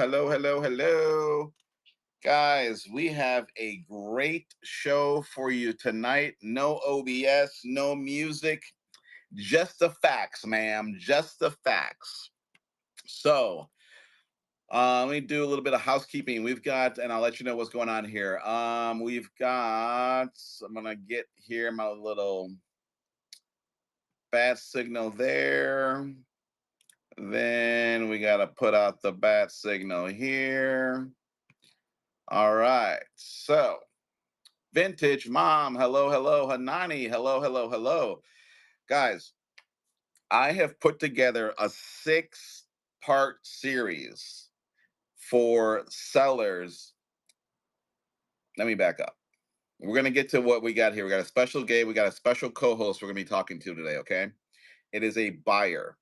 hello, hello, hello. Guys, we have a great show for you tonight. No OBS, no music, just the facts, ma'am, just the facts. So, let me do a little bit of housekeeping. We've got, and I'll let you know what's going on here. We've got, I'm gonna get here my little bat signal there. Then we got to put out the bat signal here. All right. So, Vintage Mom, hello, hello. Hanani, hello, hello, hello. Guys, I have put together a six-part series for sellers. Let me back up. We're going to get to what we got here. We got a special game. We got a special co host we're going to be talking to today, okay? It is a buyer,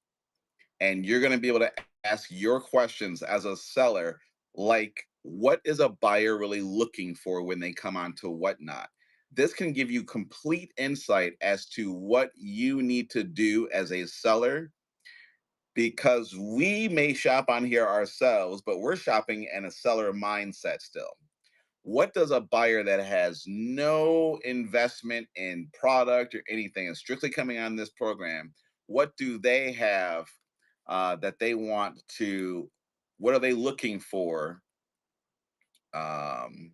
and you're going to be able to ask your questions as a seller, like what is a buyer really looking for when they come on to Whatnot. This can give you complete insight as to what you need to do as a seller, because we may shop on here ourselves, but we're shopping in a seller mindset still. What does a buyer that has no investment in product or anything and strictly coming on this program, what do they have that they want to, what are they looking for? Um,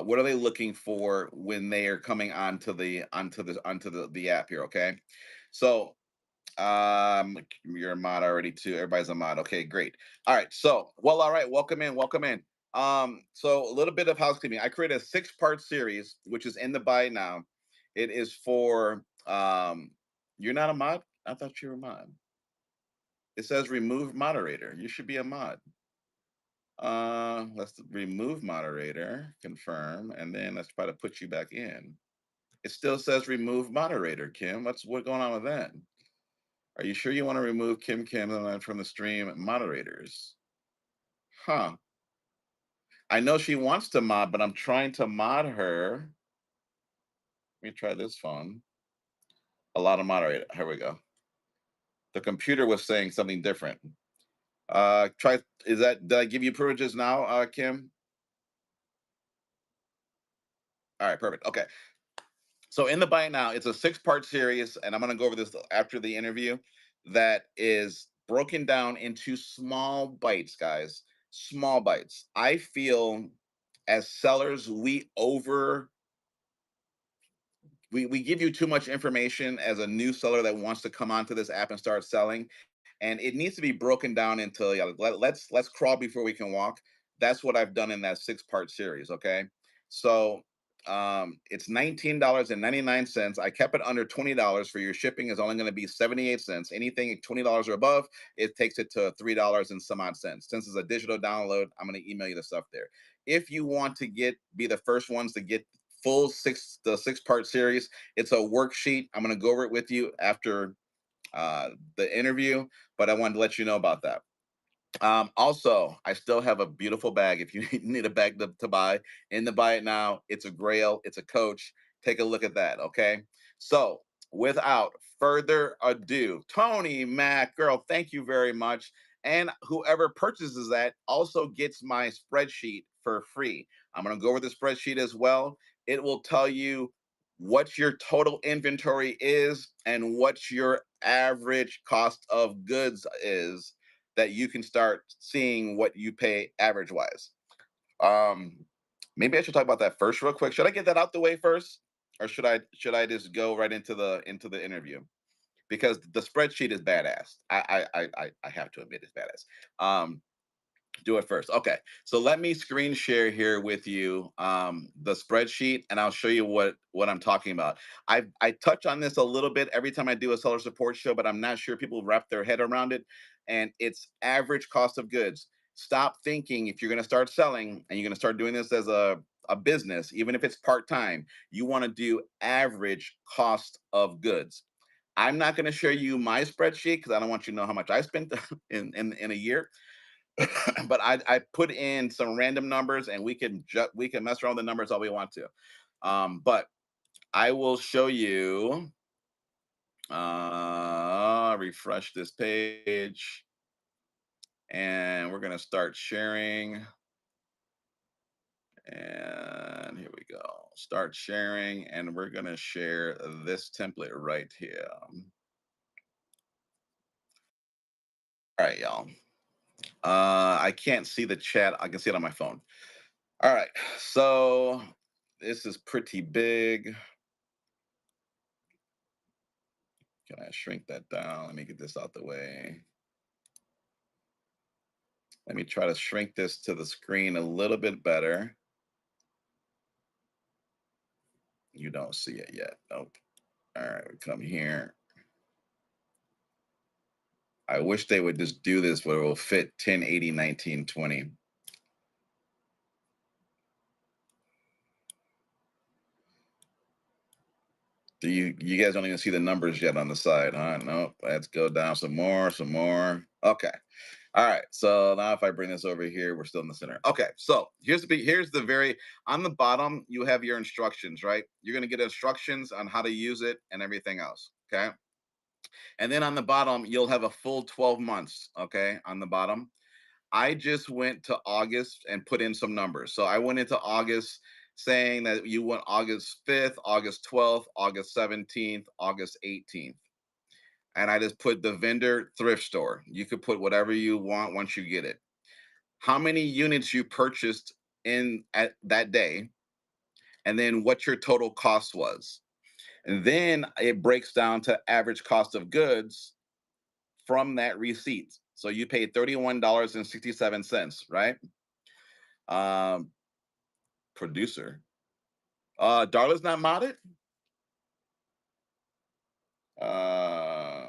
what are they looking for when they are coming onto the app here? Okay, so you're a mod already too. Everybody's a mod. Okay, great. All right. So, well, all right. Welcome in. Welcome in. So a little bit of housekeeping. I created a six-part series, which is in the buy now. It is for you're not a mod? I thought you were a mod. It says remove moderator. You should be a mod. Let's remove moderator, confirm, and then let's try to put you back in. It still says remove moderator, Kim. What's going on with that? Are you sure you want to remove Kim from the stream moderators? Huh. I know she wants to mod, but I'm trying to mod her. Let me try this phone. A lot of moderator. Here we go. The computer was saying something different. Try. Is that? Did I give you privileges now, Kim? All right, perfect. Okay. So in the buy now, it's a six-part series, and I'm going to go over this after the interview. That is broken down into small bites, guys. Small bites. I feel as sellers, we give you too much information as a new seller that wants to come onto this app and start selling, and it needs to be broken down into, yeah, let's crawl before we can walk. That's what I've done in that six-part series. Okay, so it's $19.99. I kept it under $20. For your shipping is only going to be 78 cents. Anything $20 or above, it takes it to $3 and some odd cents. Since it's a digital download, I'm going to email you the stuff there. If you want to be the first ones to get the six-part series, it's a worksheet. I'm going to go over it with you after the interview, but I wanted to let you know about that. Also, I still have a beautiful bag. If you need a bag to buy, in the buy it now, it's a Grail, it's a Coach. Take a look at that. Okay. So, without further ado, Tony Mac, girl, thank you very much. And whoever purchases that also gets my spreadsheet for free. I'm going to go over the spreadsheet as well. It will tell you what your total inventory is and what your average cost of goods is, that you can start seeing what you pay average wise. Um, Maybe I should talk about that first, real quick. Should I get that out the way first, or should I just go right into the interview? Because the spreadsheet is badass. I have to admit it's badass. Do it first. Okay. So let me screen share here with you the spreadsheet, and I'll show you what I'm talking about. I touch on this a little bit every time I do a seller support show, but I'm not sure people wrap their head around it. And it's average cost of goods. Stop thinking if you're going to start selling and you're going to start doing this as a business, even if it's part-time, you want to do average cost of goods. I'm not going to show you my spreadsheet because I don't want you to know how much I spent in a year. But I put in some random numbers, and we can mess around with the numbers all we want to. But I will show you. Refresh this page. And we're gonna start sharing. And here we go. Start sharing, and we're gonna share this template right here. All right, y'all. I can't see the chat. I can see it on my phone. All right. So this is pretty big. Can I shrink that down? Let me get this out the way. Let me try to shrink this to the screen a little bit better. You don't see it yet. Nope. All right, we come here. I wish they would just do this where it will fit 1080, 1920. Do you guys don't even see the numbers yet on the side, huh? Nope. Let's go down some more, some more. Okay. All right. So now if I bring this over here, we're still in the center. Okay. So here's the very on the bottom, you have your instructions, right? You're gonna get instructions on how to use it and everything else. Okay. And then on the bottom, you'll have a full 12 months. Okay. On the bottom. I just went to August and put in some numbers. So I went into August saying that you want August 5th, August 12th, August 17th, August 18th. And I just put the vendor thrift store. You could put whatever you want once you get it. How many units you purchased in at that day, and then what your total cost was. And then it breaks down to average cost of goods from that receipt. So you paid $31.67, right? Um, Producer. Darla's not modded? Uh,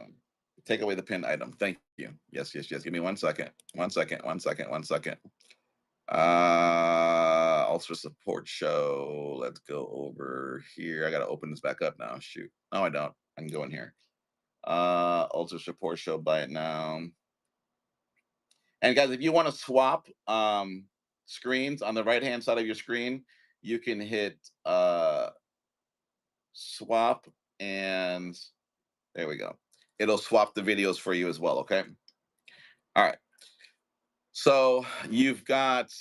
Take away the pinned item. Thank you. Yes, yes, yes. Give me 1 second. 1 second. 1 second. 1 second. Ultra support show. Let's go over here. I gotta open this back up now. Shoot. No, I don't. I can go in here. Ultra support show. Buy it now. And guys, if you want to swap screens on the right hand side of your screen, you can hit swap, and there we go. It'll swap the videos for you as well. Okay. All right. So you've got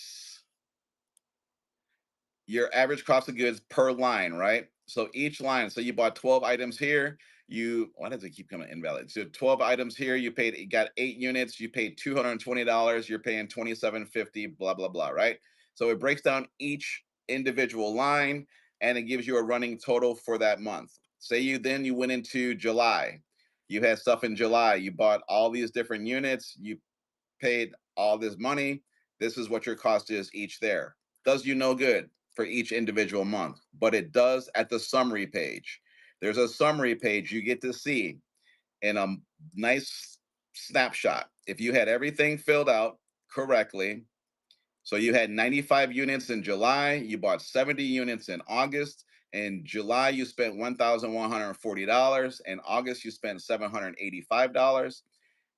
your average cost of goods per line, right? So each line, so you bought 12 items here. Why does it keep coming invalid? So 12 items here, you got 8 units, you paid $220, you're paying 27.50, blah, blah, blah, right? So it breaks down each individual line and it gives you a running total for that month. Say you went into July, you had stuff in July, you bought all these different units, you paid all this money. This is what your cost is each there. Does you no good for each individual month, but it does at the summary page. There's a summary page you get to see in a nice snapshot. If you had everything filled out correctly, so you had 95 units in July, you bought 70 units in August. In July, you spent $1,140. In August, you spent $785.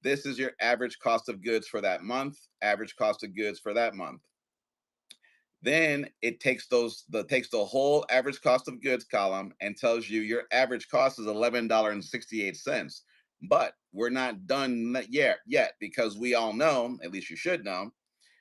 This is your average cost of goods for that month, average cost of goods for that month. Then it takes the whole average cost of goods column and tells you your average cost is $11.68. But we're not done yet because we all know, at least you should know,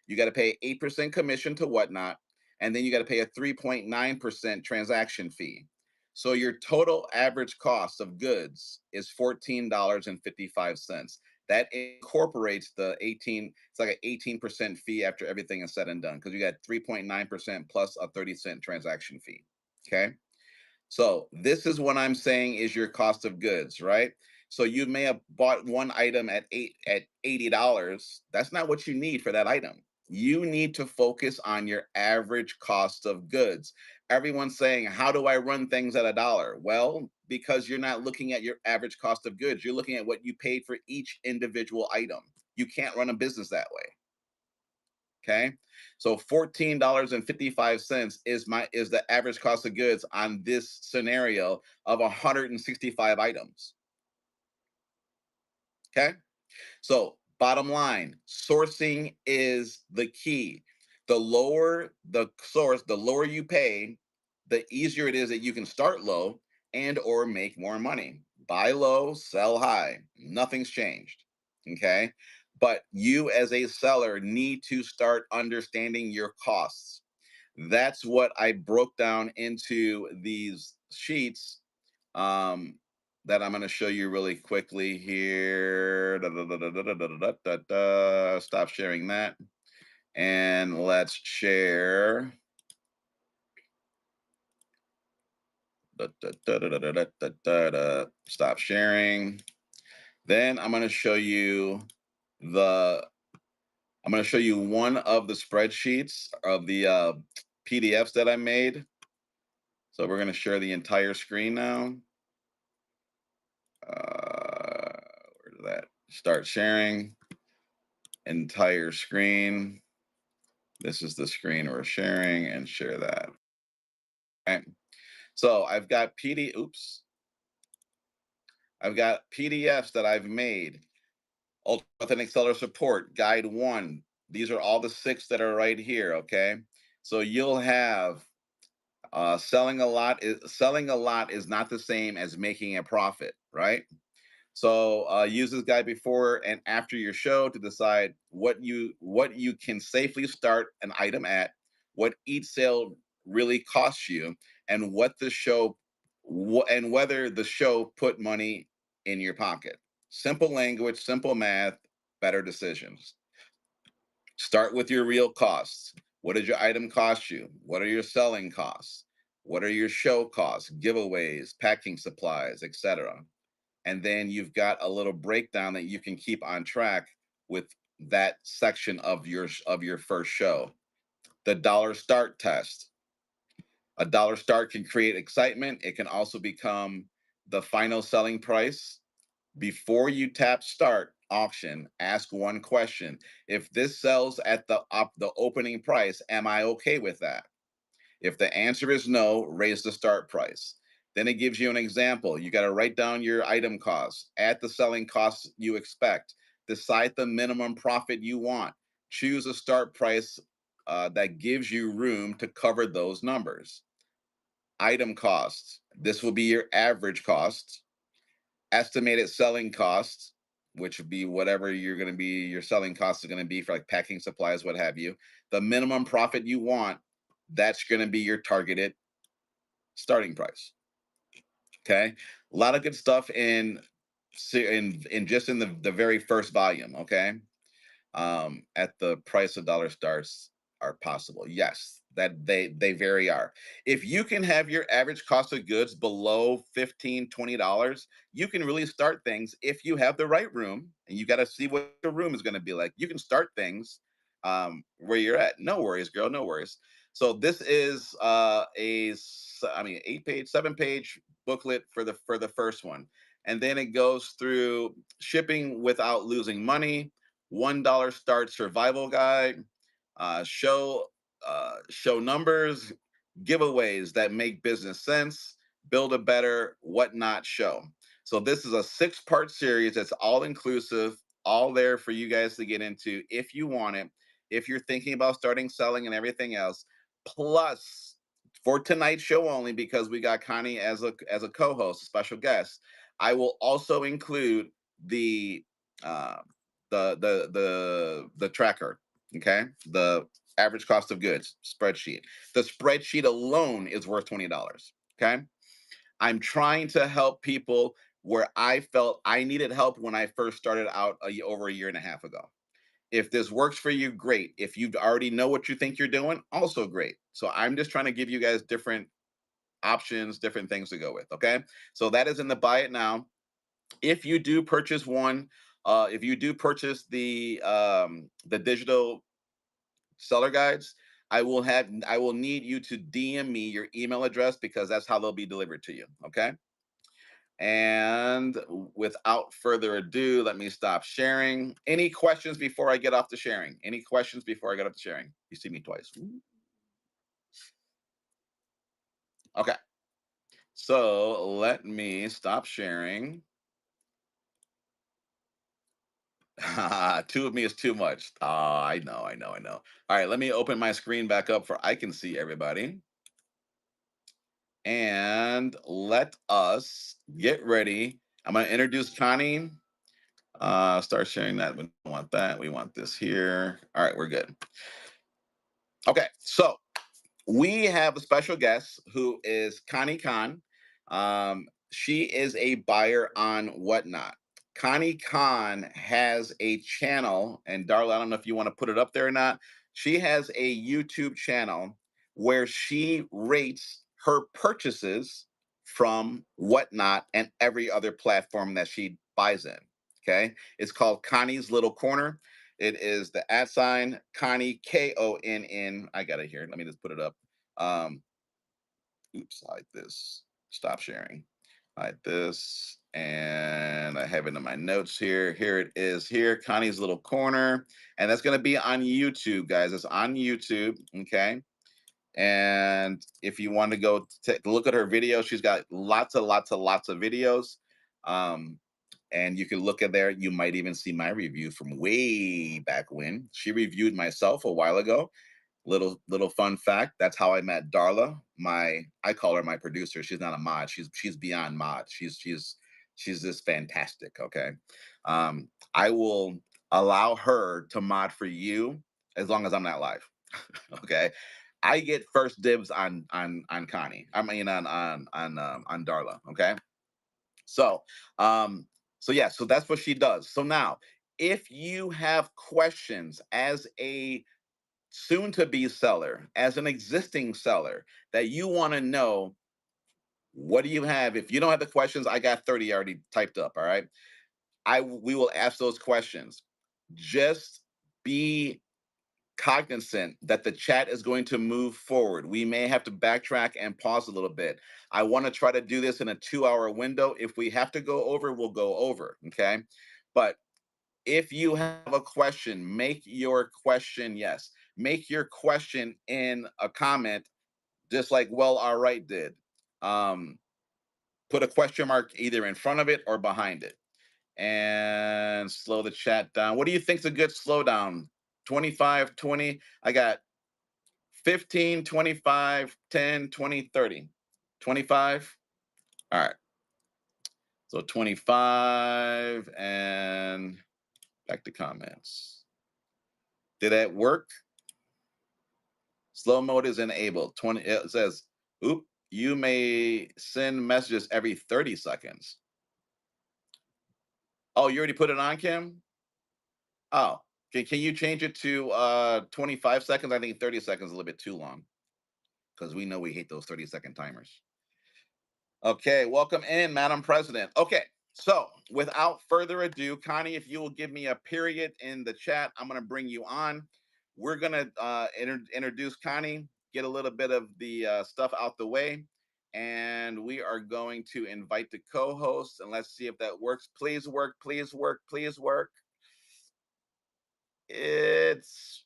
you got to pay 8% commission to Whatnot, and then you got to pay a 3.9% transaction fee. So your total average cost of goods is $14.55. That incorporates the 18, it's like an 18% fee after everything is said and done because you got 3.9% plus a 30-cent transaction fee. Okay. So this is what I'm saying is your cost of goods, right? So you may have bought one item at $80. That's not what you need for that item. You need to focus on your average cost of goods. Everyone's saying, how do I run things at $1? Well, because you're not looking at your average cost of goods. You're looking at what you paid for each individual item. You can't run a business that way. Okay. So $14.55 is the average cost of goods on this scenario of 165 items. Okay. So bottom line, sourcing is the key. The lower the source, the lower you pay, the easier it is that you can start low and or make more money. Buy low, sell high. Nothing's changed. Okay. but you as a seller need to start understanding your costs. That's what I broke down into these sheets, um, that I'm going to show you really quickly here. Stop sharing that. And let's share. Stop sharing. Then I'm going to show you the I'm going to show you one of the spreadsheets of the PDFs that I made. So we're going to share the entire screen now. Where's that? Start sharing. Entire screen. This is the screen we're sharing, and share that. Okay. So I've got I've got PDFs that I've made. Ultra Authentic Seller Support, Guide 1. These are all the 6 that are right here, okay? So you'll have selling a lot is not the same as making a profit, right? So use this guide before and after your show to decide what you can safely start an item at, what each sale really costs you, and and whether the show put money in your pocket. Simple language, simple math, better decisions. Start with your real costs. What does your item cost you? What are your selling costs? What are your show costs, giveaways, packing supplies, etc.? And then you've got a little breakdown that you can keep on track with that section of your first show. The dollar start test. A dollar start can create excitement. It can also become the final selling price. Before you tap start auction, ask one question. If this sells at the opening price, am I okay with that? If the answer is no, raise the start price. Then it gives you an example. You got to write down your item costs, add the selling costs you expect, decide the minimum profit you want, choose a start price that gives you room to cover those numbers. Item costs. This will be your average cost. Estimated selling costs, which would be whatever your selling costs are going to be for like packing supplies, what have you. The minimum profit you want, that's going to be your targeted starting price. Okay, a lot of good stuff in just in the very first volume. Okay, at the price of dollar starts are possible. Yes, that they very are. If you can have your average cost of goods below $15-20, you can really start things if you have the right room, and you got to see what the room is going to be like. You can start things where you're at. No worries, girl. No worries. So this is I mean 8-page, 7-page booklet for the first one, and then it goes through shipping without losing money, $1 start survival guide, show show numbers, giveaways that make business sense, build a better whatnot show. So this is a 6-part series that's all inclusive, all there for you guys to get into if you want it, if you're thinking about starting selling and everything else. Plus, for tonight's show only, because we got Connie as a co-host, a special guest, I will also include the uh, the tracker. Okay, the average cost of goods spreadsheet. The spreadsheet alone is worth $20. Okay, I'm trying to help people where I felt I needed help when I first started out over a year and a half ago. If this works for you, great. If you already know what you think you're doing, also great. So I'm just trying to give you guys different options, different things to go with. Okay, so that is in the buy it now. If you do purchase one, if you do purchase the digital seller guides, I will need you to DM me your email address, because that's how they'll be delivered to you. Okay. And without further ado, let me stop sharing. Any questions before I get off the sharing? Any questions before I get off the sharing? You see me twice. Okay. So let me stop sharing. 2 of me is too much. Ah, I know, I know, I know. All right, let me open my screen back up for I can see everybody. And let us get ready. I'm going to introduce Connie. Start sharing that. We don't want that. We want this here. All right, we're good. Okay, so we have a special guest who is Connie Khan. She is a buyer on Whatnot. Connie Khan has a channel, and Darla, I don't know if you want to put it up there or not. She has a YouTube channel where she rates her purchases from Whatnot and every other platform that she buys in. Okay, it's called Connie's Little Corner. It is the @ Connie KONN. I got it here. Let me just put it up. Oops, hide this. Stop sharing. Hide this. And I have it in my notes here. Here it is here, Connie's Little Corner. And that's going to be on YouTube, guys. It's on YouTube. Okay. And if you want to go take a look at her videos, she's got lots of videos. And you can look at there. You might even see my review from way back when. She reviewed myself a while ago. Little fun fact, that's how I met Darla. I call her my producer. She's not a mod. She's beyond mod. She's just fantastic. Okay. I will allow her to mod for you as long as I'm not live. Okay. I get first dibs on Connie. I mean on Darla. Okay. So yeah, so that's what she does. So now if you have questions as a soon to be seller, as an existing seller, that you want to know, what do you have? If you don't have the questions, I got 30 already typed up. All right. We will ask those questions. Just be cognizant that the chat is going to move forward. We may have to backtrack and pause a little bit. I want to try to do this in a 2-hour window. If we have to go over, we'll go over. Okay. But if you have a question, make your question, yes, make your question in a comment, just like Well All Right did. Put a question mark either in front of it or behind it. And slow the chat down. What do you think's a good slowdown? 25, 20. I got 15, 25, 10, 20, 30. 25. All right. So 25 and back to comments. Did that work? Slow mode is enabled. 20. It says, "Oop, you may send messages every 30 seconds." Oh, you already put it on, Kim? Oh, can you change it to 25 seconds? I think 30 seconds is a little bit too long because we know we hate those 30-second timers. Okay, welcome in, Madam President. Okay, so without further ado, Connie, if you will give me a period in the chat, I'm going to bring you on. We're going to introduce Connie, get a little bit of the stuff out the way, and we are going to invite the co-hosts, and let's see if that works. Please work, please work, please work. It's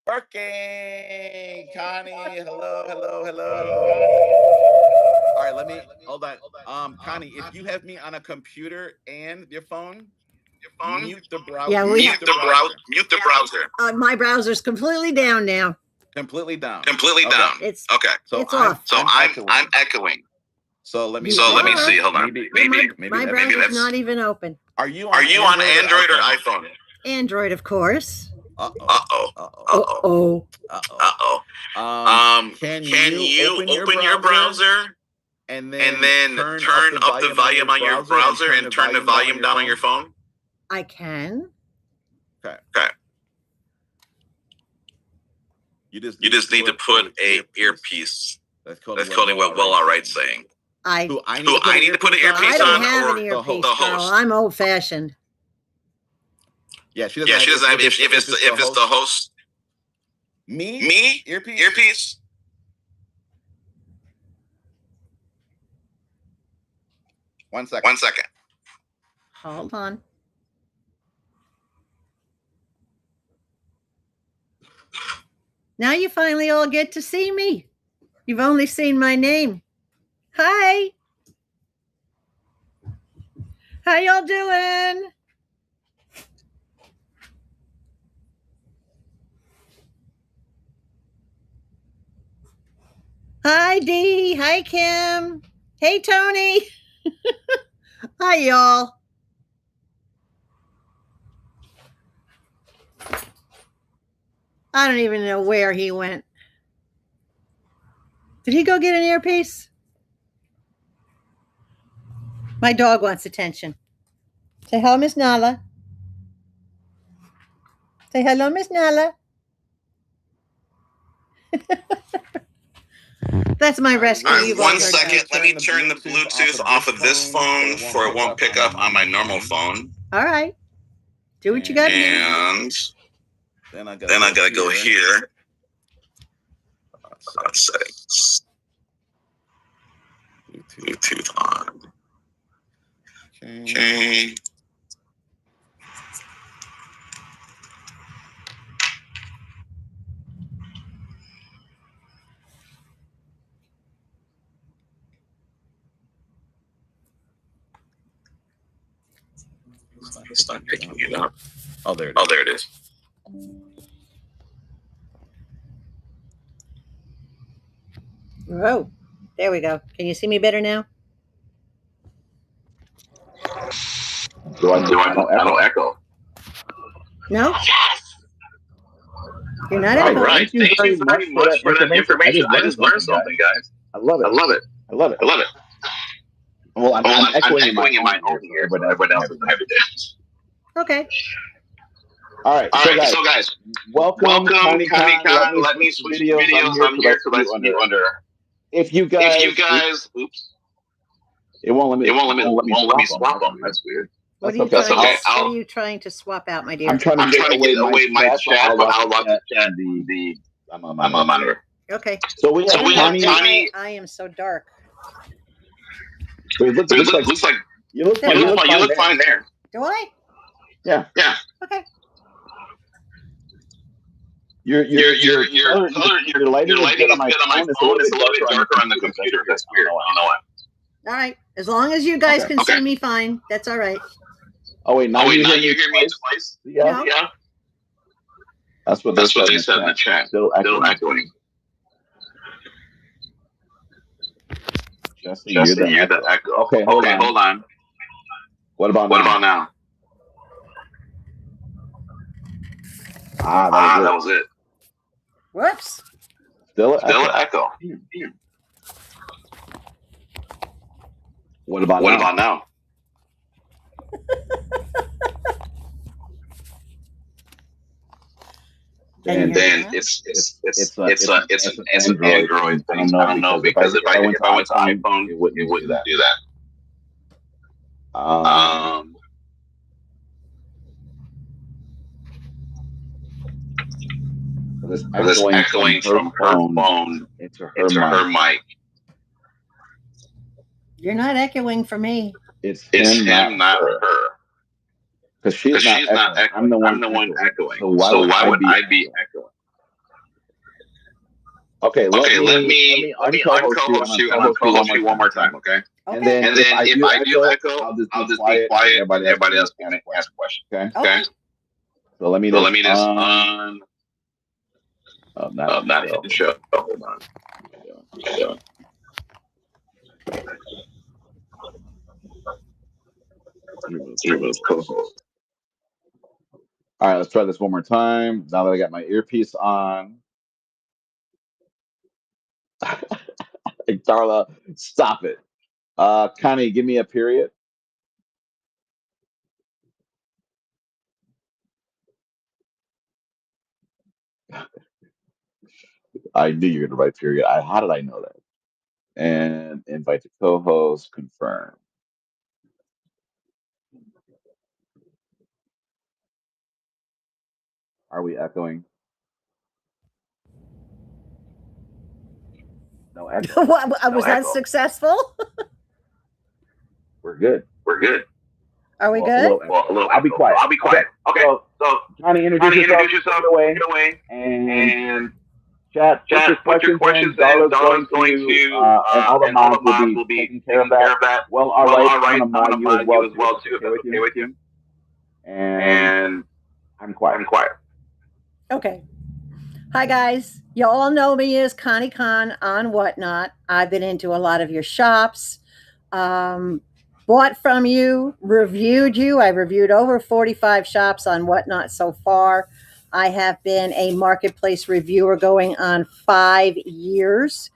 working. Connie, hello, hello, hello. All right, let me hold on. Connie, if you have me on a computer and your phone, mute the browser. Yeah, mute the browser. My browser's completely down now. Completely down. Completely down. It's okay. So it's off. So I'm echoing. So let me see. Hold on. Maybe my browser's not even open. Are you on Android or iPhone? Android, of course. Uh-oh. Can you open your browser and then turn up the volume on your browser and turn the volume down on your phone? I can. Okay. You just need to put a earpiece. That's called what Well All Right saying. I need to put an earpiece on? I don't have an earpiece, girl. I'm old fashioned. Yeah, she doesn't have if it's the host. Me? Earpiece? One second. Hold on. Now you finally all get to see me. You've only seen my name. Hi. How y'all doing? Hi, Dee. Hi, Kim. Hey, Tony. Hi, y'all. I don't even know where he went. Did he go get an earpiece? My dog wants attention. Say hello, Miss Nala. Say hello, Miss Nala. That's my rescue. All right, 1 second. Let me turn the Bluetooth off of this phone for it won't pick up on my normal phone. All right. Do what you got to do. And then I gotta go here. Settings. Bluetooth on. Okay. It's not picking it up. Oh, there it is. Oh, there it is. Oh, there we go. Can you see me better now? I don't echo. No? Yes. You're not echoing. Right. Thank you very much for that information. I just learned something, guys. I love it. Well, I'm echoing in my own ear, but everyone else is having it. Okay. All right. So guys, welcome Connie Con. Let me switch videos. I'm here to let you under. If you guys, oops, it won't let me swap them. That's weird. What are you trying to swap out, my dear? I'm trying to get away my chat, but I'll watch the chat. I'm on my monitor. Okay. So we have Connie. I am so dark. It looks like you look fine there. Do I? Yeah. Okay. Your lighting is good on my phone. It's a little bit darker on the computer. That's weird. I don't know why. All right. As long as you guys can see me fine, that's all right. Oh wait, now you hear me twice? Yeah. Yeah. That's what they said in the chat. Still echoing. Jesse, you're the echo. Okay, hold on. What about now? That was it. Whoops. Still an echo. What about now? And then it's an Android thing. I don't know because if I went to iPhone, it wouldn't do that. This echoing from her phone into her mic. You're not echoing for me. It's him, not her. Because she's not echoing. I'm the one echoing. So why would I be echoing? Okay, let me unco-host you and unco-host you one more time, okay? And then if I do echo, I'll just be quiet and everybody else can ask a question, okay? So let me just not hit the show. Hold on. Remove co-host. All right, let's try this one more time. Now that I got my earpiece on. Darla, stop it. Connie, give me a period. I knew you were going to write period. How did I know that? And invite the co-host, confirm. Are we echoing? No echo. Was that successful? We're good. Are we good? I'll be quiet. Okay. So Johnny, introduce yourself. Get away. And chat. Put your questions in. Darla's going to and all the mods will be taking care of that. Well, all right. I'm gonna mod you as well too. If that's okay with you. And I'm quiet. Okay. Hi, guys. You all know me as Connie Con on Whatnot. I've been into a lot of your shops, bought from you, reviewed you. I've reviewed over 45 shops on Whatnot so far. I have been a marketplace reviewer going on 5 years.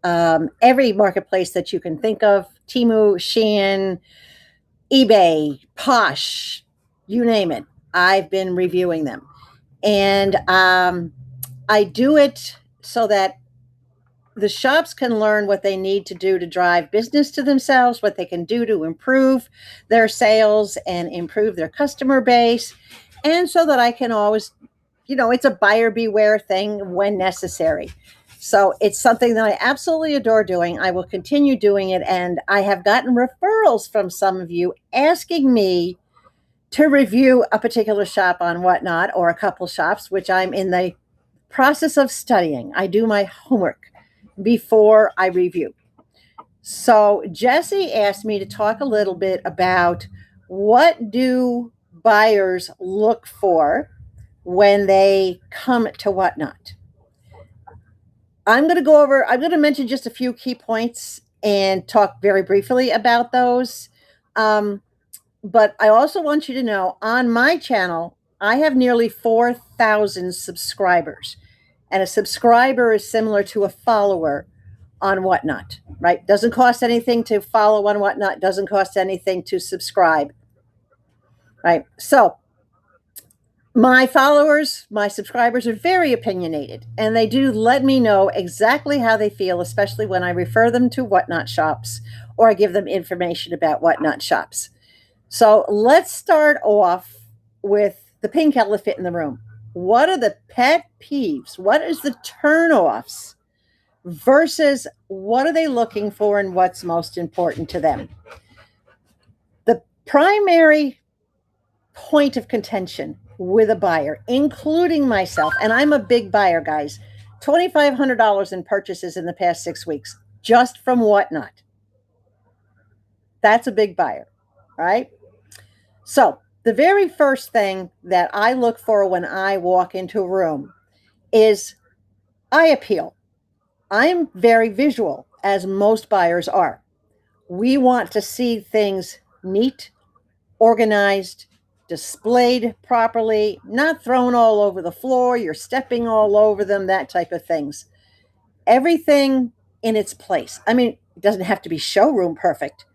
Every marketplace that you can think of, Temu, Shein, eBay, Posh, you name it. I've been reviewing them. And I do it so that the shops can learn what they need to do to drive business to themselves, what they can do to improve their sales and improve their customer base. And so that I can always, it's a buyer beware thing when necessary. So it's something that I absolutely adore doing. I will continue doing it. And I have gotten referrals from some of you asking me to review a particular shop on Whatnot, or a couple shops, which I'm in the process of studying. I do my homework before I review. So Jesse asked me to talk a little bit about what do buyers look for when they come to Whatnot. I'm going to mention just a few key points and talk very briefly about those. But I also want you to know, on my channel, I have nearly 4,000 subscribers. And a subscriber is similar to a follower on Whatnot, right? Doesn't cost anything to follow on Whatnot. Doesn't cost anything to subscribe, right? So my followers, my subscribers are very opinionated, and they do let me know exactly how they feel, especially when I refer them to Whatnot shops or I give them information about Whatnot shops. So let's start off with the pink elephant in the room. What are the pet peeves? What is the turnoffs versus what are they looking for and what's most important to them? The primary point of contention with a buyer, including myself, and I'm a big buyer, guys, $2,500 in purchases in the past 6 weeks, just from Whatnot. That's a big buyer, right? So the very first thing that I look for when I walk into a room is eye appeal. I am very visual, as most buyers are. We want to see things neat, organized, displayed properly, not thrown all over the floor, you're stepping all over them, that type of things. Everything in its place. I mean, it doesn't have to be showroom perfect,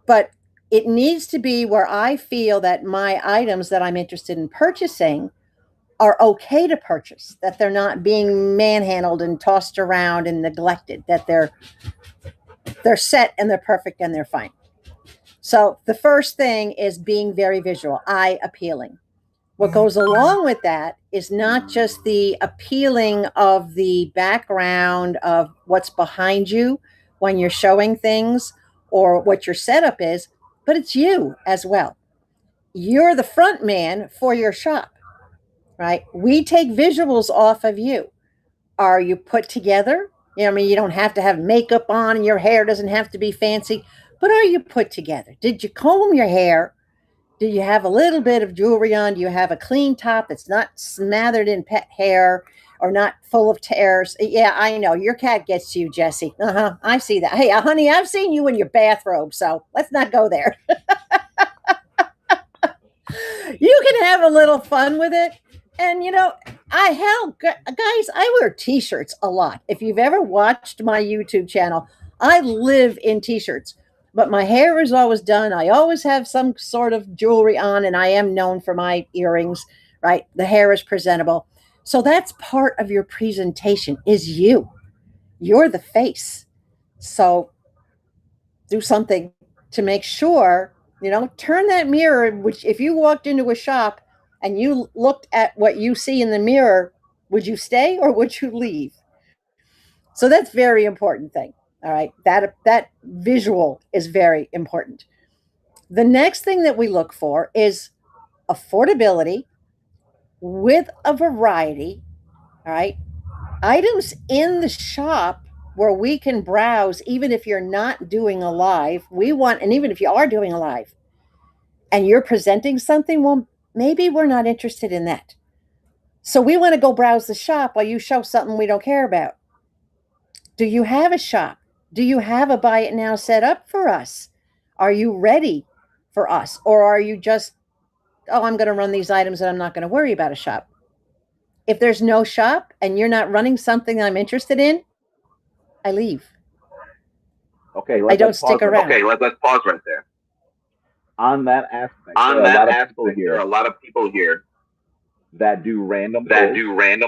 but it needs to be where I feel that my items that I'm interested in purchasing are okay to purchase, that they're not being manhandled and tossed around and neglected, that they're set and they're perfect and they're fine. So the first thing is being very visual, eye appealing. What goes along with that is not just the appealing of the background of what's behind you when you're showing things or what your setup is, but it's you as well. You're the front man for your shop, right? We take visuals off of you. Are you put together? I mean, you don't have to have makeup on and your hair doesn't have to be fancy, but are you put together? Did you comb your hair? Do you have a little bit of jewelry on? Do you have a clean top that's not smothered in pet hair or not full of tears? Yeah, I know. Your cat gets you, Jesse. I see that. Hey, honey, I've seen you in your bathrobe, so let's not go there. You can have a little fun with it. And, guys, I wear T-shirts a lot. If you've ever watched my YouTube channel, I live in T-shirts. But my hair is always done. I always have some sort of jewelry on, and I am known for my earrings, right? The hair is presentable. So that's part of your presentation is you. You're the face. So do something to make sure, turn that mirror, which if you walked into a shop and you looked at what you see in the mirror, would you stay or would you leave? So that's very important thing. All right. That visual is very important. The next thing that we look for is affordability with a variety. All right. Items in the shop where we can browse, even if you're not doing a live, and even if you are doing a live and you're presenting something, well, maybe we're not interested in that. So we want to go browse the shop while you show something we don't care about. Do you have a shop? Do you have a buy it now set up for us? Are you ready for us? Or are you just, I'm going to run these items and I'm not going to worry about a shop? If there's no shop and you're not running something I'm interested in, I leave. Okay, I don't stick around. Okay, let's pause right there. On that aspect, there are a lot of people here that do random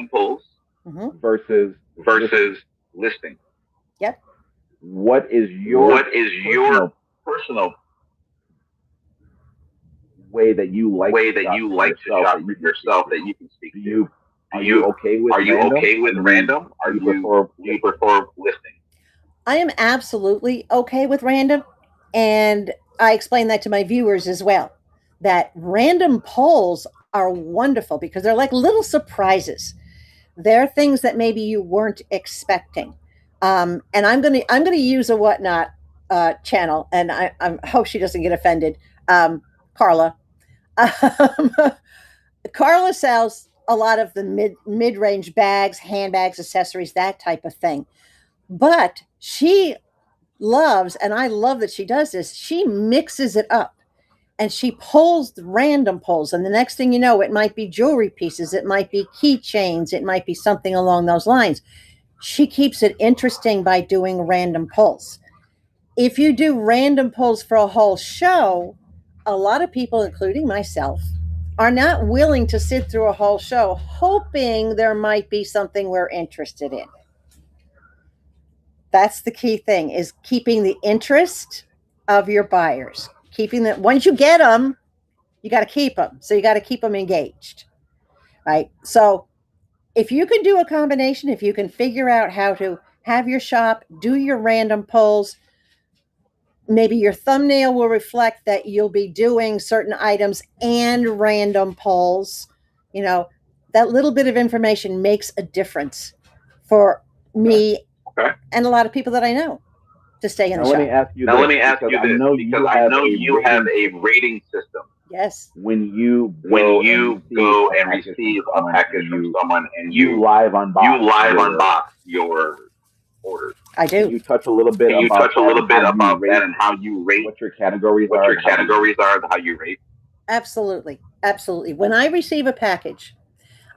pulls versus listing. Yep. What is your personal way that you like to shop for yourself that you can speak to? Are you okay with random? Or do you prefer listing? I am absolutely okay with random, and I explain that to my viewers as well, that random polls are wonderful because they're like little surprises. They're things that maybe you weren't expecting. And I'm gonna use a Whatnot channel, and I hope she doesn't get offended. Carla. Carla sells a lot of the mid-range bags, handbags, accessories, that type of thing. But she loves, and I love that she does this, she mixes it up and she pulls random pulls. And the next thing you know, it might be jewelry pieces, it might be keychains, it might be something along those lines. She keeps it interesting by doing random pulls. If you do random pulls for a whole show, a lot of people, including myself, are not willing to sit through a whole show hoping there might be something we're interested in. That's the key thing, is keeping the interest of your buyers. Keeping them, once you get them, you got to keep them. So you got to keep them engaged, right? So if you can do a combination, if you can figure out how to have your shop, do your random pulls, maybe your thumbnail will reflect that you'll be doing certain items and random pulls. You know, that little bit of information makes a difference for me and a lot of people that I know to stay in the shop. Let me ask you this, because I know you have a rating system. Yes. When you go and receive a package from someone and you live unbox your orders. I do. Can you touch a little bit about that and how you rate? What your categories are, how you rate? Absolutely. Absolutely. When I receive a package,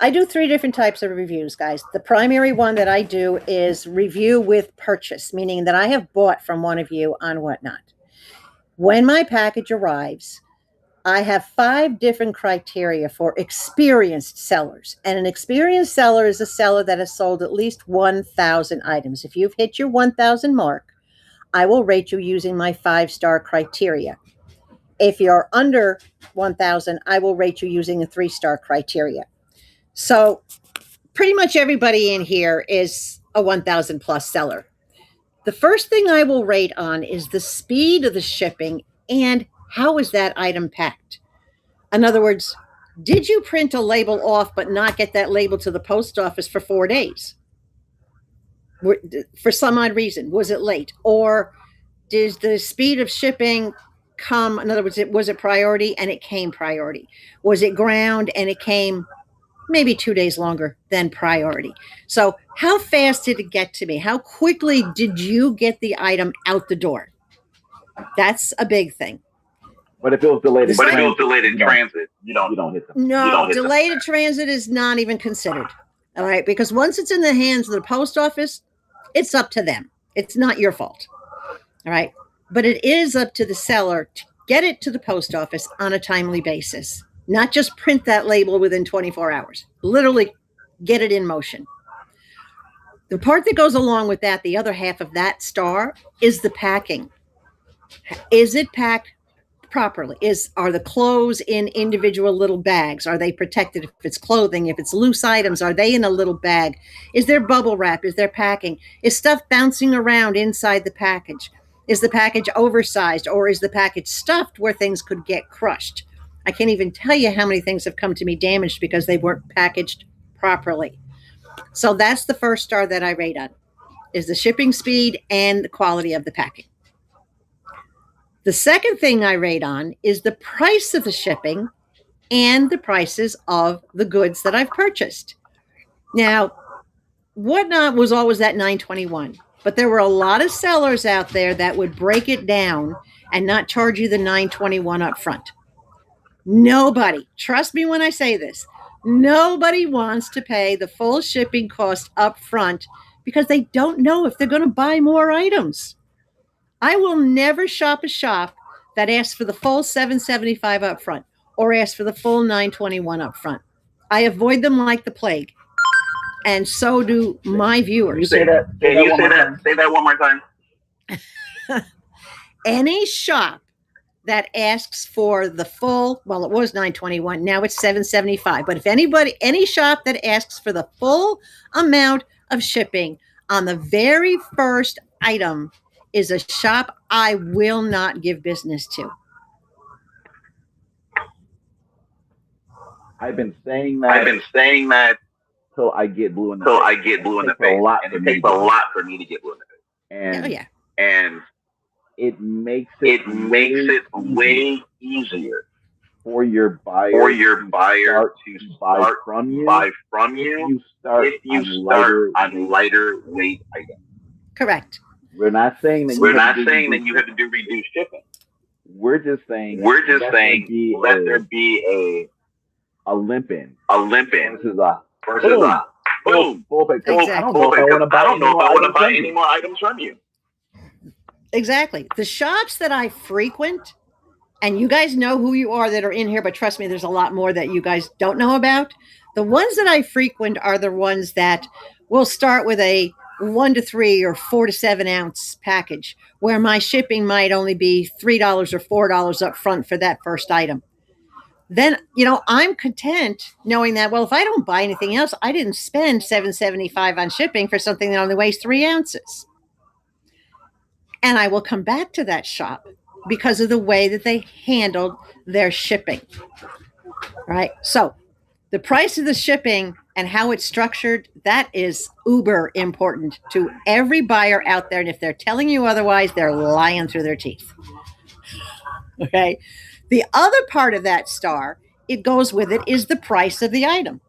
I do 3 different types of reviews, guys. The primary one that I do is review with purchase, meaning that I have bought from one of you on Whatnot. When my package arrives, I have 5 different criteria for experienced sellers. And an experienced seller is a seller that has sold at least 1,000 items. If you've hit your 1,000 mark, I will rate you using my 5-star criteria. If you're under 1,000, I will rate you using the 3-star criteria. So pretty much everybody in here is a 1,000 plus seller. The first thing I will rate on is the speed of the shipping and how is that item packed? In other words, did you print a label off but not get that label to the post office for 4 days? For some odd reason, was it late? Or did the speed of shipping come, in other words, was it priority and it came priority? Was it ground and it came maybe 2 days longer than priority? So how fast did it get to me? How quickly did you get the item out the door? That's a big thing. But if it was delayed in transit, you don't hit them. No, delayed in transit is not even considered. All right, because once it's in the hands of the post office, it's up to them. It's not your fault. All right, but it is up to the seller to get it to the post office on a timely basis. Not just print that label within 24 hours. Literally get it in motion. The part that goes along with that, the other half of that star, is the packing. Is it packed properly? Are the clothes in individual little bags? Are they protected? If it's clothing, if it's loose items, are they in a little bag? Is there bubble wrap? Is there packing? Is stuff bouncing around inside the package? Is the package oversized, or is the package stuffed where things could get crushed? I can't even tell you how many things have come to me damaged because they weren't packaged properly. So that's the first star that I rate on, is the shipping speed and the quality of the packing. The second thing I rate on is the price of the shipping and the prices of the goods that I've purchased. Now, Whatnot was always at $9.21, but there were a lot of sellers out there that would break it down and not charge you the $9.21 up front. Nobody, trust me when I say this, Nobody wants to pay the full shipping cost up front because they don't know if they're going to buy more items. I will never shop a shop that asks for the full $775 up front or asks for the full $921 up front. I avoid them like the plague. And so do my viewers. Say that. Say that one more time. Any shop that asks for the full, well, it was $921, now it's $775. But if any shop that asks for the full amount of shipping on the very first item is a shop I will not give business to. I've been saying that till I get blue in the face. It takes a lot for me to get blue in the face. And and it makes it way easier for your buyer to start from you if you start on lighter weight items. Correct. We're not saying that you have to do reduced shipping. We're just saying let there be a limp in versus a boom. Exactly. I don't know if I want to buy any more items from you. Exactly. The shops that I frequent, and you guys know who you are that are in here, but trust me, there's a lot more that you guys don't know about. The ones that I frequent are the ones that will start with a 1 to 3 or 4 to 7 ounce package where my shipping might only be $3 or $4 up front for that first item. Then, I'm content knowing that, well, if I don't buy anything else, I didn't spend $775 on shipping for something that only weighs 3 ounces. And I will come back to that shop because of the way that they handled their shipping. Right? So the price of the shipping and how it's structured, that is uber important to every buyer out there. And if they're telling you otherwise, they're lying through their teeth. Okay? The other part of that star, it goes with it, is the price of the item.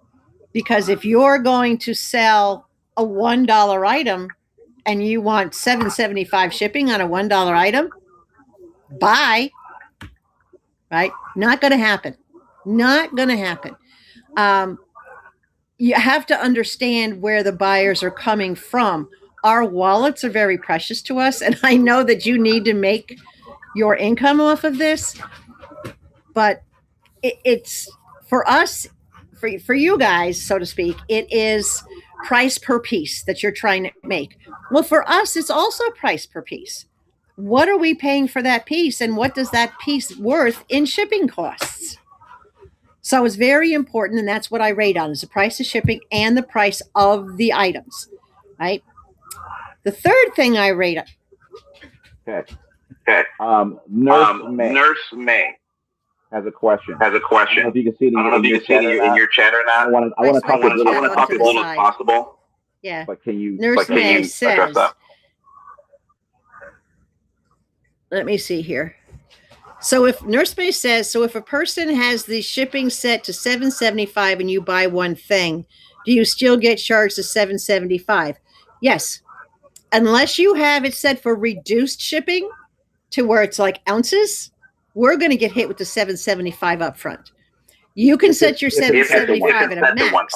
Because if you're going to sell a $1 item and you want $775 shipping on a $1 item, buy. Right? Not going to happen. Not going to happen. You have to understand where the buyers are coming from. Our wallets are very precious to us, and I know that you need to make your income off of this, but it's for us, for you guys, so to speak, it is price per piece that you're trying to make. Well, for us, it's also price per piece. What are we paying for that piece, and what does that piece worth in shipping costs? So it's very important, and that's what I rate on, is the price of shipping and the price of the items, right? The third thing I rate on. Okay. Nurse May has a question. I don't know if you can see it in your chat or not. I want to talk as little as possible. Yeah. But can you says, address that? Let me see here. So if Nurse May says, so if a person has the shipping set to $775 and you buy one thing, do you still get charged the $775? Yes. Unless you have it set for reduced shipping to where it's like ounces, we're going to get hit with the $775 up front. You can set your $775 at a max.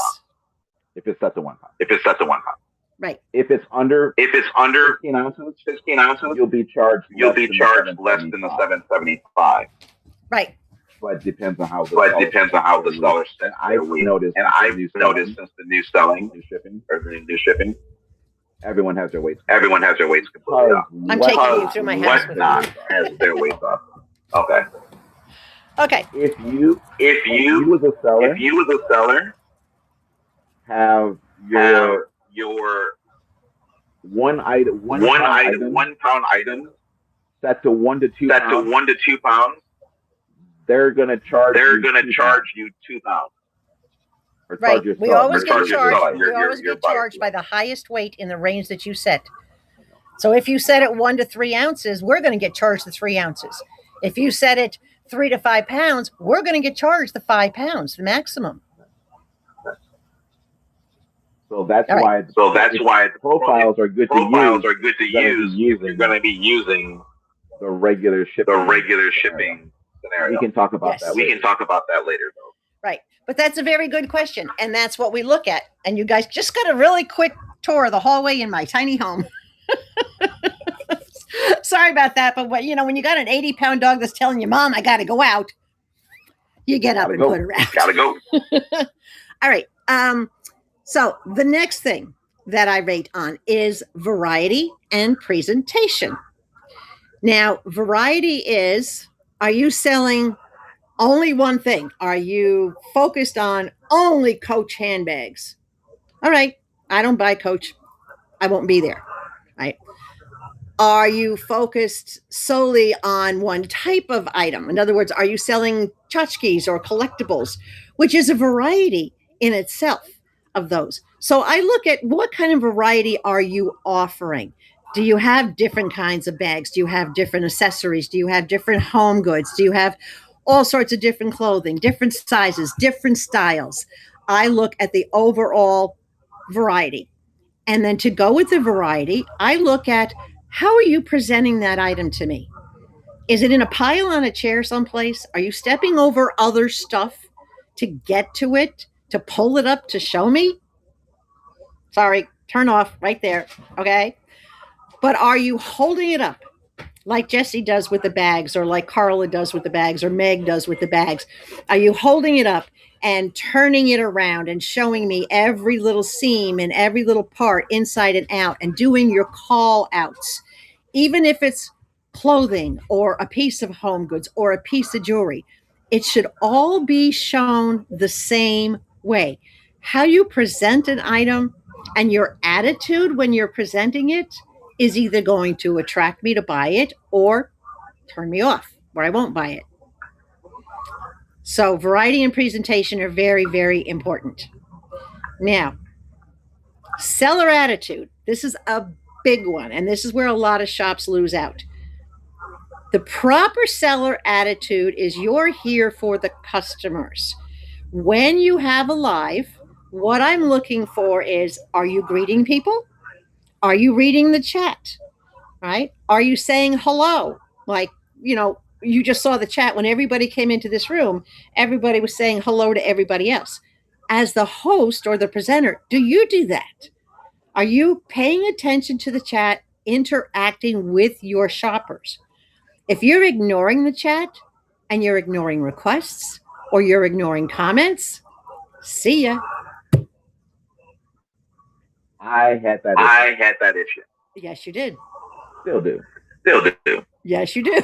If it's set to 1 pound. Right. If it's under 15 ounces, you'll be charged less than the $775. Right. But it depends on how the seller set. I've noticed since the new shipping, everyone has their weights. Completely off. I'm taking you through my house. Whatnot has their weights off. Okay. If you as a seller have your one pound item set to 1 to 2 pounds, they're gonna charge you 2 pounds. Right. We always get charged by the highest weight in the range that you set. So if you set it 1 to 3 ounces, we're going to get charged the 3 ounces. If you set it 3 to 5 pounds, we're going to get charged the 5 pounds, the maximum. So that's why profiles are good to use. You're going to be using the regular shipping scenario. We can talk about that later, though. Right. But that's a very good question. And that's what we look at. And you guys just got a really quick tour of the hallway in my tiny home. Sorry about that. But when you got an 80-pound dog that's telling you, Mom, I got to go out, you get up and put her out. Gotta go. All right. So the next thing that I rate on is variety and presentation. Now, variety is, are you selling only one thing? Are you focused on only Coach handbags? All right. I don't buy Coach. I won't be there. Right. Are you focused solely on one type of item? In other words, are you selling tchotchkes or collectibles, which is a variety in itself of those? So I look at what kind of variety are you offering? Do you have different kinds of bags? Do you have different accessories? Do you have different home goods? Do you have all sorts of different clothing, different sizes, different styles? I look at the overall variety. And then to go with the variety, I look at, how are you presenting that item to me? Is it in a pile on a chair someplace? Are you stepping over other stuff to get to it, to pull it up to show me? Sorry, turn off right there. Okay. But are you holding it up like Jesse does with the bags, or like Carla does with the bags, or Meg does with the bags? Are you holding it up and turning it around and showing me every little seam and every little part inside and out, and doing your call outs, even if it's clothing or a piece of home goods or a piece of jewelry? It should all be shown the same way. How you present an item and your attitude when you're presenting it is either going to attract me to buy it or turn me off, where I won't buy it. So variety and presentation are very, very important. Now, seller attitude. This is a big one, and this is where a lot of shops lose out. The proper seller attitude is, you're here for the customers. When you have a live, what I'm looking for is, are you greeting people? Are you reading the chat? Right? Are you saying hello? Like, you just saw the chat when everybody came into this room, everybody was saying hello to everybody else. As the host or the presenter, do you do that? Are you paying attention to the chat, interacting with your shoppers? If you're ignoring the chat and you're ignoring requests or you're ignoring comments, see ya. I had that issue. Yes, you did. Still do. Yes, you do.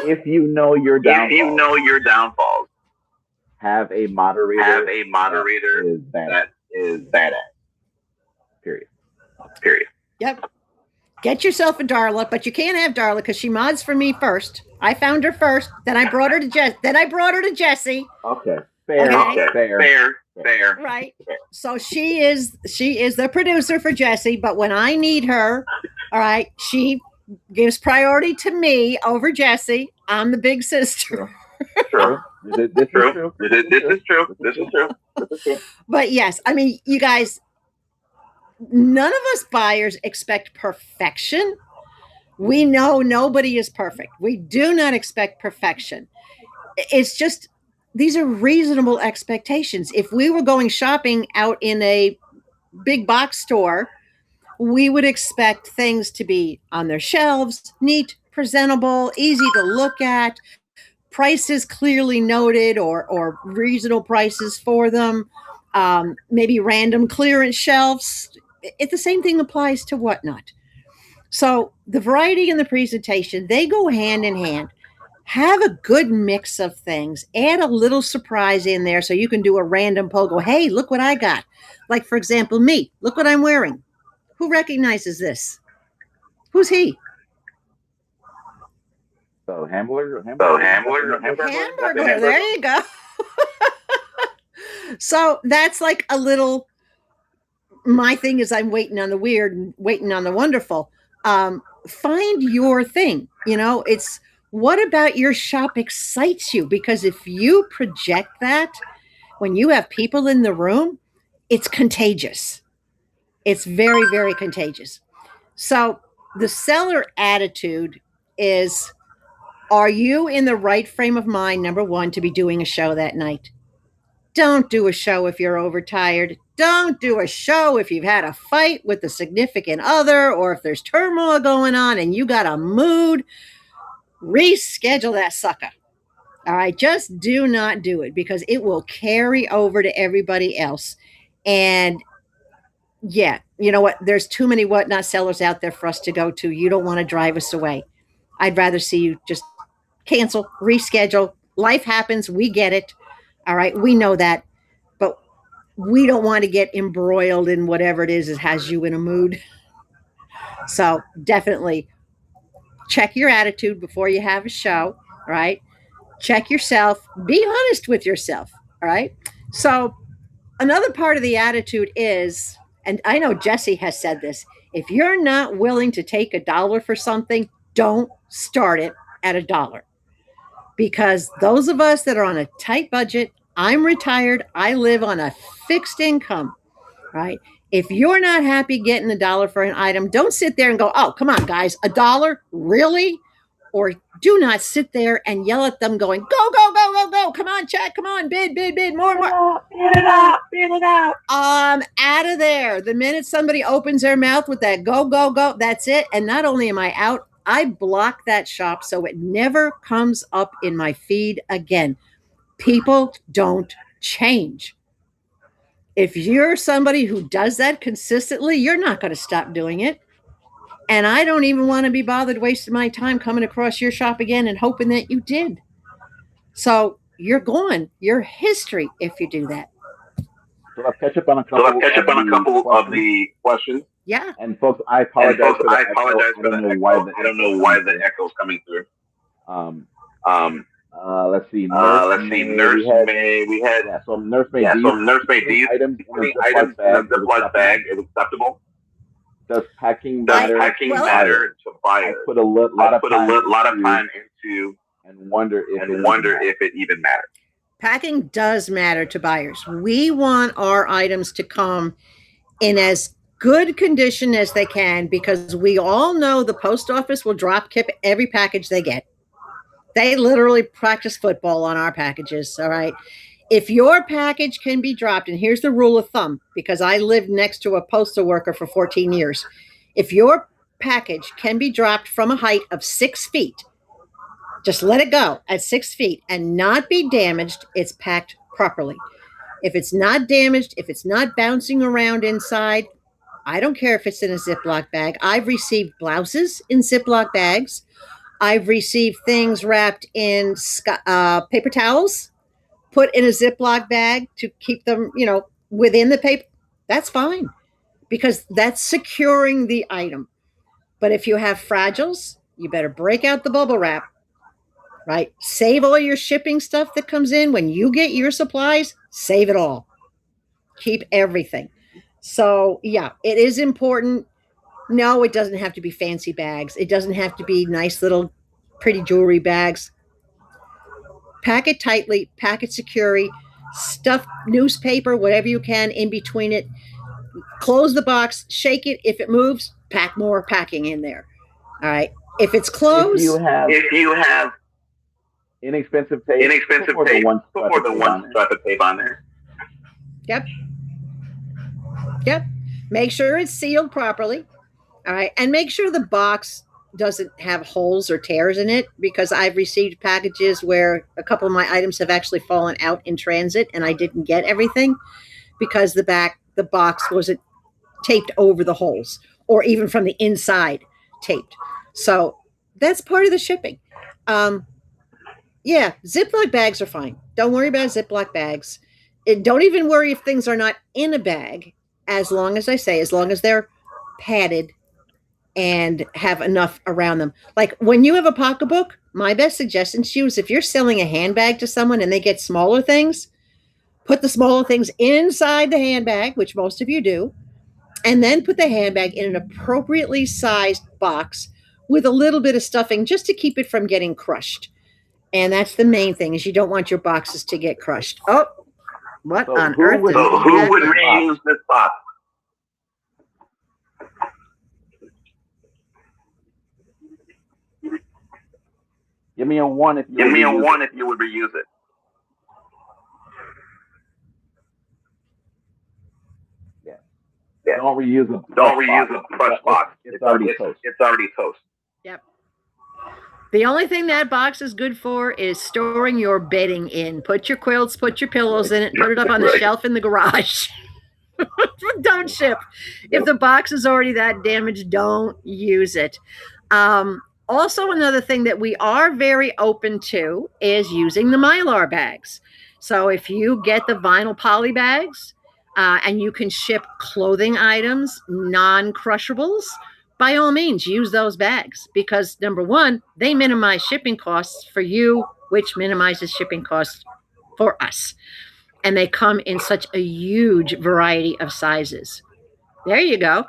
If you know your downfalls, have a moderator. That is badass. Period. Yep. Get yourself a Darla, but you can't have Darla because she mods for me first. I found her first, then I brought her to Jesse. Okay. Fair. Right. So she is the producer for Jesse, but when I need her, all right, she gives priority to me over Jesse. I'm the big sister. True. This is true. But yes, I mean, you guys, none of us buyers expect perfection. We know nobody is perfect. We do not expect perfection. It's just, these are reasonable expectations. If we were going shopping out in a big box store, we would expect things to be on their shelves, neat, presentable, easy to look at, prices clearly noted or reasonable prices for them, maybe random clearance shelves. The same thing applies to whatnot. So the variety and the presentation, they go hand in hand. Have a good mix of things. Add a little surprise in there so you can do a random poll. Go, hey, look what I got. Like, for example, me. Look what I'm wearing. Who recognizes this? Who's he? So hamburger. There you go. So that's like a little, my thing is, I'm waiting on the weird and waiting on the wonderful. Find your thing. It's, what about your shop excites you? Because if you project that when you have people in the room, it's contagious. It's very, very contagious. So the seller attitude is, are you in the right frame of mind, number one, to be doing a show that night? Don't do a show if you're overtired. Don't do a show if you've had a fight with a significant other or if there's turmoil going on and you got a mood. Reschedule that sucker. All right, just do not do it because it will carry over to everybody else. And yeah, you know what? There's too many whatnot sellers out there for us to go to. You don't want to drive us away. I'd rather see you just cancel, reschedule. Life happens. We get it. All right, we know that. But we don't want to get embroiled in whatever it is that has you in a mood. So definitely check your attitude before you have a show, right? Check yourself. Be honest with yourself, all right? So another part of the attitude is, and I know Jesse has said this, if you're not willing to take $1 for something, don't start it at $1. Because those of us that are on a tight budget, I'm retired, I live on a fixed income, right? If you're not happy getting $1 for an item, don't sit there and go, oh, come on, guys, $1? Really? Or do not sit there and yell at them going, go, go, go, go, go. Come on, chat. Come on, bid, bid, bid, more, more. Bid it out, bid it out. Out of there. The minute somebody opens their mouth with that go, go, go, that's it. And not only am I out, I block that shop so it never comes up in my feed again. People don't change. If you're somebody who does that consistently, you're not going to stop doing it. And I don't even want to be bothered wasting my time coming across your shop again and hoping that you did. So you're gone. You're history if you do that. So let's catch up on a couple of the questions. Yeah. And folks, I apologize for the echo. I don't know why the echo's coming through. Let's see. Nurse May. We had so Nurse May. Nurse May. These items in a Ziploc bag is acceptable. Does packing matter to buyers? I put a lot of time into and wonder if it even matters. Packing does matter to buyers. We want our items to come in as good condition as they can because we all know the post office will drop kip every package they get. They literally practice football on our packages, all right? If your package can be dropped, and here's the rule of thumb, because I lived next to a postal worker for 14 years. If your package can be dropped from a height of 6 feet, just let it go at 6 feet and not be damaged, it's packed properly. If it's not damaged, if it's not bouncing around inside, I don't care if it's in a Ziploc bag. I've received blouses in Ziploc bags. I've received things wrapped in paper towels, put in a Ziploc bag to keep them, within the paper. That's fine because that's securing the item. But if you have fragiles, you better break out the bubble wrap, right? Save all your shipping stuff that comes in. When you get your supplies, save it all. Keep everything. So, yeah, it is important. No, it doesn't have to be fancy bags. It doesn't have to be nice little pretty jewelry bags. Pack it tightly, pack it securely, stuff newspaper, whatever you can in between it. Close the box, shake it. If it moves, pack more packing in there. All right. If it's closed, if you have inexpensive tape, before the ones strap the tape on there. Yep. Make sure it's sealed properly. All right. And make sure the box doesn't have holes or tears in it because I've received packages where a couple of my items have actually fallen out in transit and I didn't get everything because the box wasn't taped over the holes or even from the inside taped. So that's part of the shipping. Yeah, Ziploc bags are fine. Don't worry about Ziploc bags. Don't even worry if things are not in a bag as long as they're padded and have enough around them. Like when you have a pocketbook, my best suggestion to you is if you're selling a handbag to someone and they get smaller things, put the smaller things inside the handbag, which most of you do, and then put the handbag in an appropriately sized box with a little bit of stuffing just to keep it from getting crushed. And that's the main thing is you don't want your boxes to get crushed. Oh, what on earth? Who would reuse this box? Give me a 1 if you would reuse it. Don't reuse a fresh box. It's already toast. It's already toast. Yep. The only thing that box is good for is storing your bedding in. Put your quilts, put your pillows in it, put it up on the shelf in the garage. Don't ship. If the box is already that damaged, don't use it. Also, another thing that we are very open to is using the Mylar bags. So if you get the vinyl poly bags and you can ship clothing items, non-crushables, by all means, use those bags because, number one, they minimize shipping costs for you, which minimizes shipping costs for us. And they come in such a huge variety of sizes. There you go.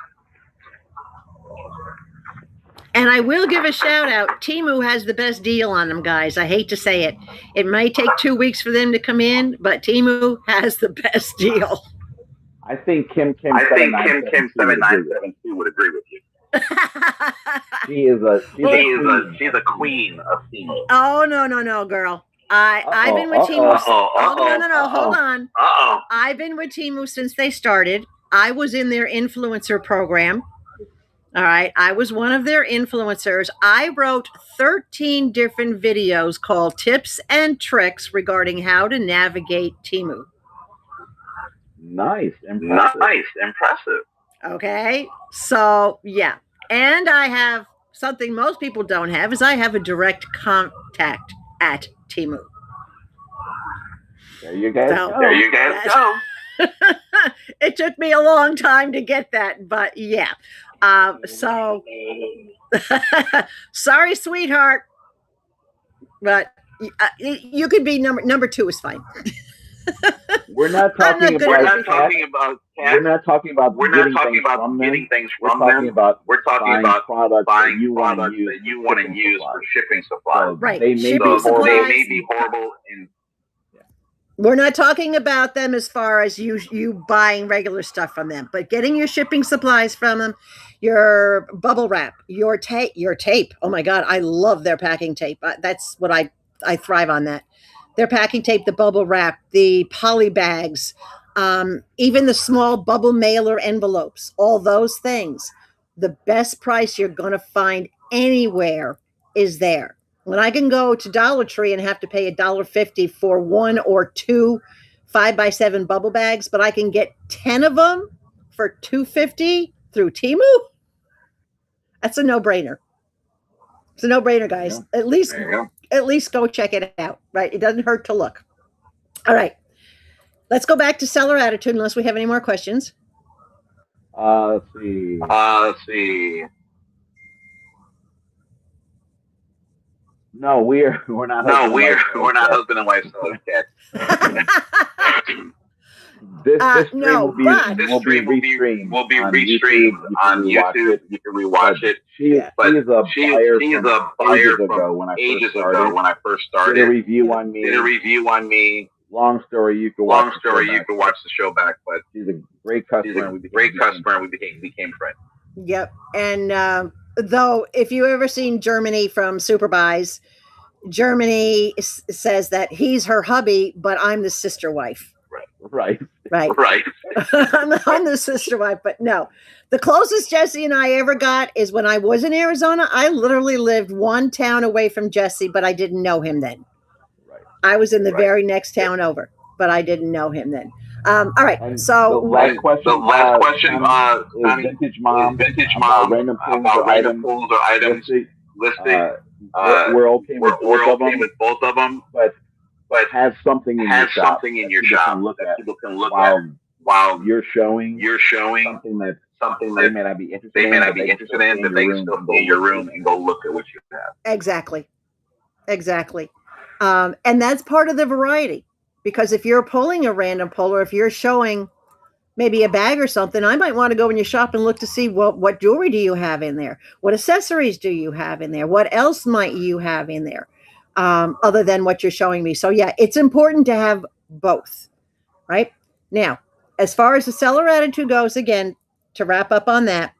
And I will give a shout out. Temu has the best deal on them, guys. I hate to say it. It might take 2 weeks for them to come in, but Temu has the best deal. I think Kim 7972 would agree with you. She's a queen of Temu. Oh no, girl. I've been with Temu. Hold on. I've been with Temu since they started. I was in their influencer program. All right. I was one of their influencers. I wrote 13 different videos called Tips and Tricks regarding how to navigate Temu. Nice. Impressive. Okay. So, yeah. And I have something most people don't have is I have a direct contact at Temu. There you guys go. It took me a long time to get that, but yeah. So sorry, sweetheart, but you could be number two is fine. We're not talking about getting things from them. We're talking about products that you want to use for shipping supplies. Right. They may be horrible. We're not talking about them as far as you buying regular stuff from them, but getting your shipping supplies from them, your bubble wrap, your tape. Oh my God, I love their packing tape. That's what I thrive on that. Their packing tape, the bubble wrap, the poly bags, even the small bubble mailer envelopes, all those things. The best price you're going to find anywhere is there. When I can go to Dollar Tree and have to pay $1.50 for 1 or 2 5x7 bubble bags, but I can get 10 of them for $2.50 through Temu, that's a no-brainer. It's a no-brainer, guys. Yeah. At least go check it out, right? It doesn't hurt to look. All right. Let's go back to seller attitude unless we have any more questions. Let's see. No, we're not. We're not husband and wife sellers yet. This stream will be restreamed on YouTube. You can rewatch it. She's a buyer from ages ago when I first started. Did a review on me. Long story, you can watch the show back. But she's a great customer. We became friends. Yep, and though if you ever seen Germany from Superbuys, Germany says that he's her hubby, but I'm the sister wife. Right. I'm the sister wife, but no. The closest Jesse and I ever got is when I was in Arizona. I literally lived one town away from Jesse, but I didn't know him then. Right. I was in the very next town over, but I didn't know him then. All right. And so the last question is Vintage Mom about random pools or items listing. We're okay with both of them, but have something in your shop that people can look at while you're showing something that they may not be interested in, but they can still go in your room and go look at what you have. Exactly. And that's part of the variety. Because if you're pulling a random pull, or if you're showing maybe a bag or something, I might want to go in your shop and look to see what jewelry do you have in there? What accessories do you have in there? What else might you have in there other than what you're showing me? So yeah, it's important to have both, right? Now, as far as the seller attitude goes, again, to wrap up on that,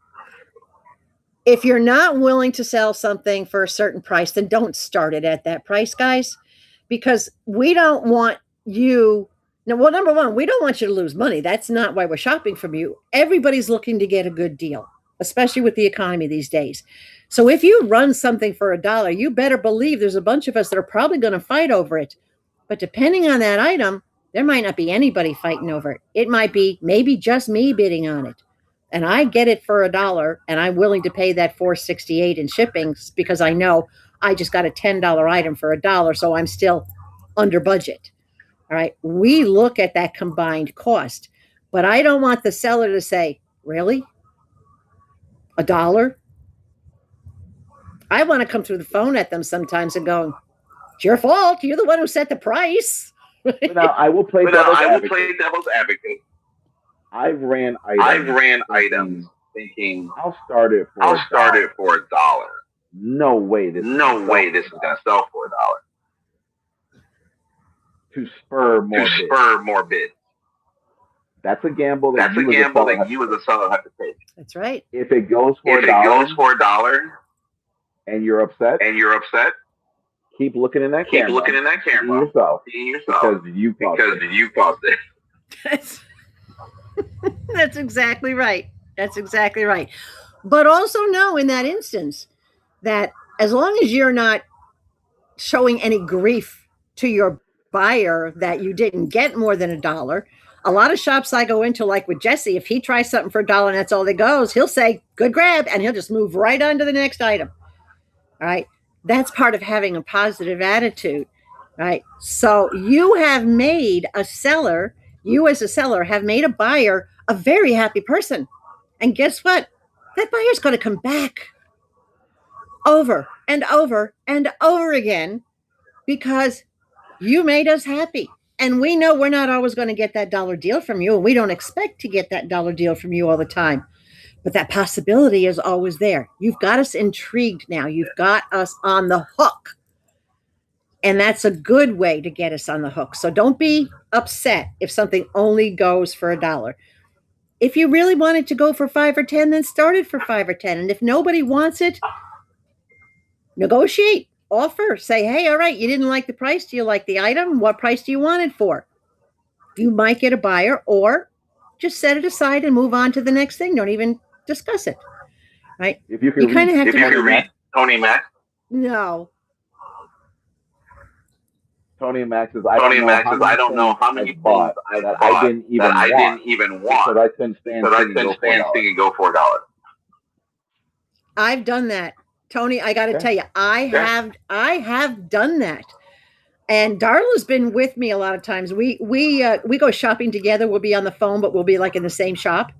if you're not willing to sell something for a certain price, then don't start it at that price, guys, because we don't want you No, well, number one, we don't want you to lose money. That's not why we're shopping from you. Everybody's looking to get a good deal, especially with the economy these days. So if you run something for $1, you better believe there's a bunch of us that are probably going to fight over it. But depending on that item, there might not be anybody fighting over it. It might be maybe just me bidding on it. And I get it for $1, and I'm willing to pay that $4.68 in shipping because I know I just got a $10 item for $1, so I'm still under budget. All right. We look at that combined cost, but I don't want the seller to say, really? $1? I want to come through the phone at them sometimes and go, it's your fault. You're the one who set the price. Now, I will play devil's advocate. I've ran items thinking I'll start it for $1. No way this is gonna sell for $1. To spur more bids. That's a gamble that you as a seller have to take. That's right. If it goes for $1 and you're upset, keep looking in that camera. See yourself. Because you caused it. That's exactly right. That's exactly right. But also know in that instance that as long as you're not showing any grief to your buyer that you didn't get more than $1, a lot of shops I go into, like with Jesse, if he tries something for $1 and that's all that goes, he'll say, good grab, and he'll just move right on to the next item. All right. That's part of having a positive attitude. Right. So you have made a seller, you as a seller have made a buyer a very happy person. And guess what? That buyer's going to come back over and over and over again because you made us happy. And we know we're not always going to get that dollar deal from you. And we don't expect to get that dollar deal from you all the time. But that possibility is always there. You've got us intrigued now. You've got us on the hook. And that's a good way to get us on the hook. So don't be upset if something only goes for $1. If you really wanted to go for 5 or 10, then start it for 5 or 10. And if nobody wants it, negotiate, offer, say, hey, all right, you didn't like the price. Do you like the item? What price do you want it for? You might get a buyer, or just set it aside and move on to the next thing. Don't even discuss it. Right? If you kind of have to read Tony Mack. No. Tony Mack says, I don't know how many things I didn't even want. But I couldn't stand thinking go for $1. I've done that. Tony, I got to tell you, I have done that. And Darla's been with me a lot of times. We go shopping together. We'll be on the phone, but we'll be like in the same shop.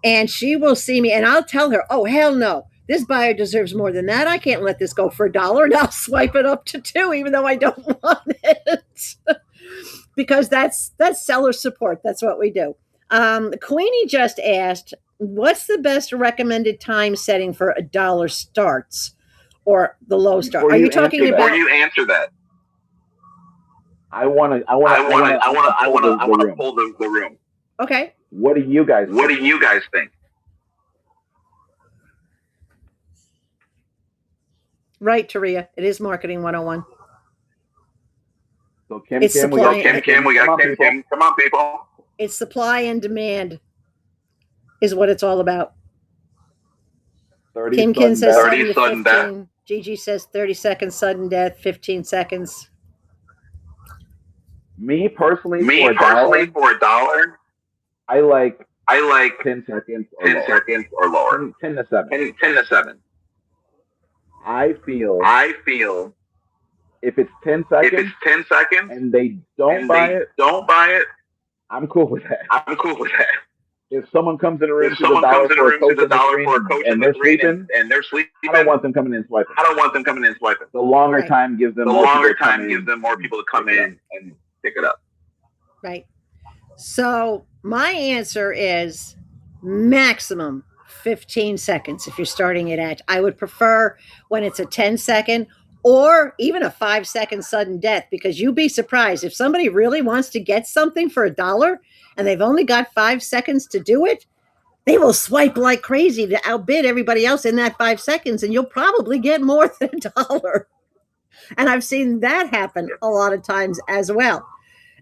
And she will see me and I'll tell her, oh, hell no. This buyer deserves more than that. I can't let this go for $1. And I'll swipe it up to $2, even though I don't want it. Because that's seller support. That's what we do. Queenie just asked, what's the best recommended time setting for $1 starts or the low start? Are you talking about? Before you answer that, I want to pull the room. Okay. What do you guys think? Right, Taria. It is marketing 101. So Kim, we got Kim. Come on, people. It's supply and demand is what it's all about. Kim says 30 sudden death. Gigi says 30 seconds sudden death, 15 seconds. Me personally, for $1, I like 10 seconds or lower. 10 to 7. 10 to 7. I feel if it's 10 seconds and they don't buy it, I'm cool with that. If someone comes in the room to the $1 for a coach and they're sleeping, I don't want them coming in swiping. The longer time gives them more people to come in and pick it up. Right. So my answer is maximum 15 seconds if you're starting it at. I would prefer when it's a 10-second or even a 5-second sudden death, because you'd be surprised if somebody really wants to get something for $1 and they've only got 5 seconds to do it, they will swipe like crazy to outbid everybody else in that 5 seconds, and you'll probably get more than $1. And I've seen that happen a lot of times as well.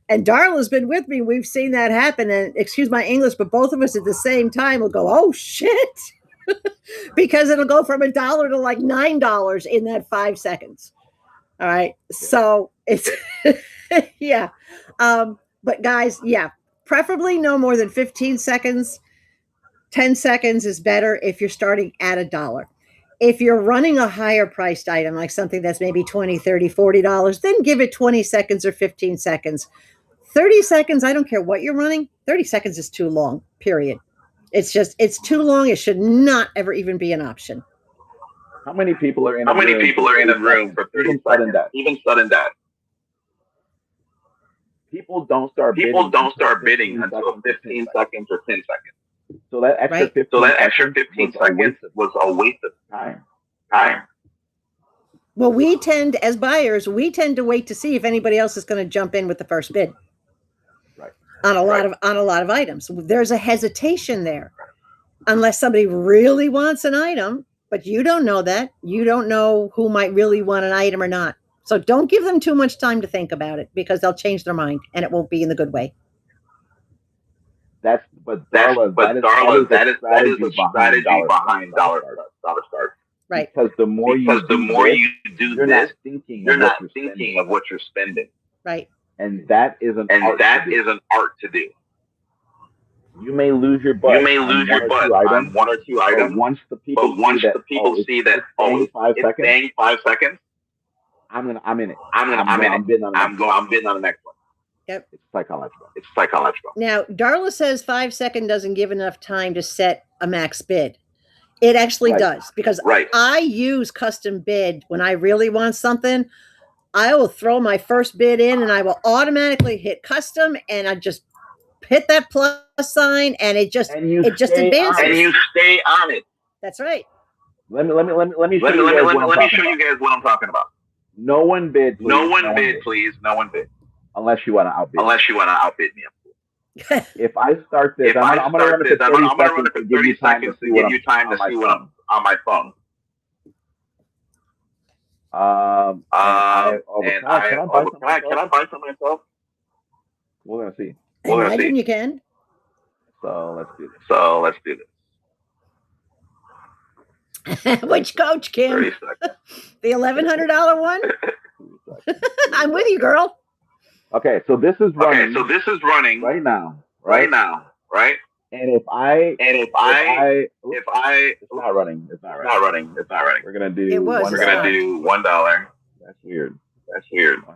And Darla's been with me. We've seen that happen. And excuse my English, but both of us at the same time will go, oh, shit. Because it'll go from $1 to like $9 in that 5 seconds. All right. So it's, yeah. But guys, yeah, preferably no more than 15 seconds. 10 seconds is better if you're starting at $1. If you're running a higher priced item, like something that's maybe $20, $30, $40, then give it 20 seconds or 15 seconds. 30 seconds, I don't care what you're running. 30 seconds is too long, period. It's too long. It should not ever even be an option. How many people are in a room for 30 seconds? Even sudden death. People don't start bidding until 15 seconds or 10 seconds. So that extra 15 seconds was a waste of time. Well, as buyers, we tend to wait to see if anybody else is going to jump in with the first bid. Right. On a lot of items. There's a hesitation there. Unless somebody really wants an item, but you don't know that. You don't know who might really want an item or not. So don't give them too much time to think about it, because they'll change their mind and it won't be in the good way. That is the strategy behind dollar start. Right. Because the more you do you're this, you're not thinking of what you're spending. Right. And that is an art to do. You may lose your butt. On one or two items. But once the people see that it's 5 seconds, I'm in it. I'm bidding on the next one. Yep. It's psychological. Now, Darla says 5 seconds doesn't give enough time to set a max bid. It actually does, because I use custom bid when I really want something. I will throw my first bid in and I will automatically hit custom, and I just hit that plus sign, and it just advances. And you stay on it. That's right. Let me show you guys what I'm talking about. No one bid, please. No one bid. Unless you want to outbid me. If I start this, I'm going to run it for 30 seconds to give you time to see what I'm on my phone. Can I buy some myself? We're going to see. Imagine you can. So let's do this. Which coach, Kim? The $1,100 one? I'm with you, girl. Okay, so this is running. right now. And if it's not running. We're gonna do. $1. That's weird.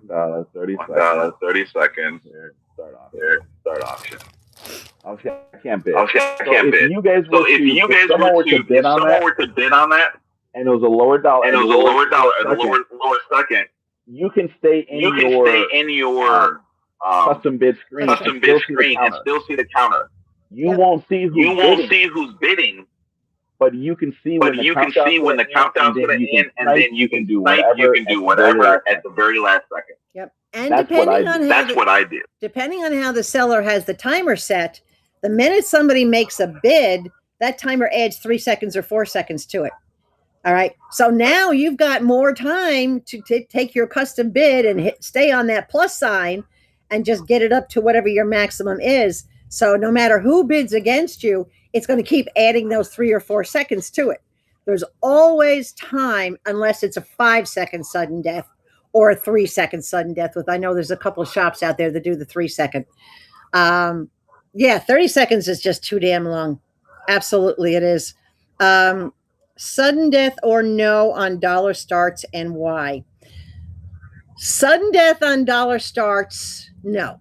$1, 30 seconds. Start auction. Okay, I can't bid. If you guys were to bid on that, and it was a lower dollar, lower second, you can stay in your custom bid screen and still see the counter. You won't see who's bidding, but you can see when the countdown's going to end, and then you can do whatever at the very last second. Yep. And that's what I did. Depending on how the seller has the timer set, the minute somebody makes a bid, that timer adds 3 seconds or 4 seconds to it. All right. So now you've got more time to take your custom bid and stay on that plus sign and just get it up to whatever your maximum is. So no matter who bids against you, it's going to keep adding those 3 or 4 seconds to it. There's always time, unless it's a 5 second sudden death or a 3 second sudden death. I know there's a couple of shops out there that do the 3 second. 30 seconds is just too damn long. Absolutely, it is. Sudden death or no on dollar starts, and why? Sudden death on dollar starts, no.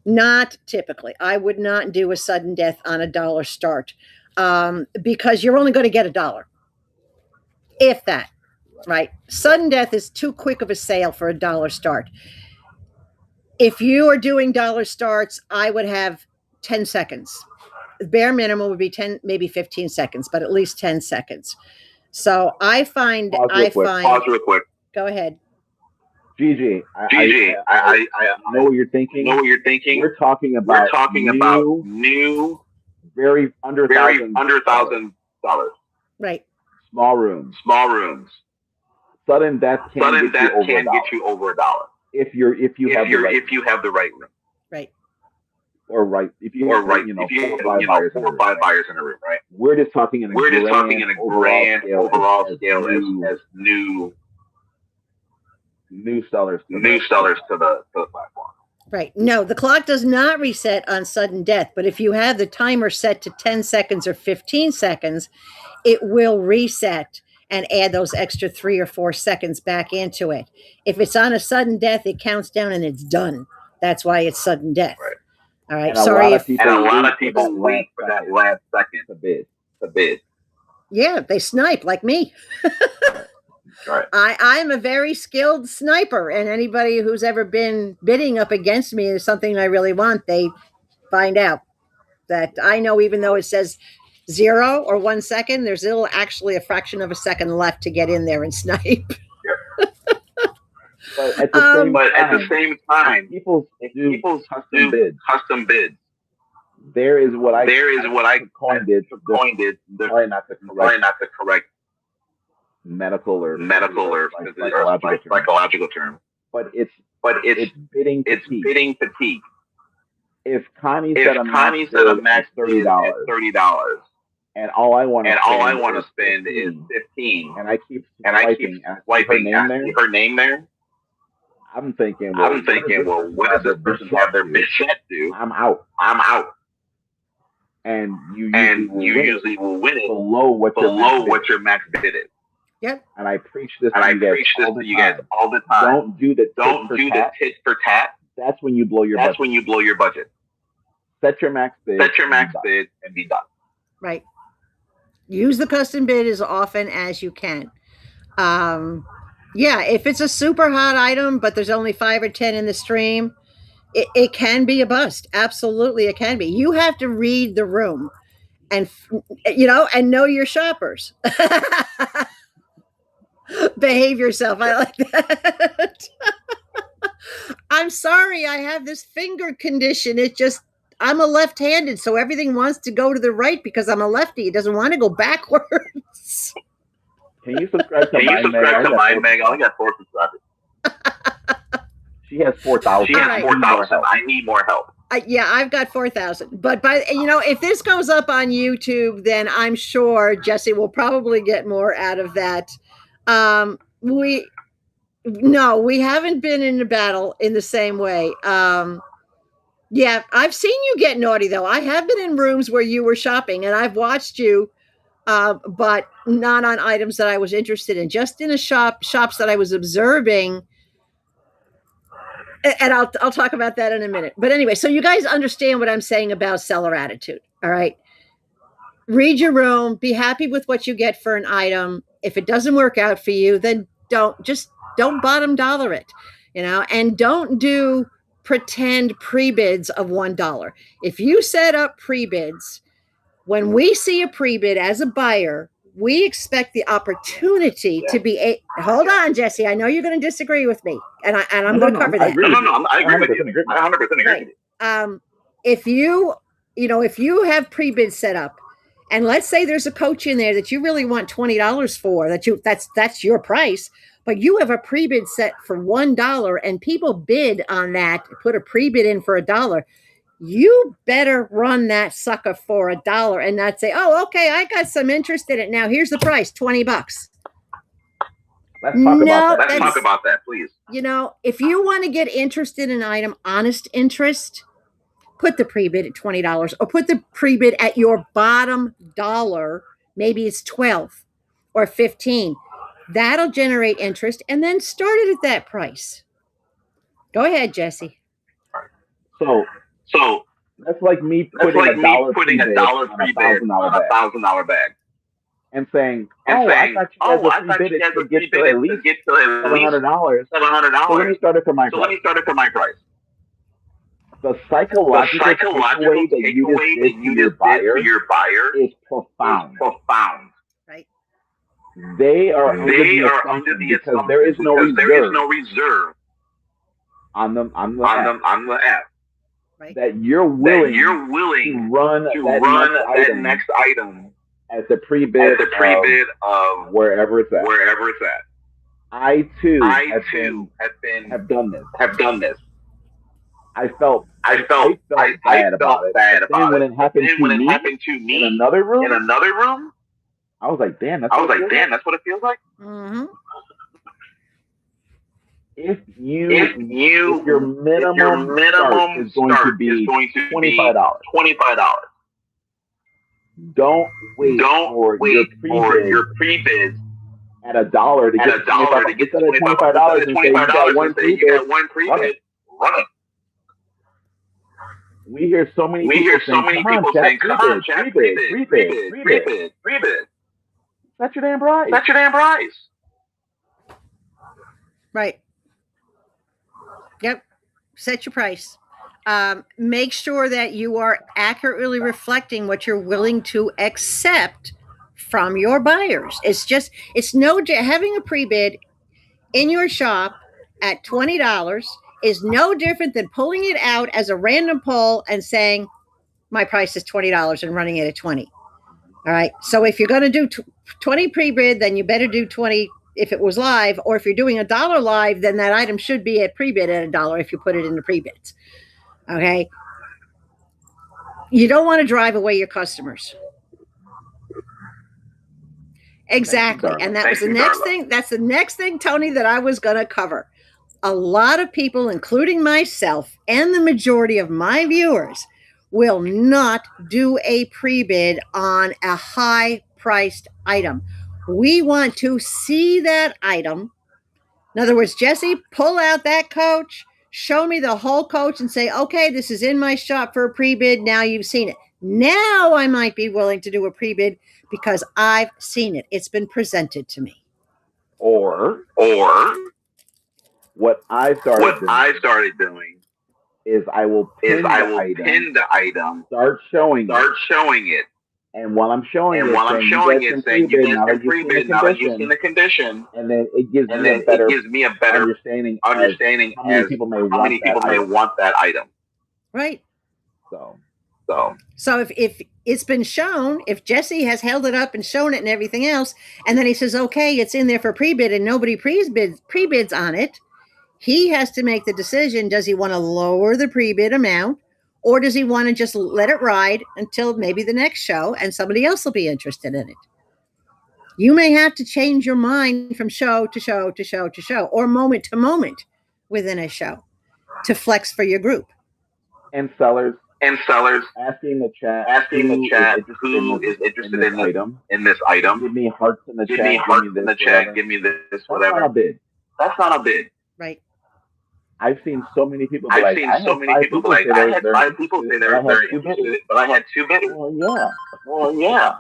Not typically. I would not do a sudden death on a dollar start because you're only going to get $1. If that, right? Sudden death is too quick of a sale for a dollar start. If you are doing dollar starts, I would have 10 seconds. The bare minimum would be 10, maybe 15 seconds, but at least 10 seconds. So I find. Pause real quick. Go ahead. Gigi, I know what you're thinking. We're talking about new, very under $1,000. Right. Small rooms. Sudden death can get you over $1. if you have the right room. Right. Or if you have 4 or 5 buyers in a room, right? We're just talking in a grand overall scale as new sellers to the platform. Right. No, the clock does not reset on sudden death, but if you have the timer set to 10 seconds or 15 seconds, it will reset and add those extra 3 or 4 seconds back into it. If it's on a sudden death, it counts down and it's done. That's why it's sudden death. Right. All right. And a lot of people wait for that last second to bid. Yeah, they snipe like me. Right. I'm a very skilled sniper, and anybody who's ever been bidding up against me is something I really want. They find out that I know, even though it says 0 or 1 second, there's still actually a fraction of a second left to get in there and snipe. But at the same time, people do custom bids. There is what I coined it. Probably not the correct medical or psychological term. But it's bidding fatigue. If Connie said a max bid at $30, and all I want to spend is $15, and I keep swiping her name there. I'm thinking, well, what does this person have their bid set to? I'm out. And you usually will win it below what your max bid is. Yep. And I preach this to you guys all the time. Don't do the tit for tat. That's when you blow your budget. Set your max bid and be done. Right. Use the custom bid as often as you can. Yeah, if it's a super hot item, but there's only 5 or 10 in the stream, it can be a bust. Absolutely, it can be. You have to read the room and know your shoppers. Behave yourself. I like that. I'm sorry, I have this finger condition. I'm a left-handed, so everything wants to go to the right because I'm a lefty. It doesn't want to go backwards. Can you subscribe to Mind Meg? I only got 4 subscribers. She has 4,000. I need more help. Yeah, I've got 4,000. But if this goes up on YouTube, then I'm sure Jesse will probably get more out of that. We haven't been in a battle in the same way. Yeah, I've seen you get naughty though. I have been in rooms where you were shopping and I've watched you, but not on items that I was interested in, just in shops that I was observing. And I'll talk about that in a minute. But anyway, so you guys understand what I'm saying about seller attitude. All right. Read your room, be happy with what you get for an item. If it doesn't work out for you, then don't bottom dollar it, and don't do pretend pre-bids of $1. If you set up pre-bids, when we see a pre-bid as a buyer, we expect the opportunity to be hold on, Jesse. I know you're going to disagree with me, and I'm going to cover that. I agree with you. I 100% agree with you. If you have pre-bid set up, and let's say there's a coach in there that you really want $20 for, that's your price, but you have a pre-bid set for $1 and people bid on that, put a pre-bid in for $1. You better run that sucker for $1 and not say, oh, okay, I got some interest in it. Now here's the price, $20. Let's talk about that, please. If you want to get interested in an item, honest interest, put the pre-bid at $20 or put the pre-bid at your bottom dollar. Maybe it's 12 or 15. That'll generate interest and then start it at that price. Go ahead, Jesse. So that's like me putting a $1 pre-bid on a $1,000 bag. And saying, I thought you guys would get to at least $700. So let me start it for my price. The psychological takeaway that you just did for your buyer is profound. Right. They are under the assumption because there is no reserve on the app. Right. That you're willing to run that next item as a pre-bid of wherever it's at. I too have done this. I felt bad about it. But then when it happened to me in another room, I was like, damn, that's what it feels like. Mm-hmm. If your minimum start is going to be $25. Don't wait for your pre-bids at $1 to get $25 and say you got one pre-bid. Run it. We hear so many people saying, "Come on, chat, pre-bid. Set your damn price. Right. Yep. Set your price. Make sure that you are accurately reflecting what you're willing to accept from your buyers. Having a pre-bid in your shop at $20 is no different than pulling it out as a random poll and saying, my price is $20 and running it at 20. All right. So if you're going to do 20 pre-bid, then you better do 20 if it was live, or if you're doing $1 live, then that item should be at pre-bid at $1 if you put it in the pre-bids. Okay. You don't want to drive away your customers. Exactly. And that was the next thing. That's the next thing, Tony, that I was going to cover. A lot of people, including myself and the majority of my viewers, will not do a pre-bid on a high-priced item. We want to see that item. In other words, Jesse, pull out that coach, show me the whole coach and say, okay, this is in my shop for a pre-bid. Now you've seen it. Now I might be willing to do a pre-bid because I've seen it. It's been presented to me. Or what I started doing is I will pin the item, start showing it. And while I'm showing it, saying you get some pre-bid, now that you've seen the condition, and then it gives me a better understanding how many people may want that item. Right. So if it's been shown, if Jesse has held it up and shown it and everything else, and then he says, okay, it's in there for pre-bid and nobody pre-bids on it, he has to make the decision. Does he want to lower the pre-bid amount? Or does he want to just let it ride until maybe the next show and somebody else will be interested in it? You may have to change your mind from show to show to show to show, or moment to moment within a show to flex for your group. And sellers asking the chat who is interested in this item. Give me hearts in the chat. Give me this, whatever. That's not a bid. Right. I've seen so many people I had 5 people say they're very interested, but I had 2 bidders. Well, yeah.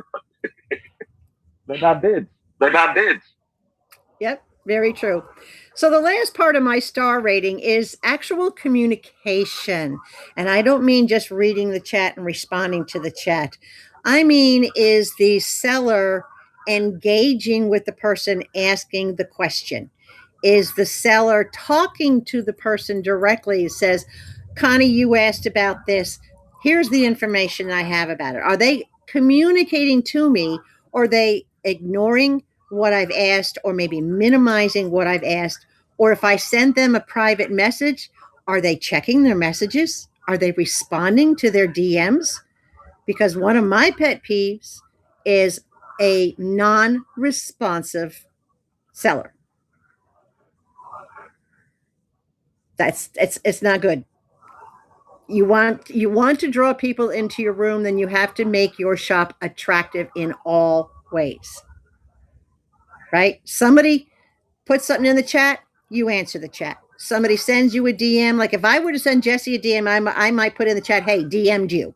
They're not bids. Yep, very true. So the last part of my star rating is actual communication. And I don't mean just reading the chat and responding to the chat. I mean, is the seller engaging with the person asking the question? Is the seller talking to the person directly? It says, Connie, you asked about this. Here's the information I have about it. Are they communicating to me, or are they ignoring what I've asked, or maybe minimizing what I've asked? Or if I send them a private message, are they checking their messages? Are they responding to their DMs? Because one of my pet peeves is a non-responsive seller. It's not good. You want to draw people into your room, then you have to make your shop attractive in all ways. Right? Somebody puts something in the chat, you answer the chat. Somebody sends you a DM. Like if I were to send Jesse a DM, I might put in the chat, hey, DM'd you.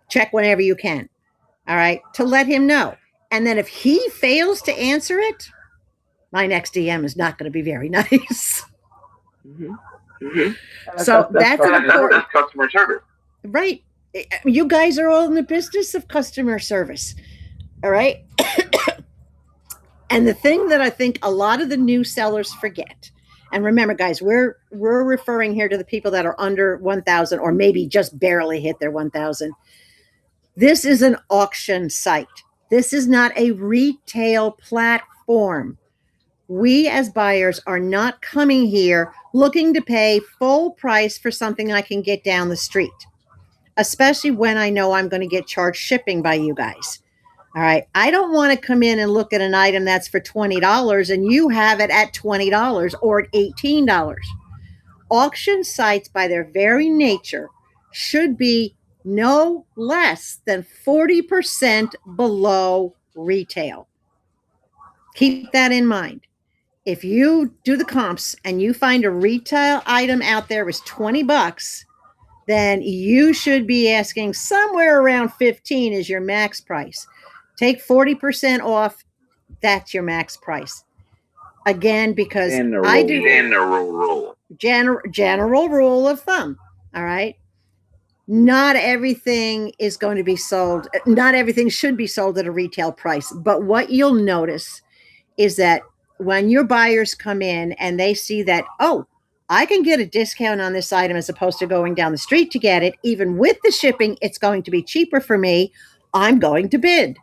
Check whenever you can. All right? To let him know. And then if he fails to answer it, my next DM is not going to be very nice. Mm-hmm. So that's important. That's customer service. Right. You guys are all in the business of customer service. All right. And the thing that I think a lot of the new sellers forget, and remember, guys, we're referring here to the people that are under 1,000 or maybe just barely hit their 1,000. This is an auction site. This is not a retail platform. We as buyers are not coming here looking to pay full price for something I can get down the street, especially when I know I'm going to get charged shipping by you guys. All right. I don't want to come in and look at an item that's for $20 and you have it at $20 or at $18. Auction sites, by their very nature, should be no less than 40% below retail. Keep that in mind. If you do the comps and you find a retail item out there is $20, then you should be asking somewhere around 15 is your max price. Take 40% off. That's your max price. Again, because I do general rule of thumb. All right. Not everything is going to be sold. Not everything should be sold at a retail price. But what you'll notice is that when your buyers come in and they see that, oh, I can get a discount on this item as opposed to going down the street to get it, even with the shipping, it's going to be cheaper for me. I'm going to bid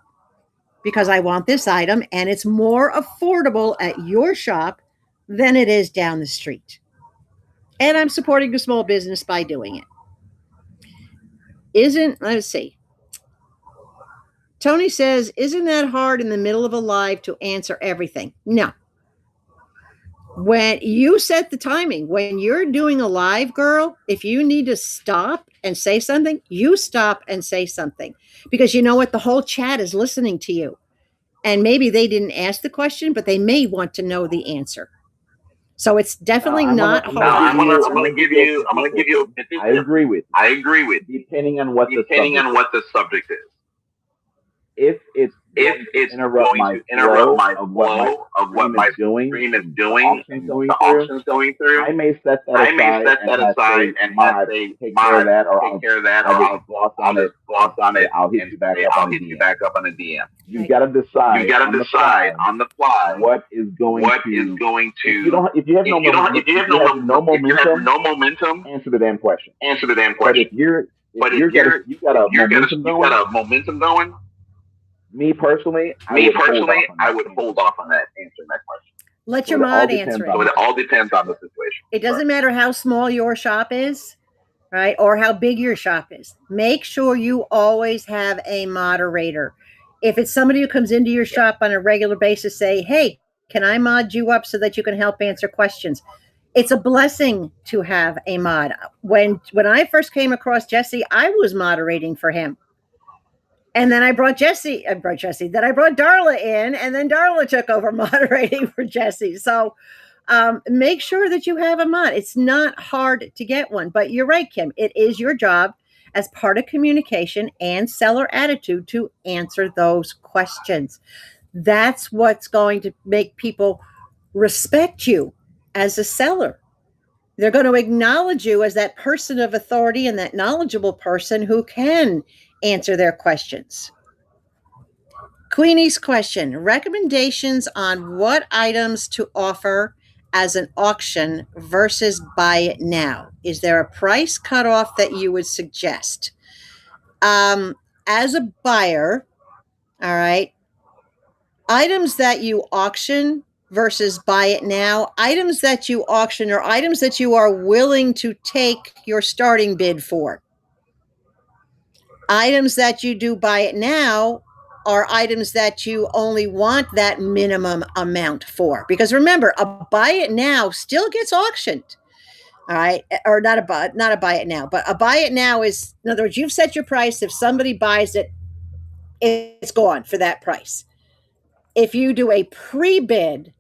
because I want this item and it's more affordable at your shop than it is down the street. And I'm supporting a small business by doing it. Let's see. Tony says, isn't that hard in the middle of a live to answer everything? No. When you set the timing, when you're doing a live, girl, if you need to stop and say something, you stop and say something. Because you know what? The whole chat is listening to you. And maybe they didn't ask the question, but they may want to know the answer. So it's definitely not hard. I'm gonna give you. I agree with you. Depending on what the subject is. If it's going to interrupt my flow of what my stream is doing, the auctions going through, I may set that aside and say, take care of that, or I'll gloss on it. I'll hit you back up on a DM. You got to decide on the fly what is going to. If you have no momentum, answer the damn question. But if you got a momentum going. Me personally, I would hold off on that answering that question. Let your mod answer it. So it all depends on the situation. It doesn't matter how small your shop is, right? Or how big your shop is. Make sure you always have a moderator. If it's somebody who comes into your shop on a regular basis, say, hey, can I mod you up so that you can help answer questions? It's a blessing to have a mod. When I first came across Jesse, I was moderating for him. And then I brought Jesse. Then I brought Darla in, and then Darla took over moderating for Jesse. So make sure that you have a mod. It's not hard to get one, but you're right, Kim. It is your job as part of communication and seller attitude to answer those questions. That's what's going to make people respect you as a seller. They're going to acknowledge you as that person of authority and that knowledgeable person who can answer their questions. Queenie's question, recommendations on what items to offer as an auction versus buy it now. Is there a price cutoff that you would suggest? As a buyer, all right, items that you auction versus buy it now, items that you auction are items that you are willing to take your starting bid for. Items that you do buy it now are items that you only want that minimum amount for. Because remember, a buy it now still gets auctioned. All right. Or not a buy it now, but a buy it now is, in other words, you've set your price. If somebody buys it, it's gone for that price. If you do a pre-bid,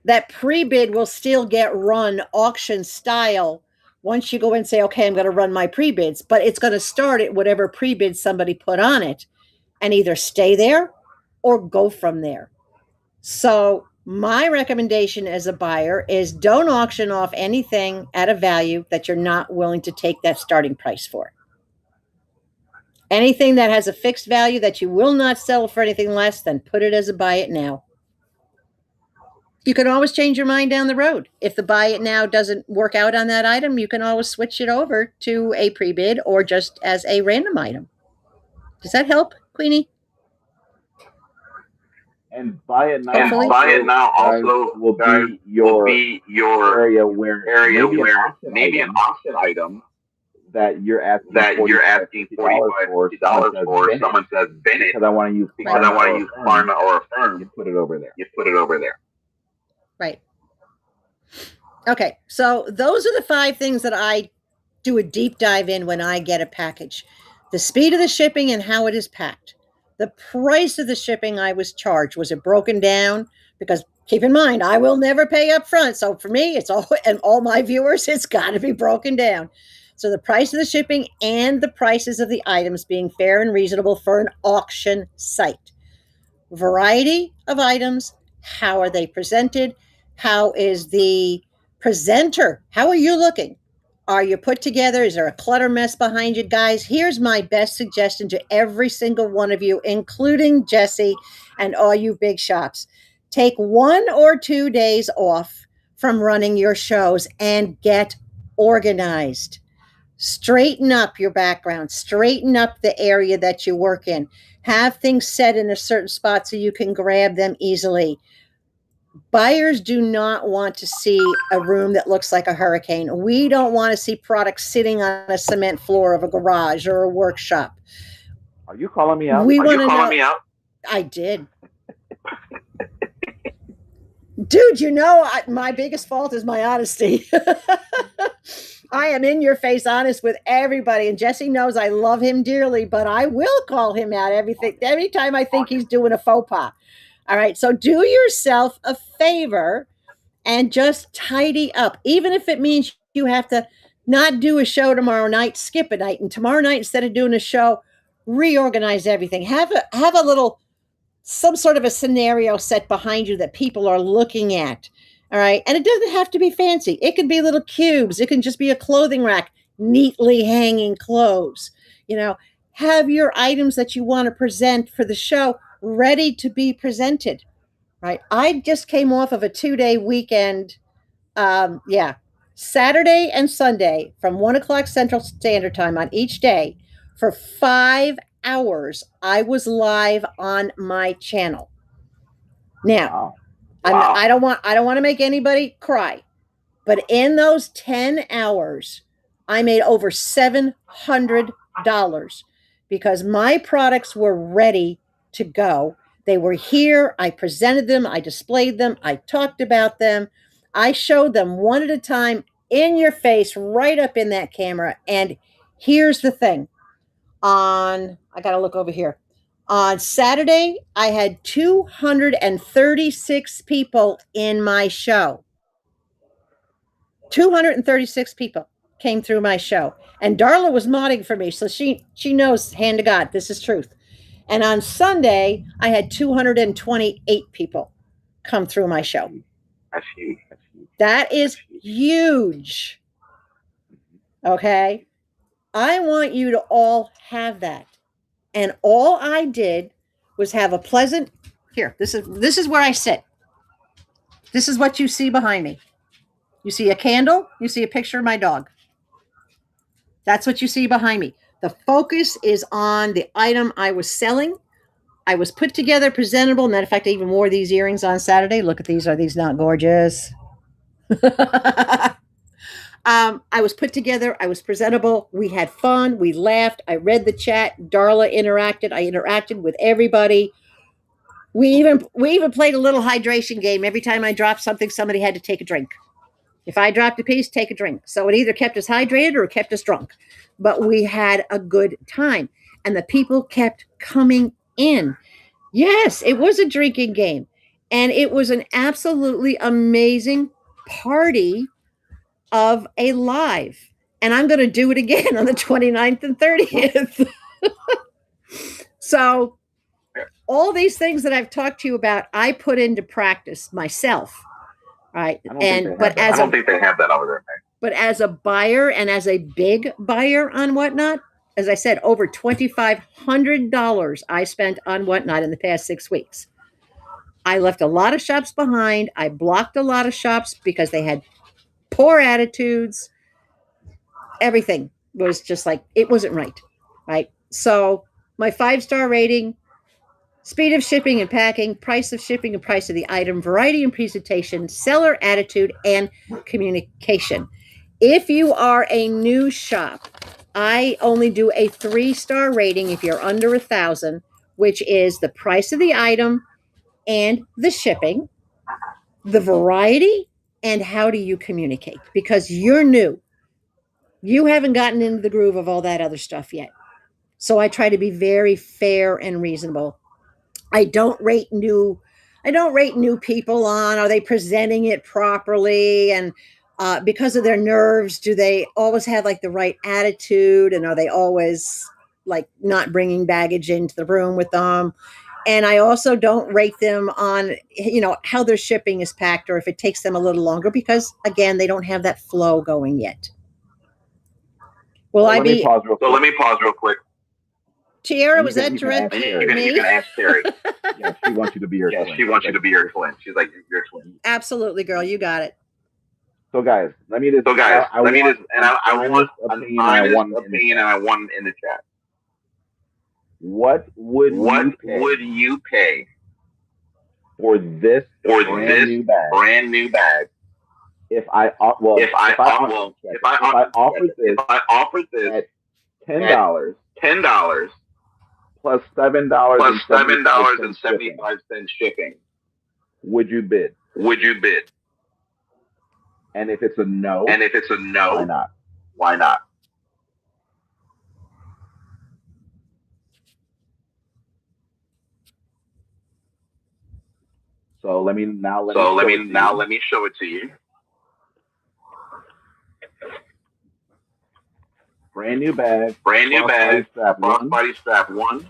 that pre-bid will still get run auction style. Once you go and say, okay, I'm going to run my pre-bids, but it's going to start at whatever pre-bid somebody put on it and either stay there or go from there. So my recommendation as a buyer is don't auction off anything at a value that you're not willing to take that starting price for. Anything that has a fixed value that you will not sell for anything less than, put it as a buy it now. You can always change your mind down the road. If the buy it now doesn't work out on that item, you can always switch it over to a pre-bid or just as a random item. Does that help, Queenie? And buy it now. Hopefully. Also will be your area where maybe an auction item that you're asking $45 for. Someone says Bennett because I want to use Pharma or Affirm. You put it over there. Right. Okay. So those are the 5 things that I do a deep dive in when I get a package. The speed of the shipping and how it is packed. The price of the shipping I was charged. Was it broken down? Because keep in mind, I will never pay up front. So for me, it's all, and all my viewers, it's got to be broken down. So the price of the shipping and the prices of the items being fair and reasonable for an auction site. Variety of items. How are they presented? How is the presenter? How are you looking? Are you put together? Is there a clutter mess behind you? Guys, here's my best suggestion to every single one of you, including Jesse and all you big shops. Take 1 or 2 days off from running your shows and get organized. Straighten up your background. Straighten up the area that you work in. Have things set in a certain spot so you can grab them easily. Buyers do not want to see a room that looks like a hurricane. We don't want to see products sitting on a cement floor of a garage or a workshop. Are you calling me out? Are you calling me out? I did. Dude, my biggest fault is my honesty. I am in your face honest with everybody. And Jesse knows I love him dearly, but I will call him out every time I think he's doing a faux pas. All right. So do yourself a favor and just tidy up. Even if it means you have to not do a show tomorrow night, skip a night. And tomorrow night, instead of doing a show, reorganize everything. Have a little, some sort of a scenario set behind you that people are looking at. All right. And it doesn't have to be fancy. It can be little cubes. It can just be a clothing rack, neatly hanging clothes. Have your items that you want to present for the show ready to be presented. Right. I just came off of a 2-day weekend. Saturday and Sunday from 1:00 Central Standard Time on each day for 5 hours. I was live on my channel. Now, wow. I don't want to make anybody cry, but in those 10 hours, I made over $700 because my products were ready to go. They were here. I presented them. I displayed them. I talked about them. I showed them one at a time in your face, right up in that camera. And here's the thing. I got to look over here. On Saturday, I had 236 people in my show. 236 people came through my show. And Darla was modding for me, so she knows, hand to God, this is truth. And on Sunday, I had 228 people come through my show. That's huge. That is huge. Okay? I want you to all have that. And all I did was have a pleasant, here, this is where I sit. This is what you see behind me. You see a candle, you see a picture of my dog. That's what you see behind me. The focus is on the item I was selling. I was put together, presentable. Matter of fact, I even wore these earrings on Saturday. Look at these. Are these not gorgeous? I was put together. I was presentable. We had fun. We laughed. I read the chat. Darla interacted. I interacted with everybody. We even played a little hydration game. Every time I dropped something, somebody had to take a drink. If I dropped a piece, take a drink. So it either kept us hydrated or kept us drunk. But we had a good time. And the people kept coming in. Yes, it was a drinking game. And it was an absolutely amazing party of a live. And I'm going to do it again on the 29th and 30th. So all these things that I've talked to you about, I put into practice myself. Right. I don't think they have that over there. But as a buyer and as a big buyer on Whatnot, as I said, over $2,500 I spent on Whatnot in the past 6 weeks. I left a lot of shops behind. I blocked a lot of shops because they had poor attitudes. Everything was just like, it wasn't right. Right. So my 5-star rating, speed of shipping and packing, price of shipping and price of the item, variety and presentation, seller attitude, and communication. If you are a new shop, I only do a 3-star rating if you're under 1,000, which is the price of the item and the shipping, the variety, and how do you communicate? Because you're new. You haven't gotten into the groove of all that other stuff yet. So I try to be very fair and reasonable. I don't rate new people on, are they presenting it properly? And because of their nerves, do they always have like the right attitude? And are they always like not bringing baggage into the room with them? And I also don't rate them on, how their shipping is packed or if it takes them a little longer because, again, they don't have that flow going yet. Let me pause real quick. Tiara, was that direct me? You can ask Terry. Yeah, she wants you to be your twin. She wants you to be your twin. She's like your twin. Absolutely, girl. You got it. So guys, I want an opinion and I want in the chat. What would you pay for this brand new bag? If I offer this at $10 plus $7.75 shipping, would you bid? And if it's a no, why not? So let me show it to you. Brand new bag, crossbody strap 1.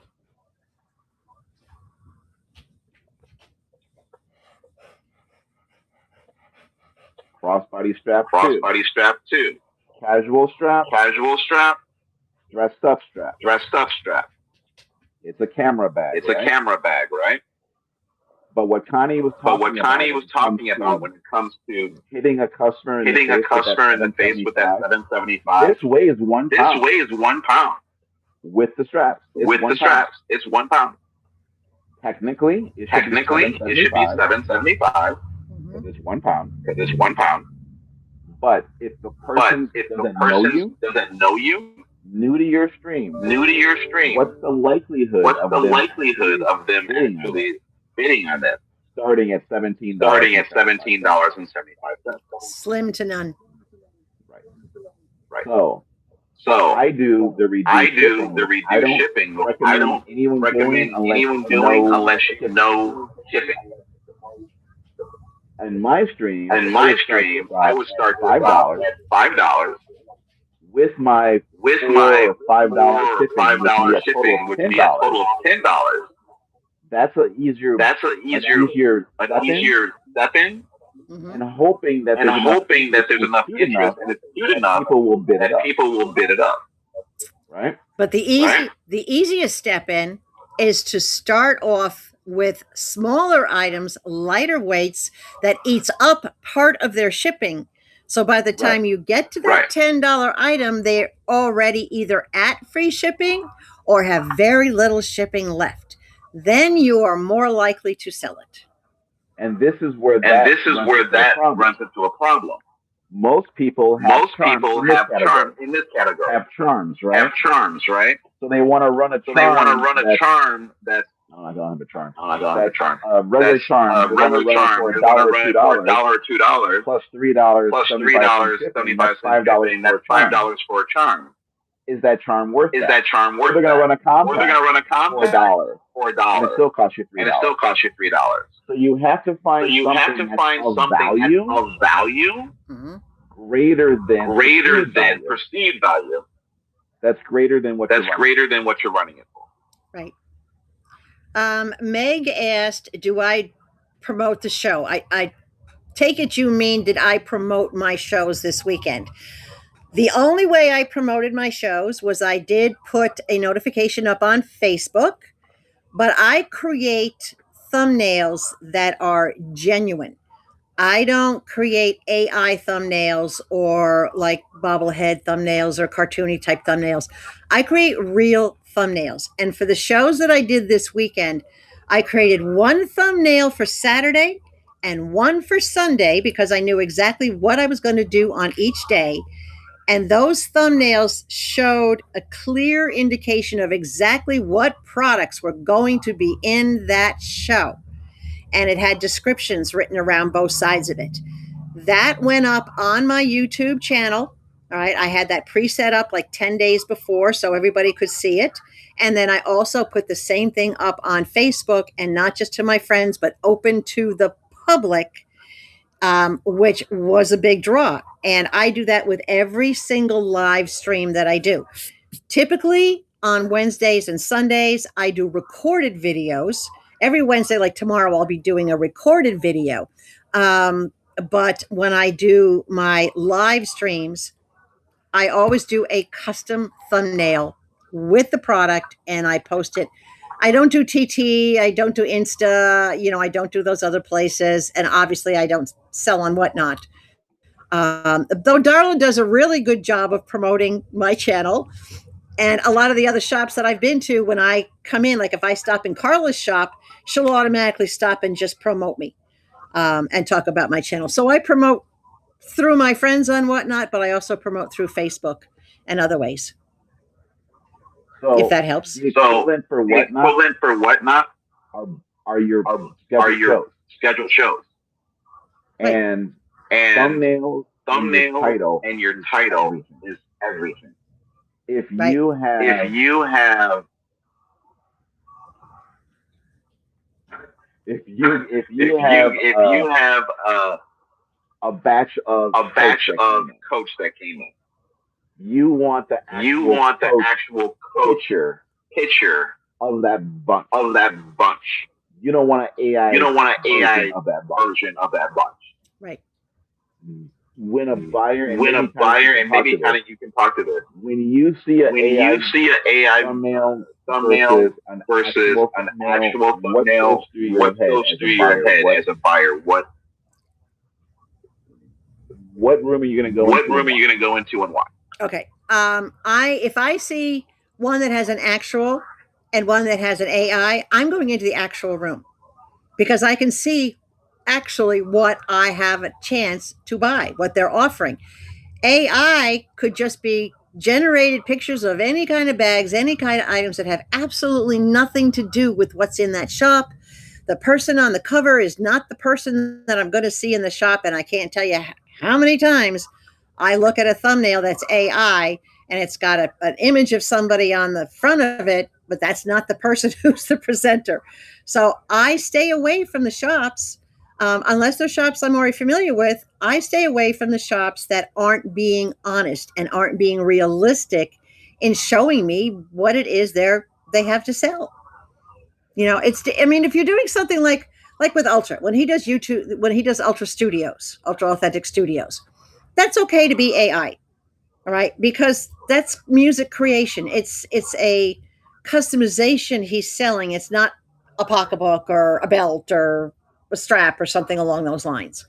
Crossbody strap 2. Casual strap. Dressed up strap. It's a camera bag. Right? But what Connie was talking about when it comes to hitting a customer in the face with that 775. This weighs 1 pound. With the straps. It's 1 pound. Technically, it should be 775. Because it's 1 pound. But if the person doesn't know you, new to your stream, what's the likelihood of them actually bidding on this? Starting at $17.75. Slim to none. Right. So I do the reduced shipping. I don't recommend anyone doing unless you know shipping. In my stream, I would start with $5 with my $5 shipping, which would be a total of $10. That's an easier step in, and hoping that there's enough interest and it's cute enough, people will bid it up. Right. But the easiest step in is to start off with smaller items, lighter weights that eats up part of their shipping. So by the time you get to that $10 item, they're already either at free shipping or have very little shipping left. Then you are more likely to sell it. And this is where that runs into a problem. Most people have charm in this category. Have charms, right? So they want to run a charm that's I don't have a charm. Regular charm. For $1 or $2. Plus $3.75. $5 for a charm. Is that charm worth that? They're going to run a compact for $1. And it still costs you $3. So you have to find something of value greater than perceived value. That's greater than what you're running it for. Right. Meg asked, do I promote the show? I take it you mean, did I promote my shows this weekend? The only way I promoted my shows was I did put a notification up on Facebook, but I create thumbnails that are genuine. I don't create AI thumbnails or like bobblehead thumbnails or cartoony type thumbnails. I create real thumbnails. And for the shows that I did this weekend, I created one thumbnail for Saturday and one for Sunday because I knew exactly what I was going to do on each day. And those thumbnails showed a clear indication of exactly what products were going to be in that show. And it had descriptions written around both sides of it. That went up on my YouTube channel. All right. I had that preset up like 10 days before so everybody could see it. And then I also put the same thing up on Facebook, and not just to my friends, but open to the public, which was a big draw. And I do that with every single live stream that I do. Typically on Wednesdays and Sundays, I do recorded videos. Every Wednesday, like tomorrow, I'll be doing a recorded video. But when I do my live streams, I always do a custom thumbnail with the product and I post it. I don't do TT. I don't do Insta. I don't do those other places. And obviously I don't sell on Whatnot. Though Darla does a really good job of promoting my channel. And a lot of the other shops that I've been to, when I come in, like if I stop in Carla's shop, she'll automatically stop and just promote me and talk about my channel. So I promote through my friends on Whatnot, but I also promote through Facebook and other ways. So if that helps. The equivalent for Whatnot are your scheduled shows. Right. And thumbnails and your title is everything. If you have a batch of coach that came in, you want the actual picture of that bunch. You don't want an AI version of that bunch. Right. When a buyer, and maybe kind of you can talk to this. When you see an AI thumbnail versus an actual thumbnail, what goes through your head as a buyer? What room are you going to go into and why? Okay. If I see one that has an actual and one that has an AI, I'm going into the actual room because I can see actually what I have a chance to buy, what they're offering. AI could just be generated pictures of any kind of bags, any kind of items that have absolutely nothing to do with what's in that shop. The person on the cover is not the person that I'm going to see in the shop. And I can't tell you how many times I look at a thumbnail that's AI and it's got an image of somebody on the front of it, but that's not the person who's the presenter. So I stay away from the shops. Unless they're shops I'm already familiar with, I stay away from the shops that aren't being honest and aren't being realistic in showing me what it is they have to sell. If you're doing something like with Ultra, when he does Ultra Studios, Ultra Authentic Studios, that's okay to be AI, all right? Because that's music creation. It's a customization he's selling. It's not a pocketbook or a belt or a strap or something along those lines.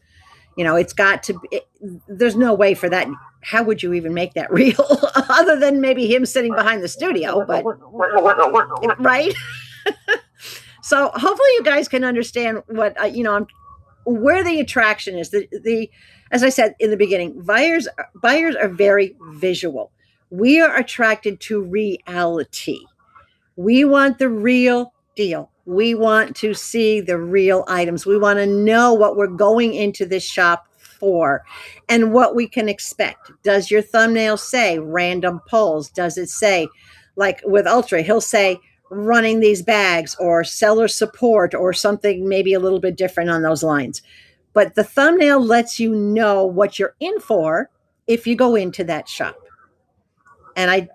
It's got to be, there's no way for that. How would you even make that real other than maybe him sitting behind the studio, but right? So hopefully you guys can understand what, where the attraction is. As I said in the beginning, buyers are very visual. We are attracted to reality. We want the real deal. We want to see the real items. We want to know what we're going into this shop for and what we can expect. Does your thumbnail say random pulls? Does it say, like with Ultra, he'll say running these bags or seller support or something maybe a little bit different on those lines. But the thumbnail lets you know what you're in for if you go into that shop. And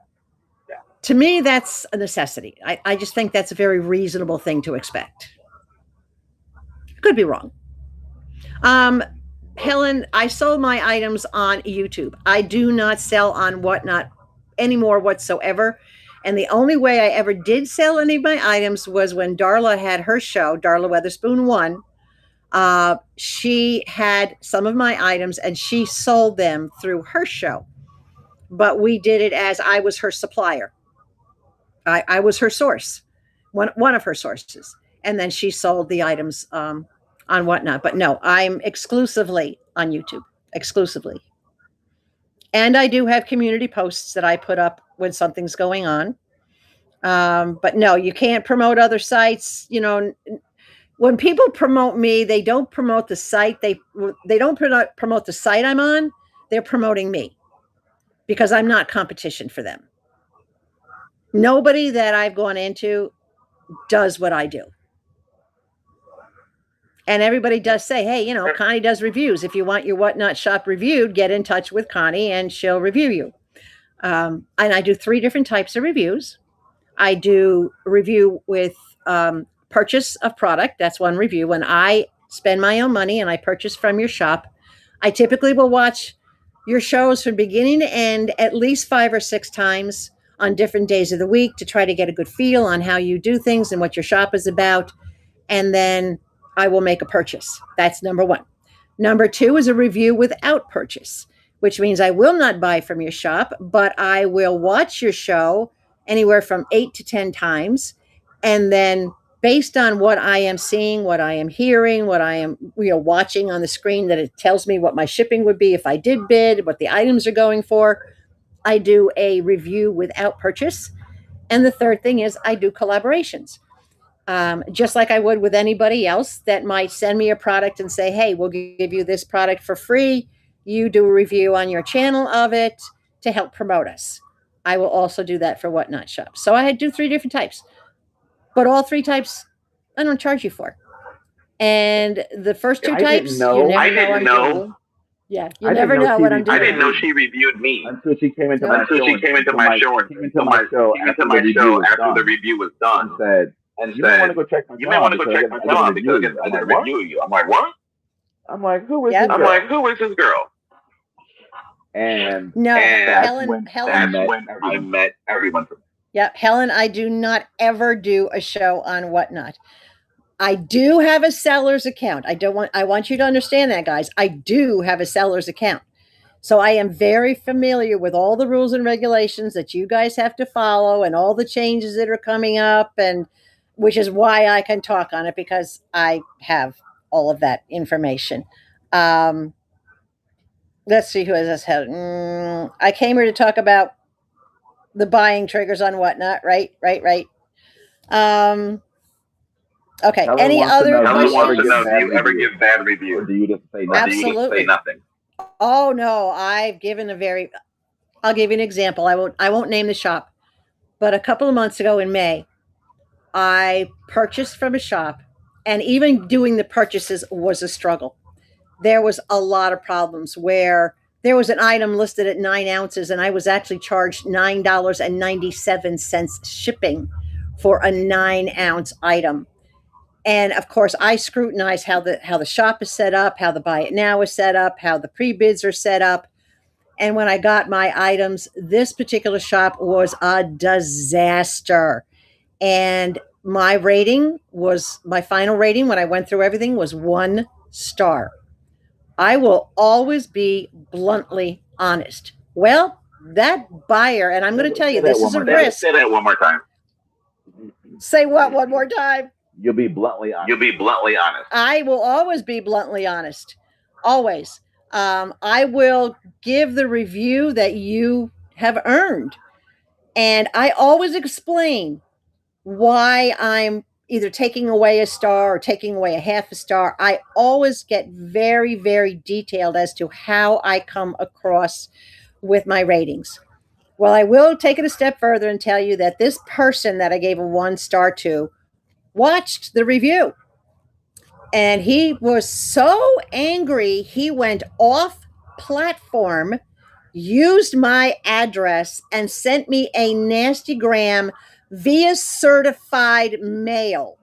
to me, that's a necessity. I just think that's a very reasonable thing to expect. Could be wrong. Helen, I sold my items on YouTube. I do not sell on Whatnot anymore whatsoever. And the only way I ever did sell any of my items was when Darla had her show, Darla Weatherspoon 1. She had some of my items and she sold them through her show. But we did it as I was her supplier. I was her source, one of her sources. and then she sold the items on Whatnot. But no, I'm exclusively on YouTube, exclusively. And I do have community posts that I put up when something's going on. But no, you can't promote other sites. You know, when people promote me, they don't promote the site. They don't promote the site I'm on. They're promoting me because I'm not competition for them. Nobody that I've gone into does what I do. And everybody does say, hey, you know, Connie does reviews. If you want your Whatnot shop reviewed, get in touch with Connie and she'll review you. And I do 3 different types of reviews. I do review with purchase of product. That's one review. When I spend my own money and I purchase from your shop, I typically will watch your shows from beginning to end at least 5 or 6 times on different days of the week to try to get a good feel on how you do things and what your shop is about. And then I will make a purchase. That's number 1. Number 2 is a review without purchase, which means I will not buy from your shop, but I will watch your show anywhere from 8 to 10 times. And then based on what I am seeing, what I am hearing, what I am watching on the screen, that it tells me what my shipping would be if I did bid, what the items are going for, I do a review without purchase. And the third thing is I do collaborations. Just like I would with anybody else that might send me a product and say, hey, we'll give you this product for free. You do a review on your channel of it to help promote us. I will also do that for Whatnot Shop. So I do 3 different types, but all 3 types I don't charge you for. And the first 2 types, you never know. Yeah, you never know what I'm doing. I didn't know she reviewed me until she came into my show after the review was done. And said, you may want to go check my job because I didn't review you. I'm like, what? I'm like, who is this girl? I'm like, who is this girl? And Helen, when I met everyone. Yeah, Helen, I do not ever do a show on Whatnot. I do have a seller's account. I want you to understand that, guys. I do have a seller's account. So I am very familiar with all the rules and regulations that you guys have to follow and all the changes that are coming up, and which is why I can talk on it, because I have all of that information. Let's see who has this. I came here to talk about the buying triggers on Whatnot. Right. Okay. Any other questions? Do you ever give bad reviews? Or do you just say nothing? Absolutely. Do you just say nothing? Oh no, I've given I'll give you an example. I won't name the shop, but a couple of months ago in May, I purchased from a shop, and even doing the purchases was a struggle. There was a lot of problems where there was an item listed at 9 ounces and I was actually charged $9.97 shipping for a 9-ounce item. And of course, I scrutinize how the shop is set up, how the Buy It Now is set up, how the pre-bids are set up. And when I got my items, this particular shop was a disaster. And my final rating when I went through everything was 1 star. I will always be bluntly honest. Well, that buyer, and I'm going to tell you, this is a risk. Say that one more time. Say what one more time? You'll be bluntly honest. I will always be bluntly honest. Always. I will give the review that you have earned. And I always explain why I'm either taking away a star or taking away a half a star. I always get very, very detailed as to how I come across with my ratings. Well, I will take it a step further and tell you that this person that I gave a 1 star to watched the review. And he was so angry, he went off platform, used my address, and sent me a nastygram via certified mail.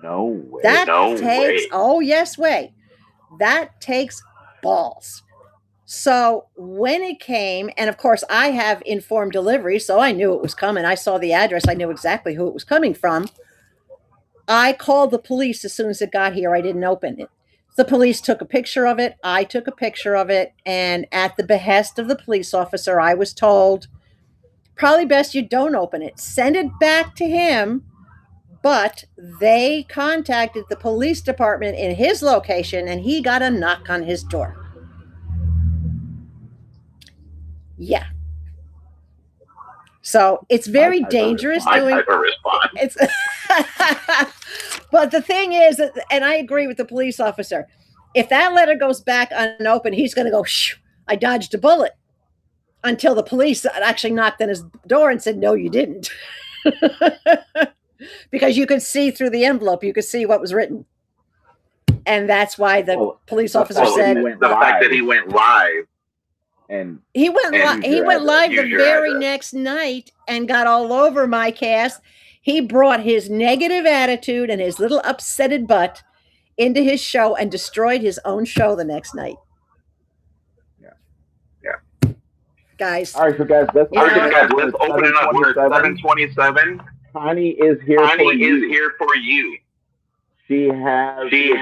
No way. Oh, yes, way. That takes balls. So when it came, and of course I have informed delivery, so I knew it was coming. I saw the address. I knew exactly who it was coming from. I called the police as soon as it got here. I didn't open it. The police took a picture of it. I took a picture of it. And at the behest of the police officer, I was told, probably best you don't open it. Send it back to him, But they contacted the police department in his location, and he got a knock on his door. Yeah. So it's very dangerous doing. Type of response. It's but the thing is, and I agree with the police officer, if that letter goes back unopened, he's going to go, shh, I dodged a bullet, until the police actually knocked on his door and said, no, you didn't. Because you could see through the envelope, you could see what was written. And that's why the police officer said the fact that he went live. And he went live the very next night and got all over my cast. He brought his negative attitude and his little upsetted butt into his show and destroyed his own show the next night. Yeah. Guys. All right, so guys, let's open it up. We're at 7:27. Connie is here for you. She has the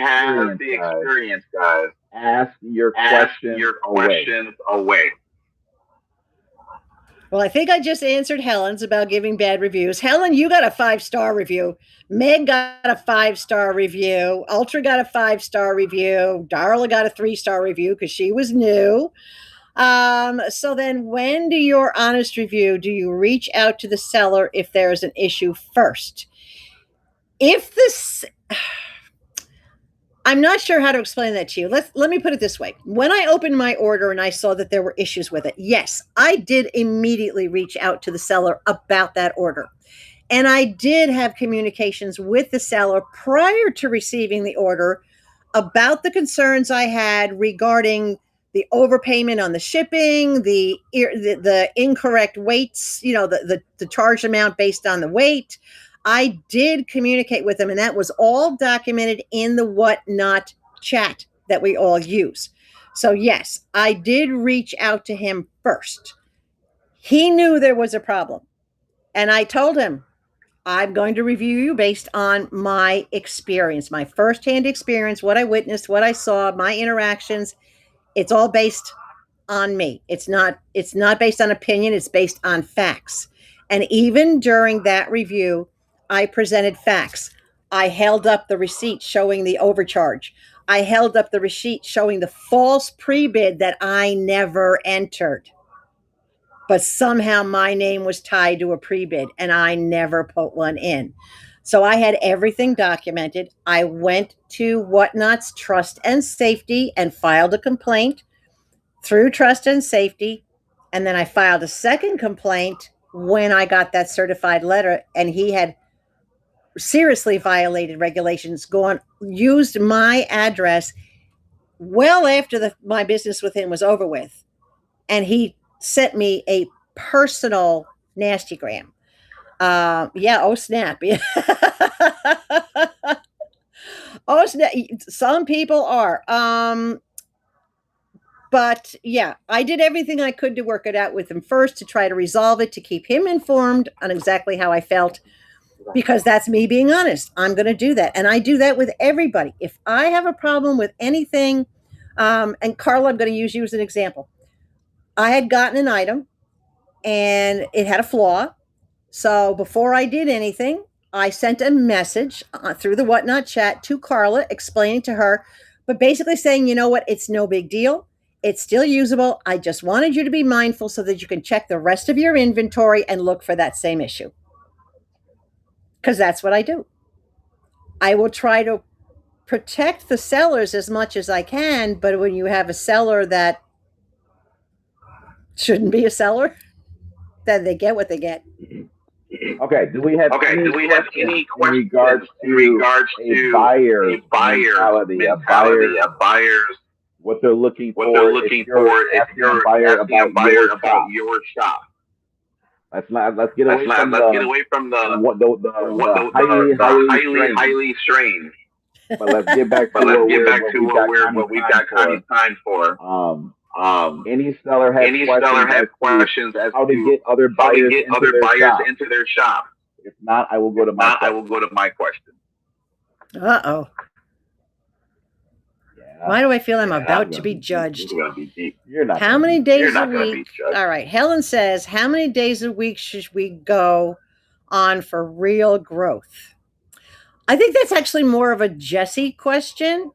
experience, guys. Ask your questions away. Well, I think I just answered Helen's about giving bad reviews. Helen, you got a 5-star review. Meg got a 5-star review. Ultra got a 5-star review. Darla got a 3-star review because she was new. So then when do your honest review, do you reach out to the seller if there's an issue first? If this... I'm not sure how to explain that to you. Let me put it this way. When I opened my order and I saw that there were issues with it, yes, I did immediately reach out to the seller about that order. And I did have communications with the seller prior to receiving the order about the concerns I had regarding the overpayment on the shipping, the incorrect weights, the charge amount based on the weight. I did communicate with him, and that was all documented in the Whatnot chat that we all use. So yes, I did reach out to him first. He knew there was a problem. And I told him, I'm going to review you based on my experience, my firsthand experience, what I witnessed, what I saw, my interactions. It's all based on me. It's not based on opinion. It's based on facts. And even during that review, I presented facts. I held up the receipt showing the overcharge. I held up the receipt showing the false pre-bid that I never entered. But somehow my name was tied to a pre-bid and I never put one in. So I had everything documented. I went to Whatnot's Trust and Safety and filed a complaint through Trust and Safety. And then I filed a second complaint when I got that certified letter, and he had seriously violated regulations, used my address well after my business with him was over with. And he sent me a personal nastygram. Oh snap. Oh snap. Some people are. But yeah, I did everything I could to work it out with him first, to try to resolve it, to keep him informed on exactly how I felt. Because that's me being honest. I'm going to do that. And I do that with everybody. If I have a problem with anything, and Carla, I'm going to use you as an example. I had gotten an item and it had a flaw. So before I did anything, I sent a message through the Whatnot chat to Carla, explaining to her, but basically saying, you know what, it's no big deal. It's still usable. I just wanted you to be mindful so that you can check the rest of your inventory and look for that same issue. Because that's what I do. I will try to protect the sellers as much as I can, but when you have a seller that shouldn't be a seller, then they get what they get. Okay. Do we have any questions in regards to a buyer's what they're looking for? If you're asking a buyer about your shop. Let's get away from the highly strained. But let's get back to what we've got time for. Any seller has questions as how to get other buyers into their shop. If not, I will go to my question. Uh-oh. Why do I feel I'm about to be judged? You're not. How many days a week? All right. Helen says, how many days a week should we go on for real growth? I think that's actually more of a Jesse question.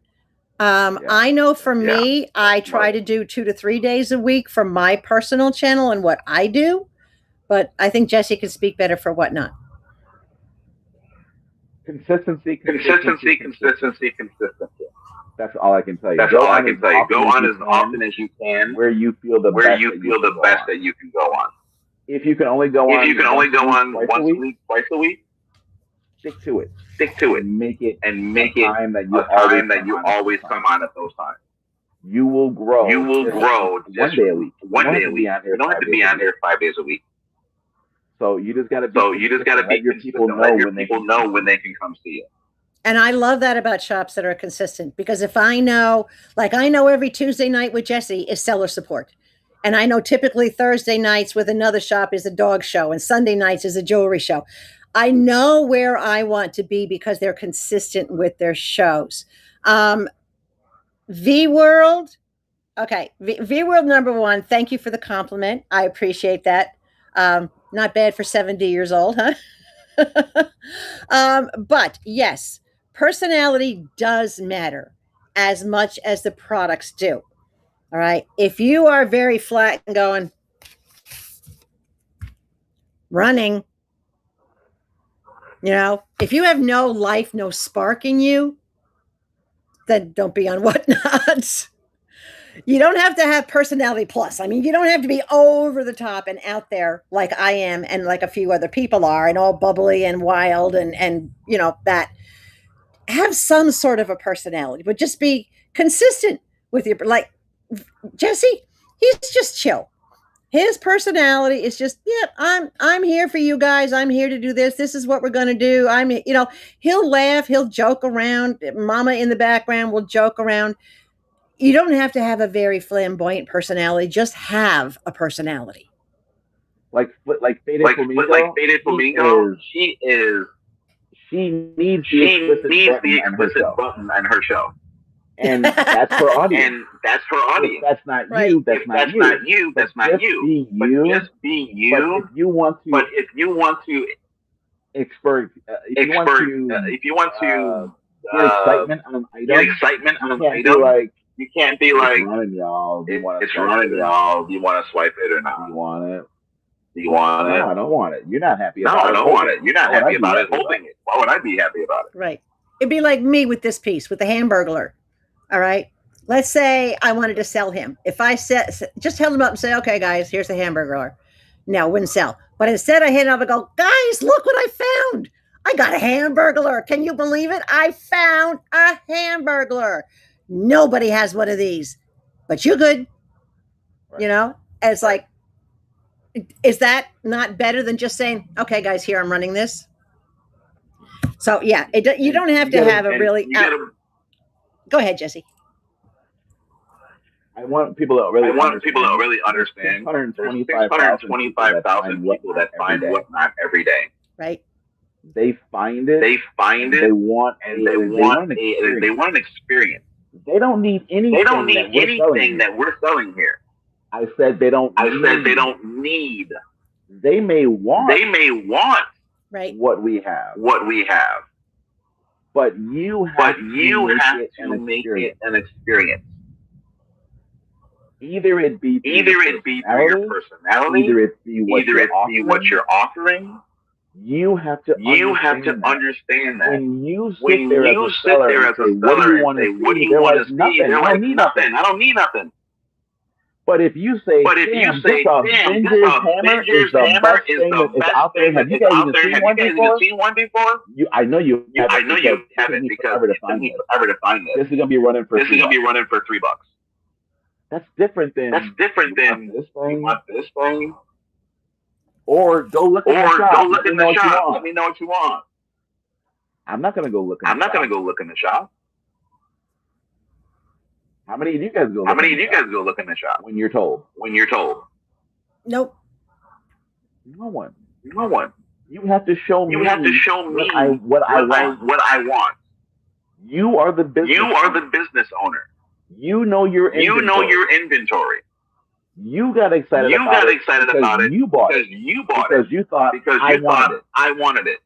I know for me, I try to do 2 to 3 days a week for my personal channel and what I do, but I think Jesse can speak better for whatnot. Consistency. That's all I can tell you. That's all I can tell you. Go on as often as you can. Where you feel the best that you can go on. If you can only go on once a week, twice a week, stick to it. And make it a time that you always come on at those times. You will grow. Just 1 day a week. You don't have to be on here 5 days a week. So you just got to let your people know when they can come see you. And I love that about shops that are consistent, because if I know, like I know every Tuesday night with Jesse is seller support. And I know typically Thursday nights with another shop is a dog show and Sunday nights is a jewelry show. I know where I want to be because they're consistent with their shows. V-World. Okay. V-World #1. Thank you for the compliment. I appreciate that. Not bad for 70 years old, huh? But yes, personality does matter as much as the products do. All right. If you are very flat and going, running, if you have no life, no spark in you, then don't be on Whatnots. You don't have to have personality plus. I mean, you don't have to be over the top and out there like I am and like a few other people are and all bubbly and wild and that. Have some sort of a personality, but just be consistent with your, like Jesse, he's just chill. His personality is just, I'm here for you guys. I'm here to do this. This is what we're going to do. He'll laugh. He'll joke around. Mama in the background will joke around. You don't have to have a very flamboyant personality. Just have a personality. Like Faded Flamingo, she needs the explicit button on her show. And that's her audience. If that's not you. That's not you. Just be you. But if you want to get excitement on an item, you can't be like, it's running, y'all. Do you want to swipe it or not? Do you want it? No, I don't want it. You're not happy about it. No, I don't want it. You're not happy about it holding it. Why would I be happy about it? Right. It'd be like me with this piece, with the Hamburglar. All right. Let's say I wanted to sell him. If I just held him up and say, okay, guys, here's the Hamburglar. No, wouldn't sell. But instead I hit it up and go, guys, look what I found. I got a Hamburglar. Can you believe it? I found a Hamburglar. Nobody has one of these, but you could, right. It's like, is that not better than just saying, okay, guys, here, I'm running this. So yeah, you don't have to have a really, go ahead, Jesse. I want people to really understand 625,000 people that find Whatnot every day. Right. They find it. They want an experience. They don't need anything that we're selling here. I said they don't need. They may want right. what we have. But you have to make it an experience. Either it be through your personality, either it be what you're offering. You have to understand that. When you sit there as a seller and say, what do you want to see? They're like, nothing. I don't need nothing. But if you say, damn, this Avengers hammer is the best thing that is out there. Have you guys even seen one before? I know you haven't because it took me forever to find this. This is going to be running for $3. That's different than this thing. Or go look in the shop. Let me know what you want. I'm not going to go look in the shop. How many of you guys go look in the shop when you're told? Nope. No one. You have to show me. What I want. You are the business owner. You know your inventory. You got excited about it. You bought it because you thought I wanted it.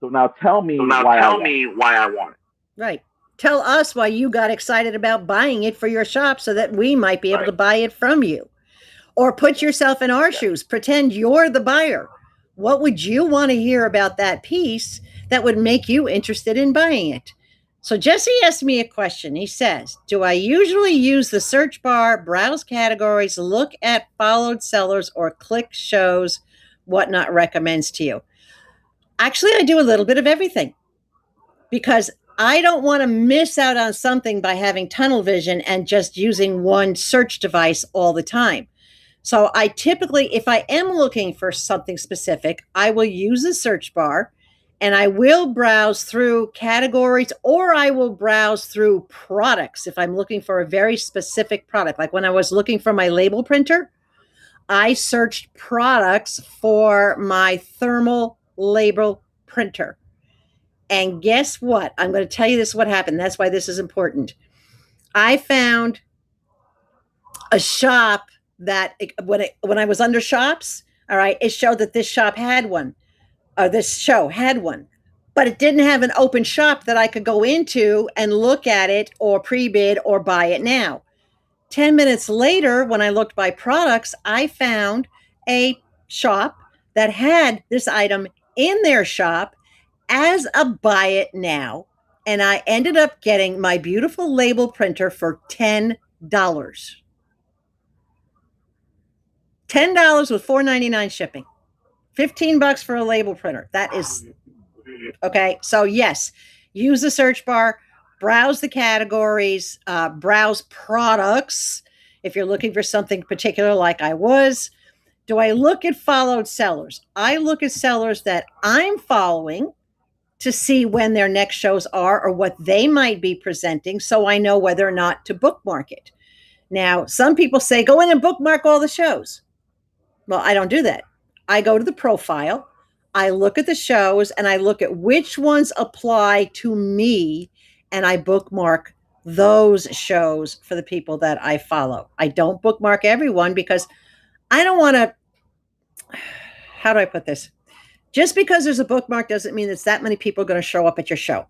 So now tell me why I want it. Right. Tell us why you got excited about buying it for your shop so that we might be able to buy it from you. Or put yourself in our shoes. Pretend you're the buyer. What would you want to hear about that piece that would make you interested in buying it? So Jesse asked me a question. He says, do I usually use the search bar, browse categories, look at followed sellers, or click shows Whatnot recommends to you? Actually, I do a little bit of everything because I don't want to miss out on something by having tunnel vision and just using one search device all the time. So I typically, if I am looking for something specific, I will use the search bar and I will browse through categories, or I will browse through products if I'm looking for a very specific product. Like when I was looking for my label printer, I searched products for my thermal label printer. And guess what? I'm going to tell you this, what happened. That's why this is important. I found a shop that when I was under shops, all right, it showed that this shop had one. This show had one, but it didn't have an open shop that I could go into and look at it or pre-bid or buy it now. 10 minutes later, when I looked by products, I found a shop that had this item in their shop as a buy it now. And I ended up getting my beautiful label printer for $10. $10 with $4.99 shipping. $15 for a label printer. That is okay. So yes, use the search bar, browse the categories, browse products. If you're looking for something particular, like I was, do I look at followed sellers? I look at sellers that I'm following to see when their next shows are or what they might be presenting, so I know whether or not to bookmark it. Now, some people say, go in and bookmark all the shows. Well, I don't do that. I go to the profile, I look at the shows, and I look at which ones apply to me, and I bookmark those shows for the people that I follow. I don't bookmark everyone because I don't want to, how do I put this? Just because there's a bookmark doesn't mean it's that many people are going to show up at your show.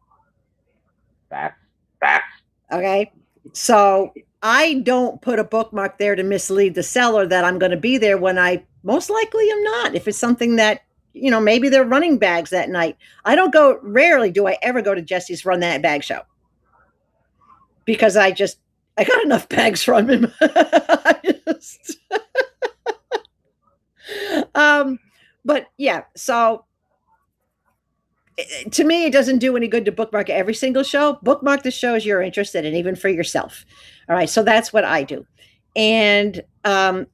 Facts. Okay. So I don't put a bookmark there to mislead the seller that I'm going to be there when I most likely am not. If it's something that, you know, maybe they're running bags that night. I don't go, rarely do I ever go to Jesse's Run That Bag show. Because I got enough bags from him. But yeah, so to me, it doesn't do any good to bookmark every single show. Bookmark the shows you're interested in, even for yourself. All right, so that's what I do. And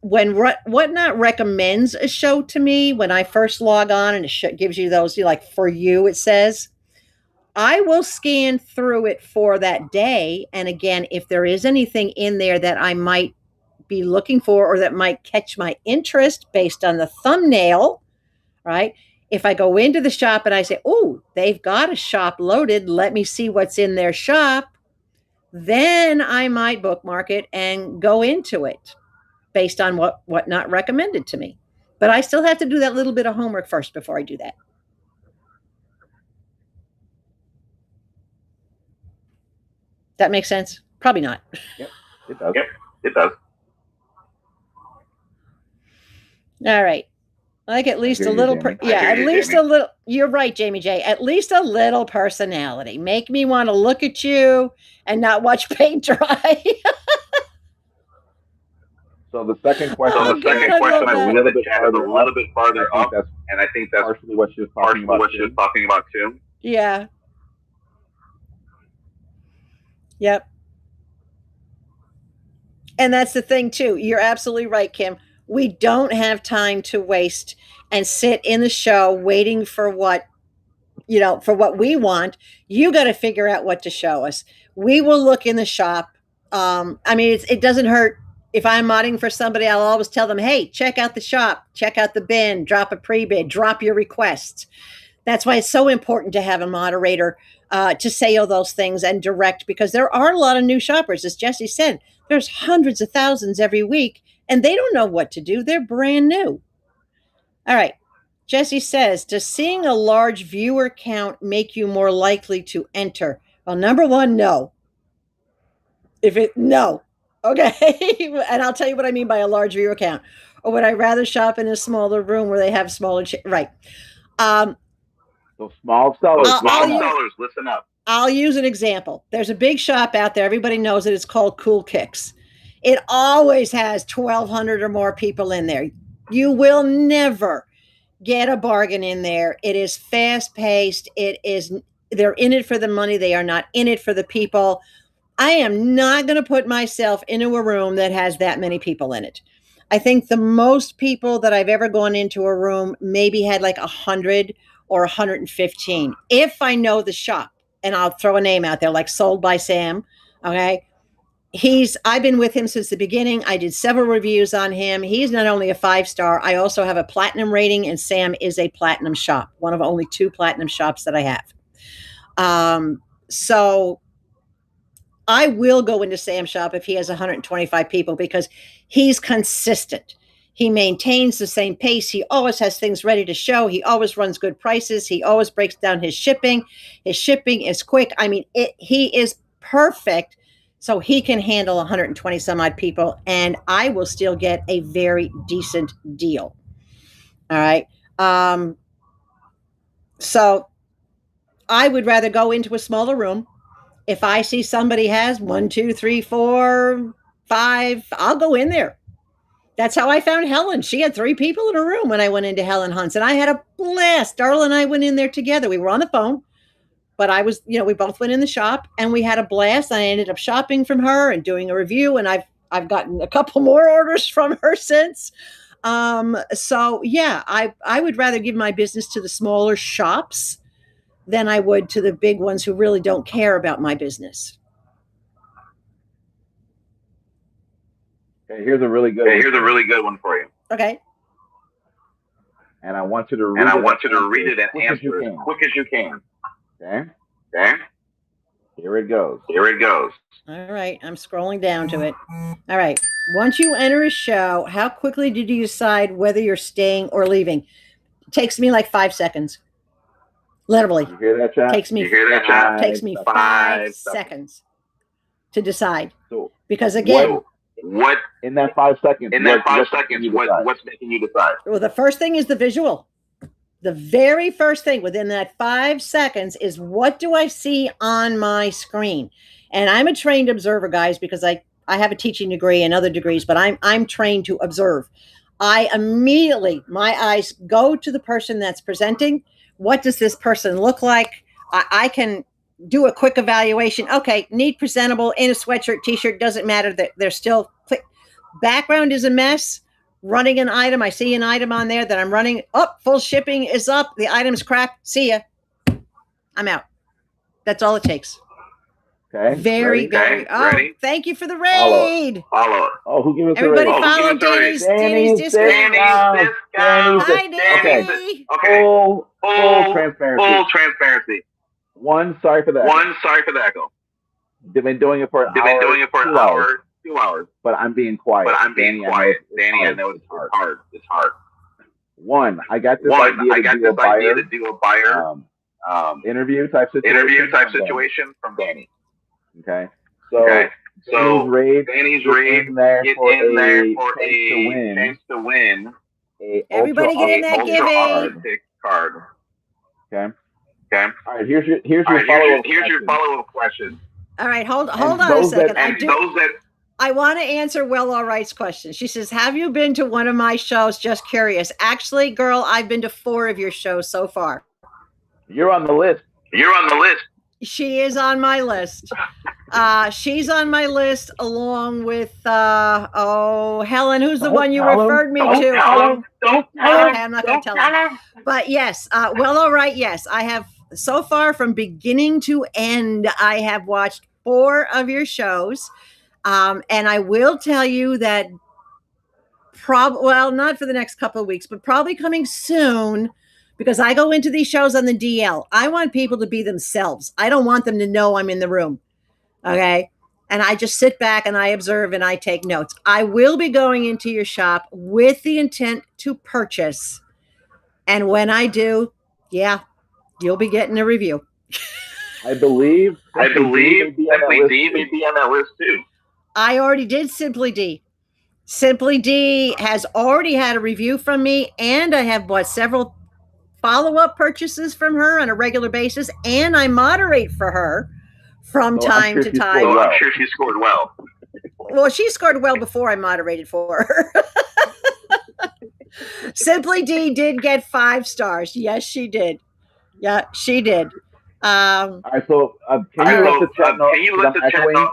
when Whatnot recommends a show to me, when I first log on and it gives you those, like for you, it says, I will scan through it for that day. And again, if there is anything in there that I might be looking for or that might catch my interest based on the thumbnail, right? If I go into the shop and I say, oh, they've got a shop loaded, let me see what's in their shop, then I might bookmark it and go into it based on Whatnot recommended to me. But I still have to do that little bit of homework first before I do that. That makes sense? Probably not. Yep, it does. All right. Like at least a little, at least a little, you're right, Jamie J. At least a little personality. Make me want to look at you and not watch paint dry. So the second question, I wanted to chat a little bit farther up, and I think that's partially what she was talking about too. Yeah. Yep. And that's the thing too. You're absolutely right, Kim. We don't have time to waste and sit in the show waiting for what we want. You got to figure out what to show us. We will look in the shop. It doesn't hurt. If I'm modding for somebody, I'll always tell them, hey, check out the shop, check out the bin, drop a pre-bid, drop your requests. That's why it's so important to have a moderator to say all those things and direct, because there are a lot of new shoppers. As Jesse said, there's hundreds of thousands every week, and they don't know what to do. They're brand new. All right. Jesse says, does seeing a large viewer count make you more likely to enter? Well, number one, no. No. Okay. And I'll tell you what I mean by a large viewer count. Or would I rather shop in a smaller room where they have smaller, right. So small sellers, listen up. I'll use an example. There's a big shop out there. Everybody knows it. It's called Cool Kicks. It always has 1,200 or more people in there. You will never get a bargain in there. It is fast paced. They're in it for the money. They are not in it for the people. I am not going to put myself into a room that has that many people in it. I think the most people that I've ever gone into a room maybe had like 100 or 115. If I know the shop, and I'll throw a name out there, like Sold by Sam. Okay. I've been with him since the beginning. I did several reviews on him. He's not only a 5-star, I also have a platinum rating, and Sam is a platinum shop, one of only 2 platinum shops that I have. So I will go into Sam's shop if he has 125 people because he's consistent. He maintains the same pace. He always has things ready to show. He always runs good prices. He always breaks down his shipping. His shipping is quick. I mean, he is perfect. So he can handle 120 some odd people, and I will still get a very decent deal. All right. So I would rather go into a smaller room. If I see somebody has 1, 2, 3, 4, 5, I'll go in there. That's how I found Helen. She had 3 people in a room when I went into Helen Hunt's, and I had a blast. Darla and I went in there together. We were on the phone, but we both went in the shop and we had a blast. I ended up shopping from her and doing a review, and I've gotten a couple more orders from her since. So yeah, I would rather give my business to the smaller shops than I would to the big ones who really don't care about my business. Okay, here's a really good one for you. Okay. And I want you to read it and answer as quick as you can. Okay. Here it goes. All right. I'm scrolling down to it. All right. Once you enter a show, how quickly did you decide whether you're staying or leaving? It takes me like 5 seconds. Literally. You hear that, chat? Takes me 5 seconds to decide. So because again, what in that 5 seconds? What's making you decide? Well, the first thing is the visual. The very first thing within that 5 seconds is, what do I see on my screen? And I'm a trained observer, guys, because I have a teaching degree and other degrees, but I'm trained to observe. I immediately, my eyes go to the person that's presenting. What does this person look like? I can do a quick evaluation. Okay, neat, presentable, in a sweatshirt, t-shirt, doesn't matter. That they're still, background is a mess. Running an item, I see an item on there that I'm running. Full shipping is up. The item's crap. See ya. I'm out. That's all it takes. Okay. Very. Ready? Thank you for the raid. Follow. Oh, who gave us Everybody the raid? follow Danny's discount. Hi, Danny. Okay. Full transparency. One, sorry for that. They've been doing it for an hour. 2 hours. But I'm being quiet. Danny, I know it's hard. It's hard. One, I got this idea to do a buyer interview type situation from Danny. Okay. So Danny's raid get in there for a chance to win. Everybody get in that giveaway. Card. Okay. All right. Here's your follow-up question. All right. Hold on a second. I want to answer Well All Right's question. She says, have you been to one of my shows? Just curious. Actually, girl, I've been to 4 of your shows so far. You're on the list. She is on my list. She's on my list along with, Helen, who's the one you referred me to. Don't tell her. I'm not going to tell her. But yes, Well All Right, yes. I have, so far from beginning to end, I have watched 4 of your shows. And I will tell you that not for the next couple of weeks, but probably coming soon, because I go into these shows on the DL. I want people to be themselves. I don't want them to know I'm in the room. Okay. And I just sit back and I observe and I take notes. I will be going into your shop with the intent to purchase. And when I do, yeah, you'll be getting a review. I believe Simply D may be on that list too. I already did Simply D. Simply D has already had a review from me, and I have bought several follow-up purchases from her on a regular basis, and I moderate for her from time to time. So I'm sure she scored well. Well, she scored well before I moderated for her. Simply D did get 5 stars. Yes, she did. Yeah, she did. All right, so can you let the chat know?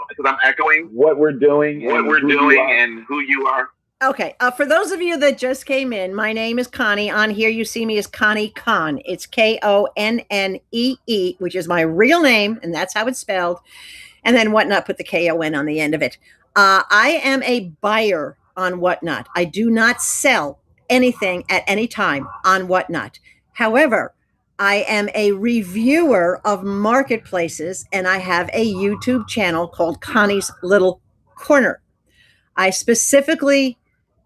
Because I'm echoing what we're doing, and who you are. Okay, for those of you that just came in, my name is Connie. On here, you see me as Connie Conn. It's Konnee, which is my real name, and that's how it's spelled. And then Whatnot, put the KON on the end of it. I am a buyer on Whatnot. I do not sell anything at any time on Whatnot. However, I am a reviewer of marketplaces, and I have a YouTube channel called Connie's Little Corner. I specifically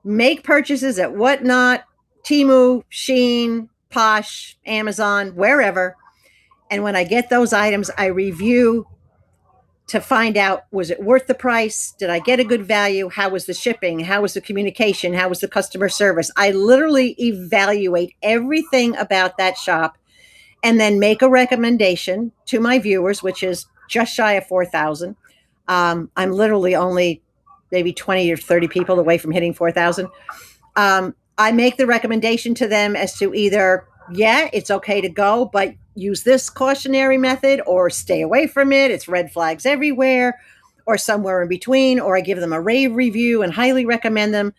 make purchases at Whatnot, Temu, Shein, Posh, Amazon, wherever. And when I get those items, I review to find out, was it worth the price? Did I get a good value? How was the shipping? How was the communication? How was the customer service? I literally evaluate everything about that shop and then make a recommendation to my viewers, which is just shy of 4,000. I'm literally only maybe 20 or 30 people away from hitting 4,000. I make the recommendation to them as to either, yeah, it's okay to go, but use this cautionary method, or stay away from it. It's red flags everywhere, or somewhere in between, or I give them a rave review and highly recommend them.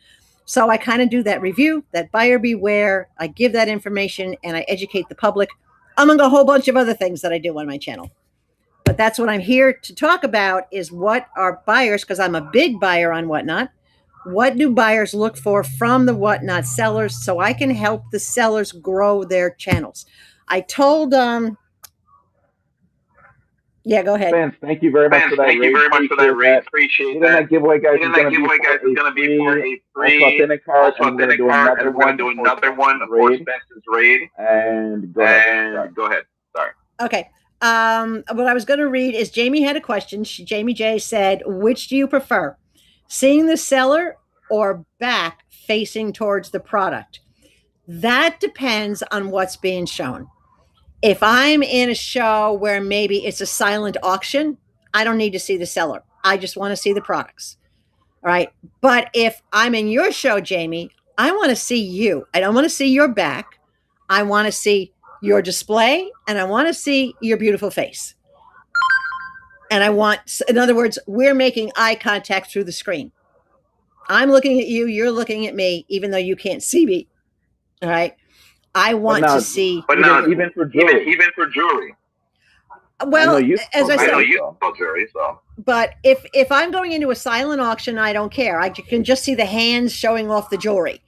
So I kind of do that review, that buyer beware. I give that information and I educate the public among a whole bunch of other things that I do on my channel. But that's what I'm here to talk about, is what are buyers, because I'm a big buyer on Whatnot. What do buyers look for from the Whatnot sellers, so I can help the sellers grow their channels? I told, yeah, go ahead. Fans, thank you very much for that. Appreciate that. That giveaway, guys, is going to be for a free authentic card, and we're going to do another one for Spencer's raid. And go ahead. Sorry. Okay. What I was going to read is, Jamie had a question. Jamie J said, which do you prefer, seeing the seller or back facing towards the product? That depends on what's being shown. If I'm in a show where maybe it's a silent auction, I don't need to see the seller. I just want to see the products. All right. But if I'm in your show, Jamie, I want to see you. I don't want to see your back. I want to see your display, and I want to see your beautiful face. And I want, in other words, we're making eye contact through the screen. I'm looking at you, you're looking at me, even though you can't see me. All right. I want to see. But now, even for jewelry. Well, as I said, I know you sell jewelry, so. But if I'm going into a silent auction, I don't care. I can just see the hands showing off the jewelry,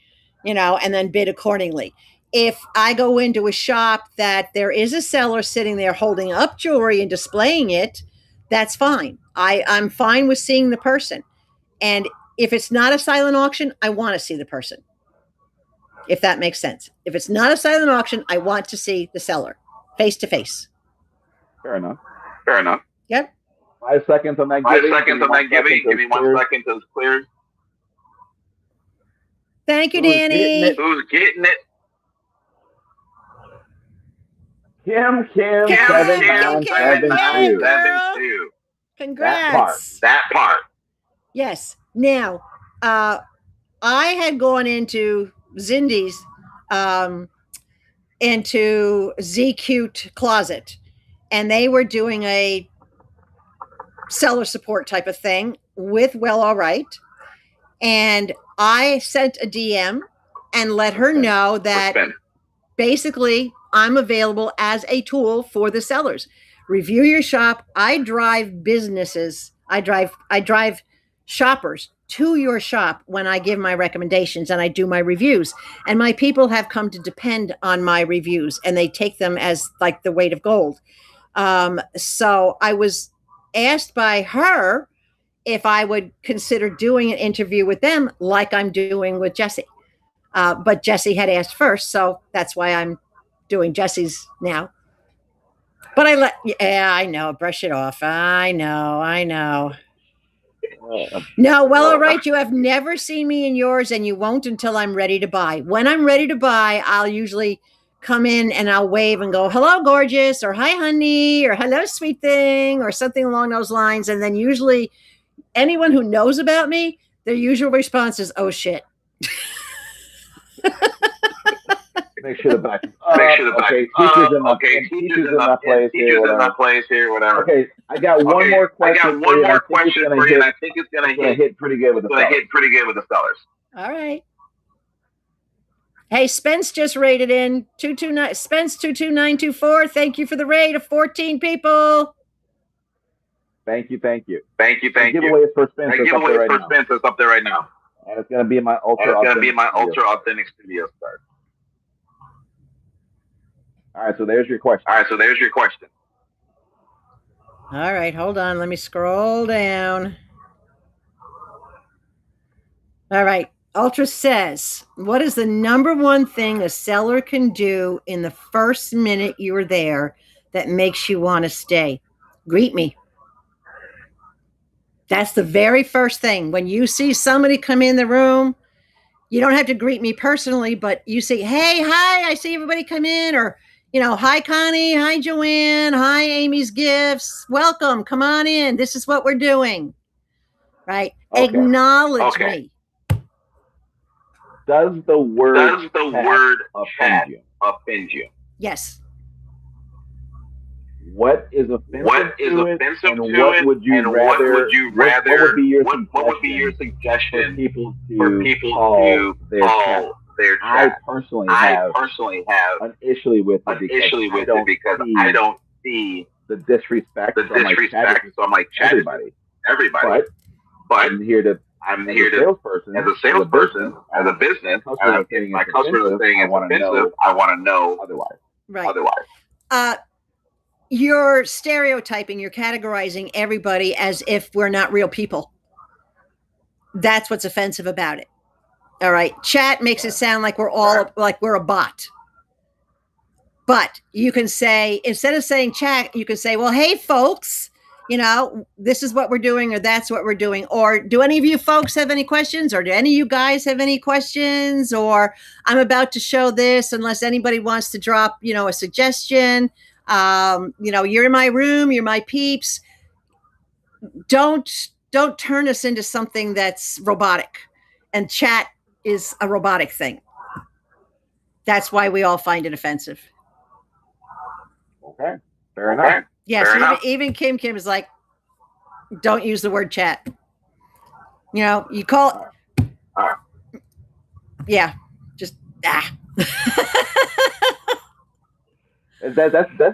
and then bid accordingly. If I go into a shop that there is a seller sitting there holding up jewelry and displaying it, that's fine. I'm fine with seeing the person. And if it's not a silent auction, I want to see the person, if that makes sense. If it's not a silent auction, I want to see the seller face to face. Fair enough. Yep. 5 seconds on that giving. Give me 1 second till it's cleared. Thank you, Danny. Who's getting it? Kim, 792. Congrats. That part. Yes. Now, I had gone into Zindy's, into ZCute Closet, and they were doing a seller support type of thing with Well All Right. And I sent a DM and let her know that basically I'm available as a tool for the sellers. Review your shop. I drive businesses. I drive shoppers to your shop when I give my recommendations and I do my reviews. And my people have come to depend on my reviews, and they take them as like the weight of gold. So I was asked by her if I would consider doing an interview with them like I'm doing with Jesse. But Jesse had asked first, so that's why I'm doing Jesse's now. But I know, brush it off. I know. No, well, all right. You have never seen me in yours, and you won't until I'm ready to buy. When I'm ready to buy, I'll usually come in and I'll wave and go, hello, gorgeous, or hi, honey, or hello, sweet thing, or something along those lines. And then usually anyone who knows about me, their usual response is, oh, shit. Make sure the back. Okay, teachers in my place here, whatever. Okay, I got one more question for you, and I think it's gonna hit pretty good with the sellers. All right. Hey, Spence just rated in 229. Spence 22924. Thank you for the raid of 14 people. Thank you. Giveaways for Spence is up there right now. And it's gonna be my ultra authentic studio start. All right, so there's your question. All right, hold on. Let me scroll down. All right. Ultra says, what is the number one thing a seller can do in the first minute you're there that makes you want to stay? Greet me. That's the very first thing. When you see somebody come in the room, you don't have to greet me personally, but you say, hey, hi, I see everybody come in, or, hi, Connie, hi, Joanne, hi, Amy's Gifts, welcome, come on in. This is what we're doing, right? Okay. Acknowledge me. Does the word offend you? Yes. What is offensive to it, and what would you rather? What would be your suggestion for people to call their chat? I personally have an issue with it because I don't see the disrespect. So I'm like, everybody. But I'm here as a salesperson, as a business. If my customer is saying it's offensive, I want to know otherwise. Right. You're stereotyping, you're categorizing everybody as if we're not real people. That's what's offensive about it. All right. Chat makes it sound like we're all like we're a bot. But you can say, instead of saying chat, you can say, well, hey, folks, this is what we're doing, or that's what we're doing. Or do any of you folks have any questions? Or do any of you guys have any questions? Or I'm about to show this, unless anybody wants to drop, a suggestion. You're in my room, you're my peeps. Don't turn us into something that's robotic. And chat is a robotic thing. That's why we all find it offensive. Okay, fair enough. Yes, even Kim is like, don't use the word chat. You call yeah, just That's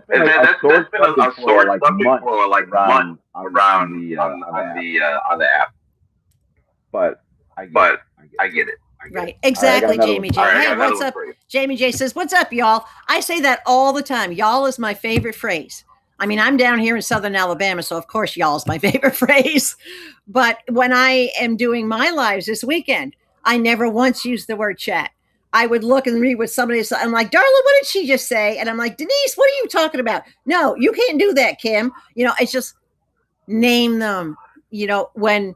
been a sore subject for like months around the app. But I get it. Right, exactly, Jamie J. Hey, what's up? Jamie J says, what's up, y'all? I say that all the time. Y'all is my favorite phrase. I mean, I'm down here in Southern Alabama, so of course y'all is my favorite phrase. But when I am doing my lives this weekend, I never once used the word chat. I would look and read what somebody said. I'm like, Darla, what did she just say? And I'm like, Denise, what are you talking about? No, you can't do that, Kim. It's just name them. When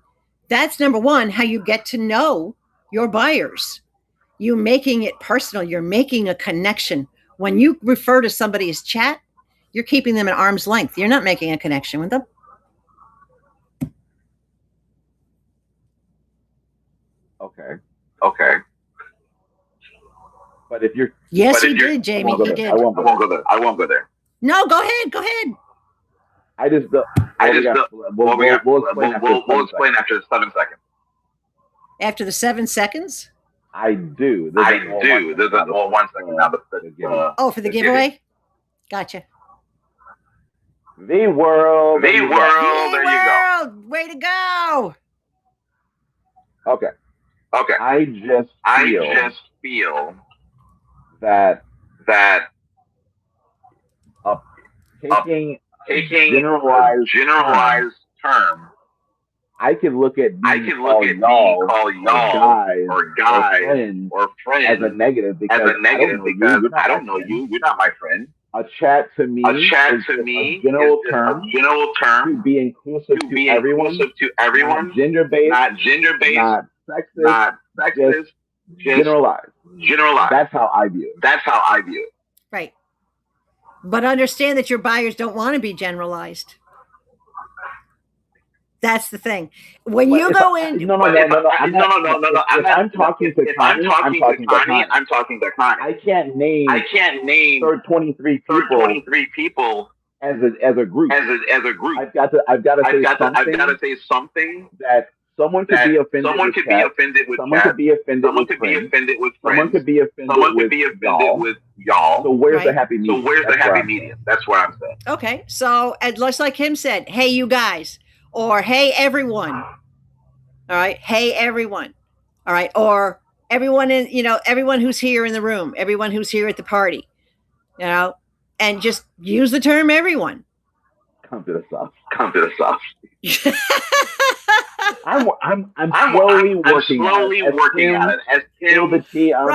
that's number one, how you get to know your buyers. You making it personal. You're making a connection. When you refer to somebody as chat, you're keeping them at arm's length. You're not making a connection with them. Okay. But if you're... Yes, you did, Jamie. You did. I won't go there. No, go ahead. We'll explain after 7 seconds. After the 7 seconds? I do. There's 1 second now. For the giveaway? Gotcha. The world. There you go. Way to go. Okay. I just feel that taking generalized term I can look at call y'all or guys or friends as a negative because I don't know you. You're not my friend. A chat to me is a general term to be inclusive to everyone, not gender-based, not sexist, just generalized. That's how I view it. Right. But understand that your buyers don't want to be generalized. That's the thing. When you go in, no. I'm talking to Connie. I'm talking to Connie. I can't name 23 people as a group. I've got to say something that someone could be offended with. Someone could be offended with. Someone could be offended with y'all. So where's the happy medium? That's what I'm saying. Okay, so just like him said, hey, you guys. Or, hey, everyone. All right. Hey, everyone. All right. Or everyone everyone who's here in the room, everyone who's here at the party, and just use the term everyone. Come to the sauce. I'm slowly working on it. As Tim, the T on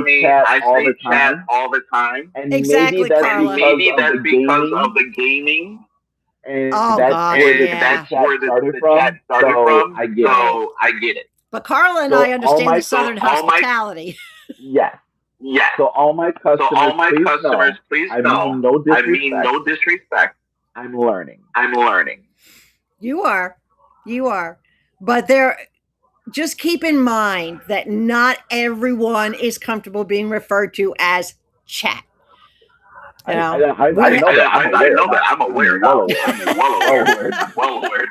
me, I say chat all the time. And exactly, maybe that's because of the gaming. And that's where the chat started from. I get it. But Carla and I understand the Southern hospitality. Yes. So all my customers, please know. I mean no disrespect. I'm learning. You are. But just keep in mind that not everyone is comfortable being referred to as chat. I know that. I'm aware. Well aware.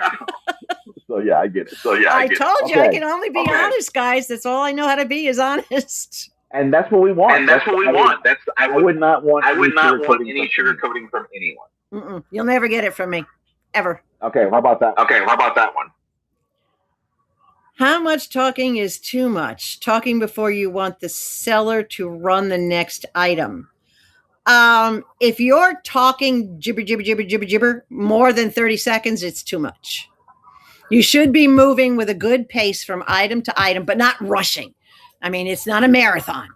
So yeah, I get it. I told you I can only be honest, guys. That's all I know how to be is honest. And that's what we want. I would not want any sugarcoating from anyone. Mm-mm. You'll never get it from me, ever. Okay, how about that one? How much talking is too much? Talking before you want the seller to run the next item. If you're talking gibber more than 30 seconds, it's too much. You should be moving with a good pace from item to item, but not rushing. I mean, it's not a marathon,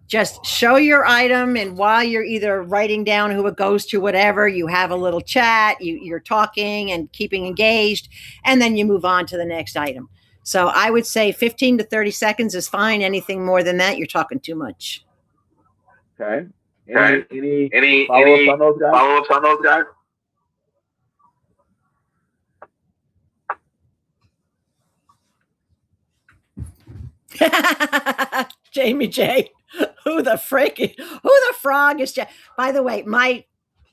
just show your item. And while you're either writing down who it goes to, whatever, you have a little chat, you're talking and keeping engaged, and then you move on to the next item. So I would say 15 to 30 seconds is fine. Anything more than that, you're talking too much. Okay. Any follow-ups on those guys? Jamie J, who the frog is? By the way, my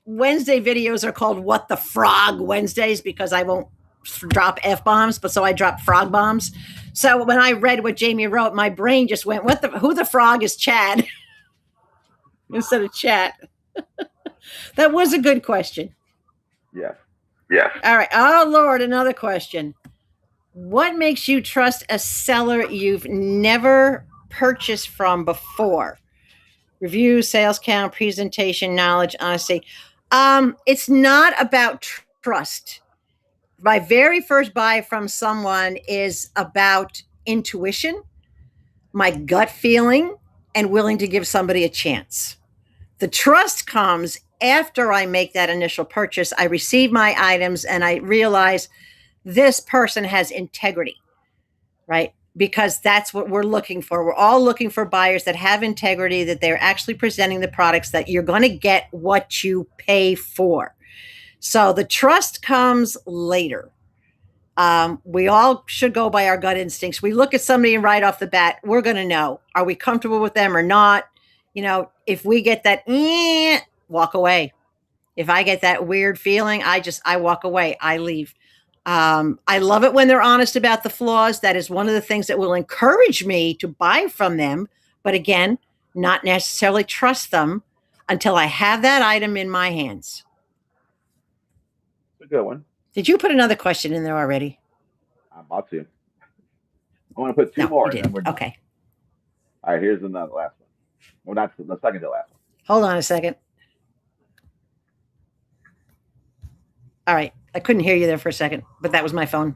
Wednesday videos are called What the Frog Wednesdays because I won't drop F-bombs, but so I drop frog bombs. So when I read what Jamie wrote, my brain just went, who the frog is Chad? Instead of chat. That was a good question. Yeah. All right. Oh, Lord, another question. What makes you trust a seller you've never purchased from before? Review, sales count, presentation, knowledge, honesty. It's not about trust. My very first buy from someone is about intuition, my gut feeling, and willing to give somebody a chance. The trust comes after I make that initial purchase. I receive my items and I realize this person has integrity, right? Because that's what we're looking for. We're all looking for buyers that have integrity, that they're actually presenting the products, that you're going to get what you pay for. So the trust comes later. We all should go by our gut instincts. We look at somebody and right off the bat, we're going to know, are we comfortable with them or not? If we get that, walk away. If I get that weird feeling, I walk away. I leave. I love it when they're honest about the flaws. That is one of the things that will encourage me to buy from them. But again, not necessarily trust them until I have that item in my hands. It's a good one. Did you put another question in there already? I'm about to. I want to put two more. Okay. All right, here's another last one. Well, not the second to last one. Hold on a second. All right. I couldn't hear you there for a second, but that was my phone.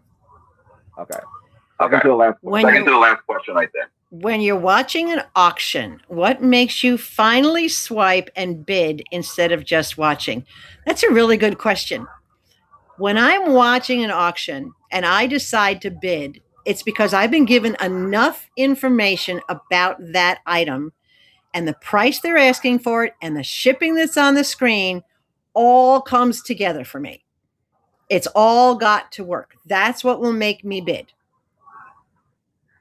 Okay. Okay. To the last Second to the last question right there. When you're watching an auction, what makes you finally swipe and bid instead of just watching? That's a really good question. When I'm watching an auction and I decide to bid, it's because I've been given enough information about that item and the price they're asking for it and the shipping that's on the screen all comes together for me. It's all got to work. That's what will make me bid.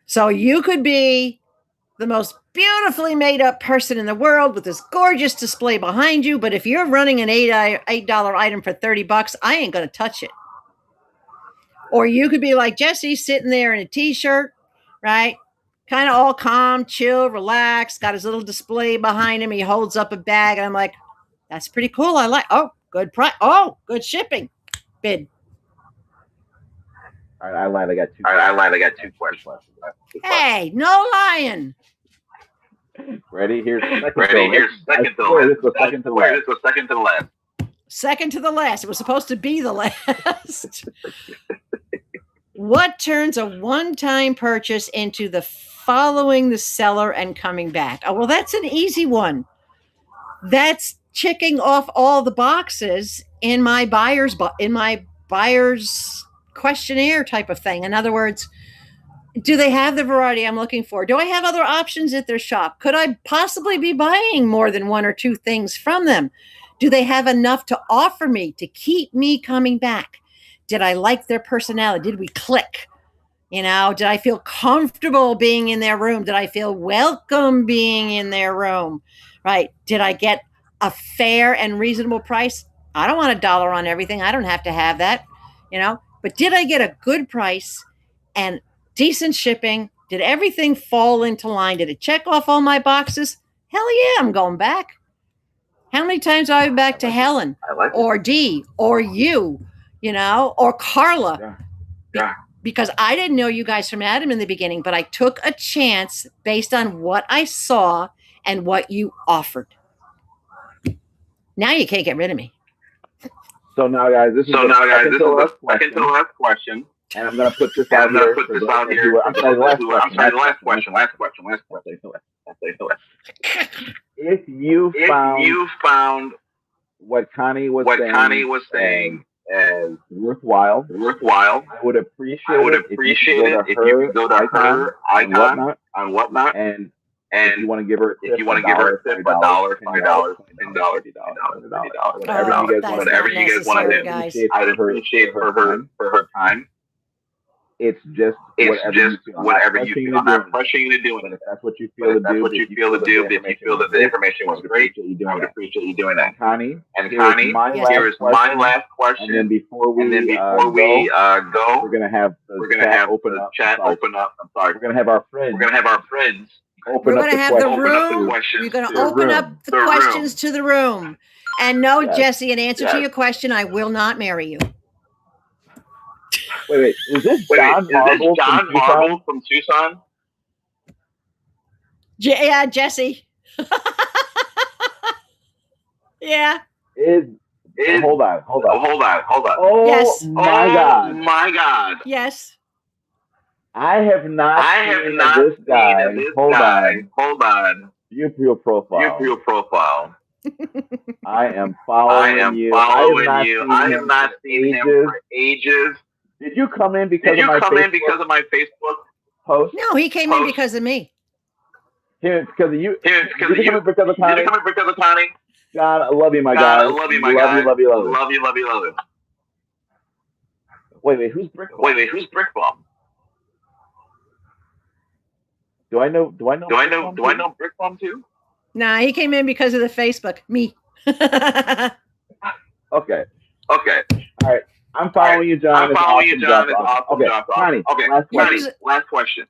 So you could be the most beautifully made up person in the world with this gorgeous display behind you, but if you're running an $8 item for $30, I ain't going to touch it. Or you could be like Jesse, sitting there in a t-shirt, right? Kind of all calm, chill, relaxed, got his little display behind him. He holds up a bag and I'm like, that's pretty cool. I like, oh, good price. Oh, good shipping. Bid. All right, I lied. I got two. I got two questions. Hey, no lying. Ready? Here's second. Here's second to the last. This was second to the last. This was second to the last. Second to the last. It was supposed to be the last. What turns a one-time purchase into the following the seller and coming back? Oh, well, that's an easy one. That's checking off all the boxes in my buyer's questionnaire type of thing. In other words, do they have the variety I'm looking for? Do I have other options at their shop? Could I possibly be buying more than one or two things from them? Do they have enough to offer me to keep me coming back? Did I like their personality? Did we click? You know, did I feel comfortable being in their room? Did I feel welcome being in their room? Right? Did I get a fair and reasonable price? I don't want $1 on everything. I don't have to have that, you know, but did I get a good price and decent shipping? Did everything fall into line? Did it check off all my boxes? Hell yeah, I'm going back. How many times have I been back to Helen or Dee or you know, or Carla? Yeah. Because I didn't know you guys from Adam in the beginning, but I took a chance based on what I saw and what you offered. Now you can't get rid of me. So now, guys, this is the second to the last question. And I'm going to put this out here. I'm sorry, the last question. If you found what Connie was saying as worthwhile, I would appreciate it if you could go to her icon on whatnot, and if you want to give her a tip, $1, $5, $10, $20, whatever you guys want to do. I'd appreciate her time. It's just whatever you feel. I'm not pressuring you to do it. If that's what you feel to do, if you feel that the information was great, I would appreciate you doing that. Connie, here is my last question. And then before we go, we're gonna have the chat open up. I'm sorry. We're gonna have our friends. We're going to have the room. You're going to open up the questions to the room. And no, Jesse, in answer to your question, I will not marry you. Wait. Is this John Marble from Tucson? Yeah, Jesse. Yeah. Hold on. Oh, yes. My God. Yes. I have not seen this guy. Hold on. View your profile. I am following you. I have not seen him for ages. Did you come in because of my Facebook post? No, he came in because of me. Because of you. Did you come in because of Connie? God, I love you, my guy. Love you. Wait, who's Brick Bomb? Do I know Brick Bomb too? Nah, he came in because of the Facebook. Me. Okay. All right. I'm following you, John. It's awesome. Okay, Connie. Last question.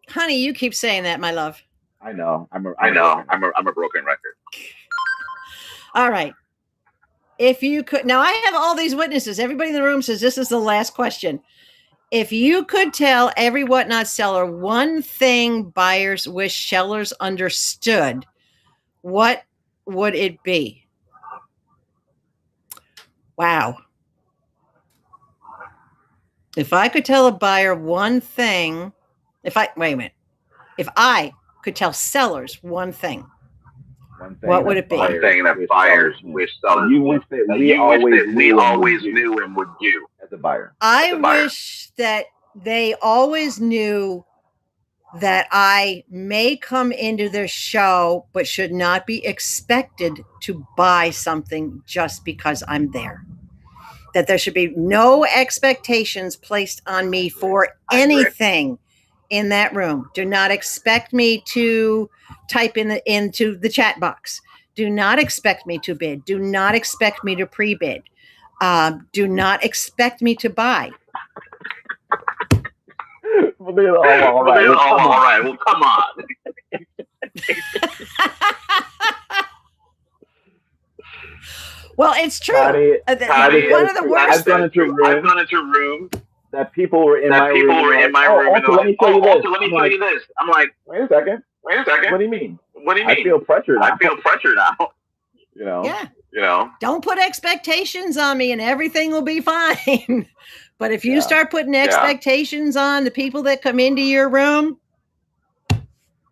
Honey, you keep saying that, my love. I know. I'm a broken record. All right. If you could, now I have all these witnesses. Everybody in the room says this is the last question. If you could tell every Whatnot seller one thing buyers wish sellers understood, what would it be? Wow. If I could tell a buyer one thing, if I could tell sellers one thing, what would it be? One thing that buyers wish sellers you wish that we always knew and would do as a buyer. I wish that they always knew that I may come into their show, but should not be expected to buy something just because I'm there. That there should be no expectations placed on me for anything in that room. Do not expect me to type into the chat box. Do not expect me to bid. Do not expect me to pre-bid. Do not expect me to buy. All right. Well, come on. Well, it's true. Connie, one of the worst. I've gone into rooms that people were in my room. Also, let me tell you this. I'm like, wait a second. What do you mean? I feel pressured. I feel pressure now. You know. Yeah. Don't put expectations on me, and everything will be fine. But if you start putting expectations on the people that come into your room,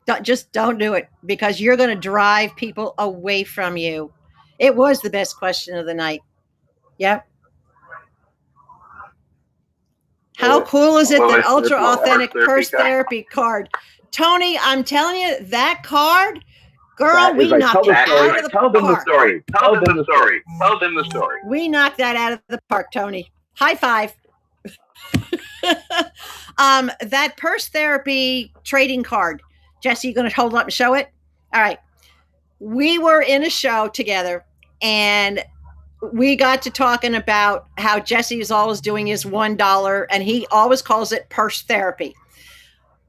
don't do it, because you're going to drive people away from you. It was the best question of the night. Yep. How cool is it that Ultra Authentic Purse Therapy card? Tony, I'm telling you, that card, girl, we knocked it out of the park. Tell them the story. We knocked that out of the park, Tony. High five. That Purse Therapy trading card. Jesse, you going to hold up and show it? All right. We were in a show together, and we got to talking about how Jesse is always doing his $1, and he always calls it Purse Therapy.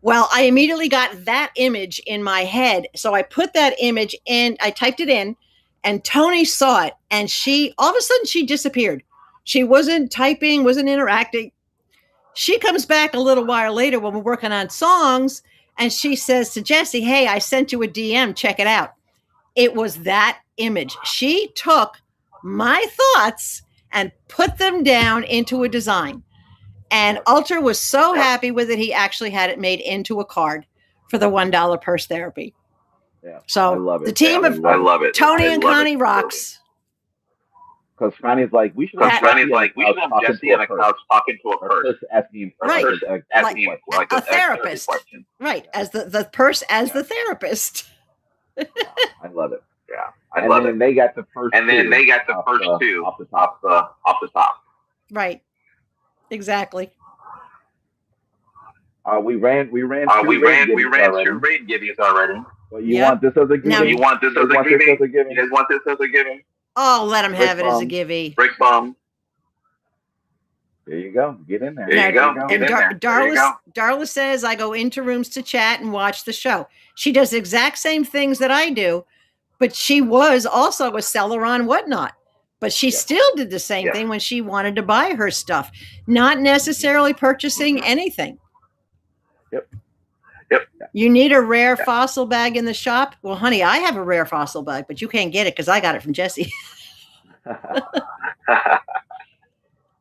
Well, I immediately got that image in my head. So I put that image in, I typed it in, and Tony saw it, and all of a sudden she disappeared. She wasn't typing, wasn't interacting. She comes back a little while later when we're working on songs, and she says to Jesse, hey, I sent you a DM, check it out. It was that image. She took my thoughts and put them down into a design. And Ultra was so happy with it, he actually had it made into a card for the $1 Purse Therapy. Yeah, so I love it. The team of Tony and Connie rocks. Because Connie's like, we should have Jesse on a couch talking to a purse. Asking like a therapist. Right, as the purse as the therapist. I love it. Yeah, I love it. And then they got the first two off the top. Right. Exactly. We ran two raid givings already. But you want this as a giving? You want this as a giving? You guys want this as a giving? Oh, let them have it as a giving. Brick bomb. There you go. Get in there. There you go. And Darla says I go into rooms to chat and watch the show. She does the exact same things that I do, but she was also a seller on Whatnot. But she still did the same thing when she wanted to buy her stuff, not necessarily purchasing anything. Yep. You need a rare fossil bag in the shop? Well, honey, I have a rare fossil bag, but you can't get it because I got it from Jesse.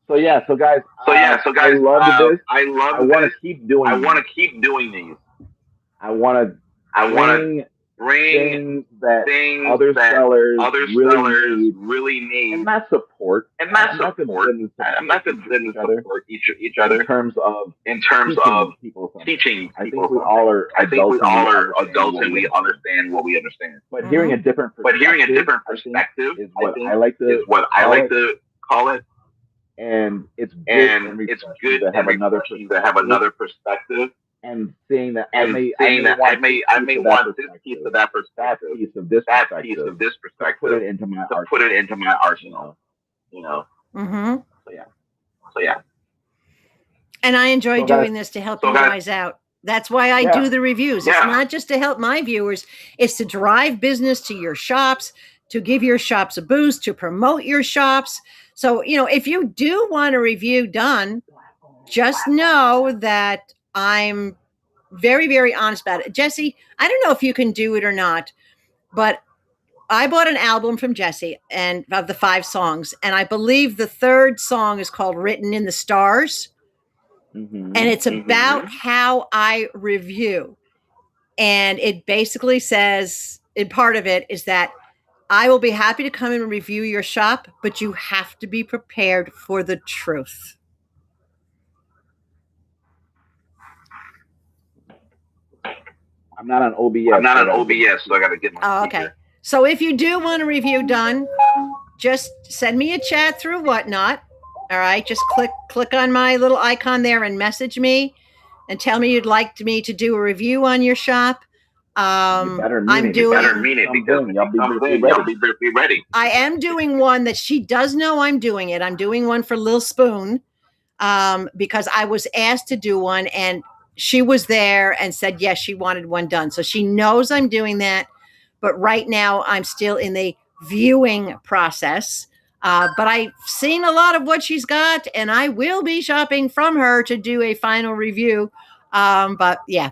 So guys, I love this. I want to keep doing. I want to keep doing these. I want to bring things that other sellers really need, and not support. I'm not to support each other in terms of teaching people. I think we all are adults and we understand what we understand. But hearing a different perspective is what I like to call it. And it's good to have another perspective. And seeing that I may want this piece of that perspective, that piece of this perspective, put it into my arsenal. You know. Mm-hmm. So yeah. And I enjoy doing this to help you guys out. That's why I do the reviews. It's not just to help my viewers. It's to drive business to your shops, to give your shops a boost, to promote your shops. So, if you do want a review done, just know that I'm very, very honest about it. Jesse, I don't know if you can do it or not, but I bought an album from Jesse and of the 5 songs. And I believe the 3rd song is called Written in the Stars. and it's about how I review. And it basically says, and part of it is that I will be happy to come in and review your shop, but you have to be prepared for the truth. I'm not on OBS. So I got to get my. Oh, okay. So if you do want a review done, just send me a chat through Whatnot. All right. Just click on my little icon there and message me and tell me you'd like me to do a review on your shop. You better mean it because y'all be ready. I am doing one that she does know I'm doing it. I'm doing one for Lil Spoon because I was asked to do one, and she was there and said, yes, she wanted one done. So she knows I'm doing that. But right now I'm still in the viewing process. But I've seen a lot of what she's got, and I will be shopping from her to do a final review. But yeah,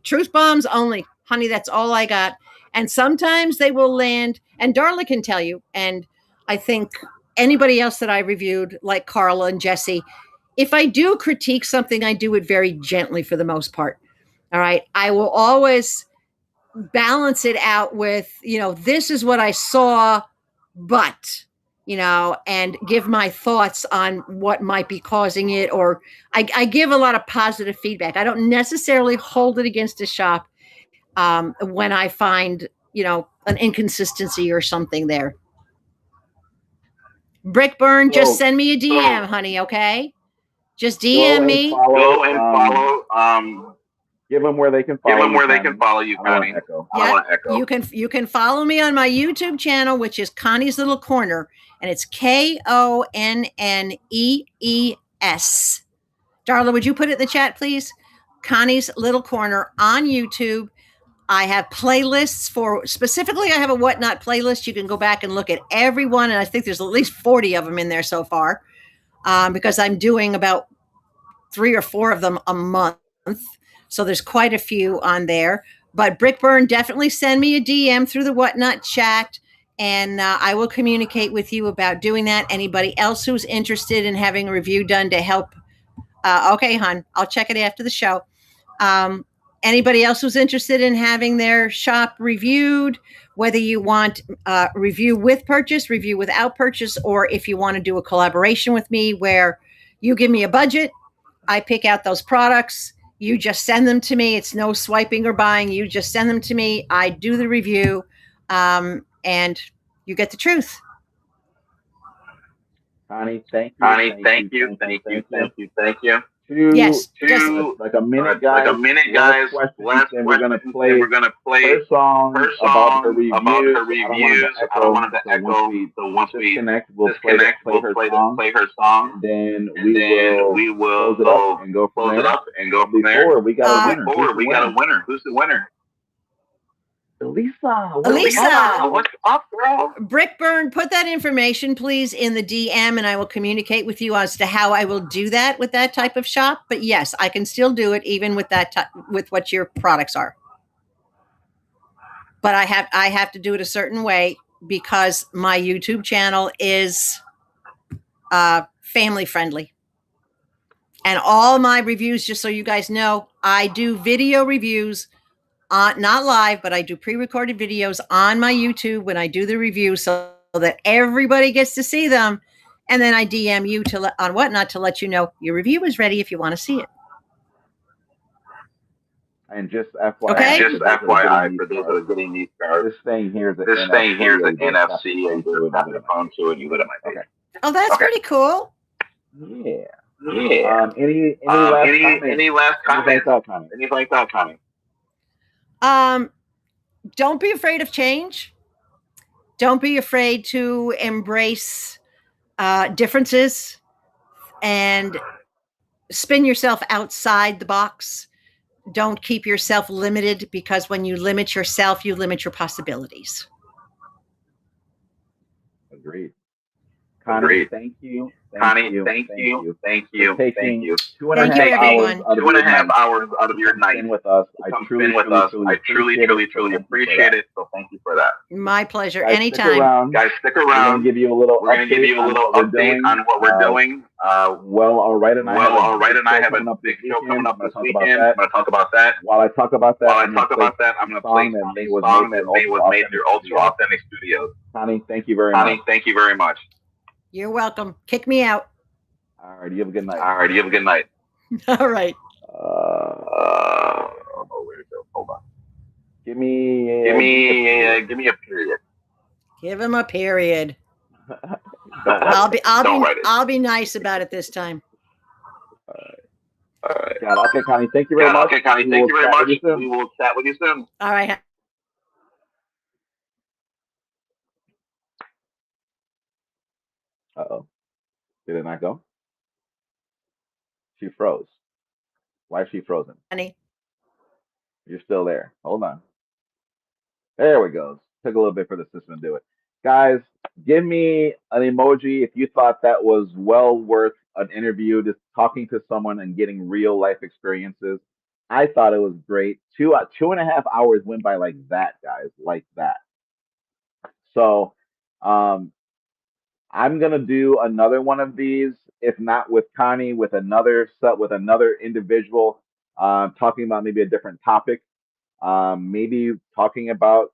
truth bombs only. Honey, that's all I got. And sometimes they will land, and Darla can tell you, and I think anybody else that I reviewed, like Carla and Jesse, if I do critique something, I do it very gently for the most part. All right. I will always balance it out with, this is what I saw, but, and give my thoughts on what might be causing it. Or I give a lot of positive feedback. I don't necessarily hold it against a shop when I find, an inconsistency or something there. Brickburn, just send me a DM, honey, okay? Just DM me. Go and follow. Give them where they can follow you. Connie. I want to echo. You can follow me on my YouTube channel, which is Connie's Little Corner, and it's KONNEES. Darla, would you put it in the chat, please? Connie's Little Corner on YouTube. I have playlists specifically, I have a Whatnot playlist. You can go back and look at every one, and I think there's at least 40 of them in there so far, because I'm doing about 3 or 4 of them a month. So there's quite a few on there. But Brickburn, definitely send me a DM through the Whatnot chat, and I will communicate with you about doing that. Anybody else who's interested in having a review done to help? Okay, hon, I'll check it after the show. Anybody else who's interested in having their shop reviewed, whether you want review with purchase, review without purchase, or if you want to do a collaboration with me where you give me a budget, I pick out those products, you just send them to me. It's no swiping or buying. You just send them to me. I do the review, and you get the truth. Connie, thank you. Yes, just like a minute, guys. Last question. We're gonna play her song about her reviews. I don't want it to echo. So once we disconnect, we'll play her song. Then we will close it up and go from there. Before we got a winner. Who's the winner? Elisa, what's up, girl? Brickburn, put that information, please, in the DM, and I will communicate with you as to how I will do that with that type of shop. But yes, I can still do it even with that with what your products are. But I have to do it a certain way because my YouTube channel is family friendly, and all my reviews, just so you guys know, I do video reviews. Not live, but I do pre-recorded videos on my YouTube when I do the review so that everybody gets to see them. And then I DM you on Whatnot to let you know your review is ready if you want to see it. And just FYI, for those that are getting these cards, this thing here is an NFC, and you have the phone to it. You put it on my face. Oh, that's pretty cool. Yeah. Any last comments? Any thoughts, Connie? Don't be afraid of change. Don't be afraid to embrace differences and spin yourself outside the box. Don't keep yourself limited, because when you limit yourself, you limit your possibilities. Agreed. Connie, thank you Connie, thank you. for For taking taking 2.5 hours out of two and your a half night hours out of to your come night spend with us. to I come truly, spend with truly, us. truly I truly, appreciate it. truly, So truly thank you for appreciate that. it. So thank you for that. My pleasure. Guys, stick Anytime. around. Guys, stick We're going to around. give you a little We're going to give update you a on little what we're update doing. on what we're doing. Well, all right, and I have Well, a all right, big and I show have a coming up this big show weekend. coming I'm up going this to talk about weekend. that. I'm going to talk about that. While I talk about that, While I I'm going talk to play about that, I'm a going to play song that a May was song made that through May Ultra was made Authentic through Ultra Studios. Authentic Studios. Connie, thank you very much. Connie, thank you very much. You're welcome. Kick me out. All right, you have a good night. All right, you have a good night. All right. Oh, where to go? Hold on. Give me Give me a period. Give him a period. Don't write it. I'll be nice about it this time. All right. All right. Got it. Okay, Connie, thank you very much. Okay, Connie, thank you very much. We will chat with you soon. All right. Uh-oh. Did it not go? She froze. Why is she frozen? Honey. You're still there. Hold on. There we go. Took a little bit for the system to do it. Guys, give me an emoji if you thought that was well worth an interview, just talking to someone and getting real life experiences. I thought it was great. 2.5 hours went by like that, guys, like that. So, um, I'm gonna do another one of these, if not with Connie, with another set, with another individual, talking about maybe a different topic. Maybe talking about,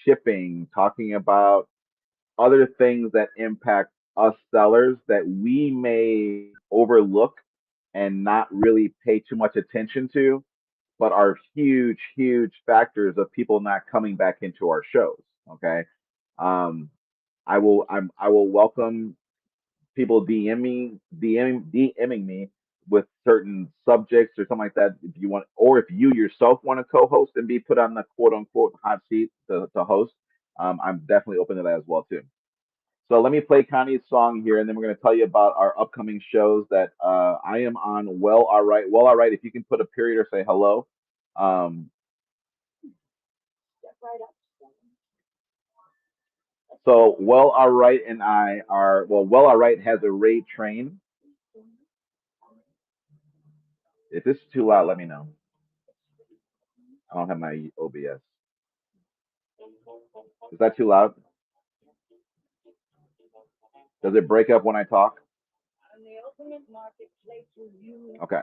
shipping, talking about other things that impact us sellers that we may overlook and not really pay too much attention to, but are huge, huge factors of people not coming back into our shows. Okay. Um, I will welcome people DMing me with certain subjects or something like that if you want, or if you yourself want to co-host and be put on the quote unquote hot seat to host. I'm definitely open to that as well too. So let me play Connie's song here, and then we're going to tell you about our upcoming shows that I am on. Well, all right. Well, all right. If you can put a period or say hello. So well, all right, and I are well, all right has a Ray train. If this is too loud, let me know. I don't have my OBS. Is that too loud? Does it break up when I talk? Okay.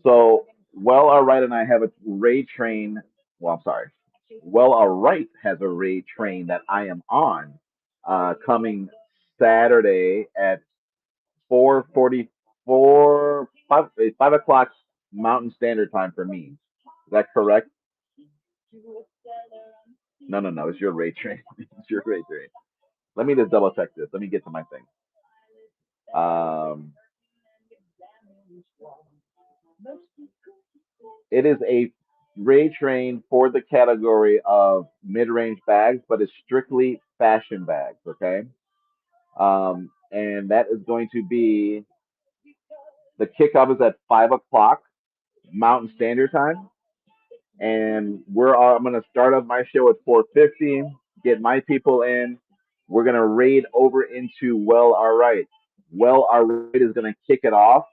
So, well, all right, and I have a Ray train. Well, I'm sorry. Well, all right has a Ray train that I am on coming Saturday at 4:44, 5 o'clock Mountain Standard Time for me. Is that correct? No, no, no. It's your Ray train. It's your Ray train. Let me just double check this. Let me get to my thing. It is a Ray train for the category of mid-range bags, but it's strictly fashion bags. Okay. And that is going to be the kickoff is at 5 o'clock Mountain Standard Time, and I'm gonna start off my show at 4:50. Get my people in. We're gonna raid over into Well, all right. Well, all right is gonna kick it off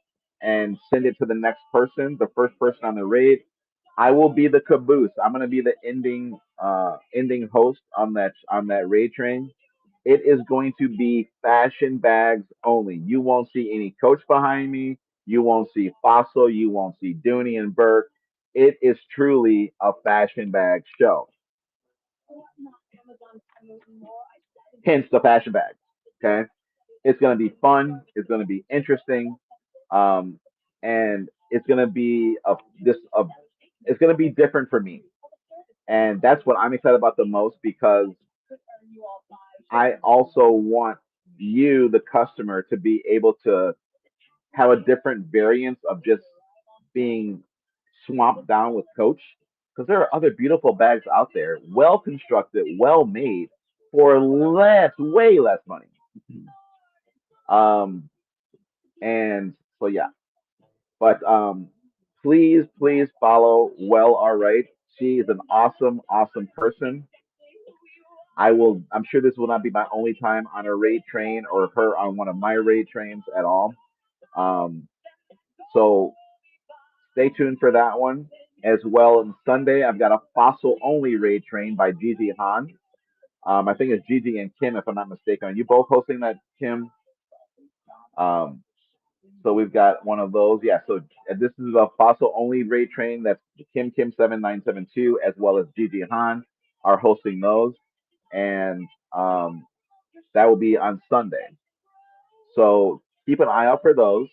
and send it to the next person, the first person on the raid. I will be the caboose. I'm gonna be the ending host on that raid train. It is going to be fashion bags only. You won't see any coach behind me. You won't see Fossil. You won't see Dooney and Burke. It is truly a fashion bag show. Hence the fashion bags. Okay. It's going to be fun. It's going to be interesting. And it's going to be it's going to be different for me. And that's what I'm excited about the most because I also want you, the customer, to be able to have a different variance of just being swamped down with Coach. Because there are other beautiful bags out there, well constructed, well made, for way less money. And so yeah, but please, please follow Well, all right. She is an awesome, awesome person. I'm sure this will not be my only time on a raid train or her on one of my raid trains at all. Um, so stay tuned for that one as well. On Sunday, I've got a fossil only raid train by Gigi Han. I think it's Gigi and Kim, if I'm not mistaken. Are you both hosting that, Kim? Um, so we've got one of those. Yeah. So this is a fossil only raid train. That's Kim 7972 as well as Gigi Han are hosting those, and that will be on Sunday. So keep an eye out for those.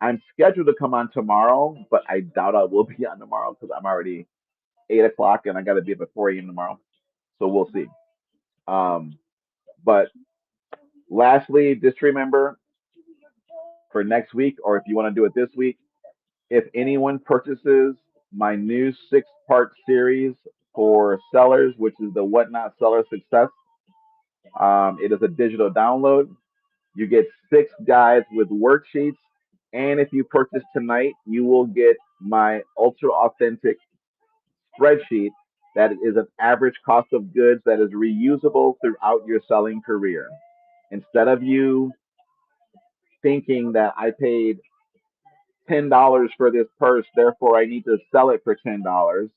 I'm scheduled to come on tomorrow, but I doubt I will be on tomorrow because I'm already 8 o'clock and I got to be up at 4 a.m. tomorrow. So we'll see. But lastly, just remember for next week, or if you want to do it this week, if anyone purchases my new 6-part series for sellers, which is the Whatnot Seller Success, it is a digital download. You get 6 guides with worksheets. And if you purchase tonight, you will get my ultra authentic spreadsheet that is an average cost of goods that is reusable throughout your selling career. Instead of you thinking that I paid $10 for this purse, therefore I need to sell it for $10.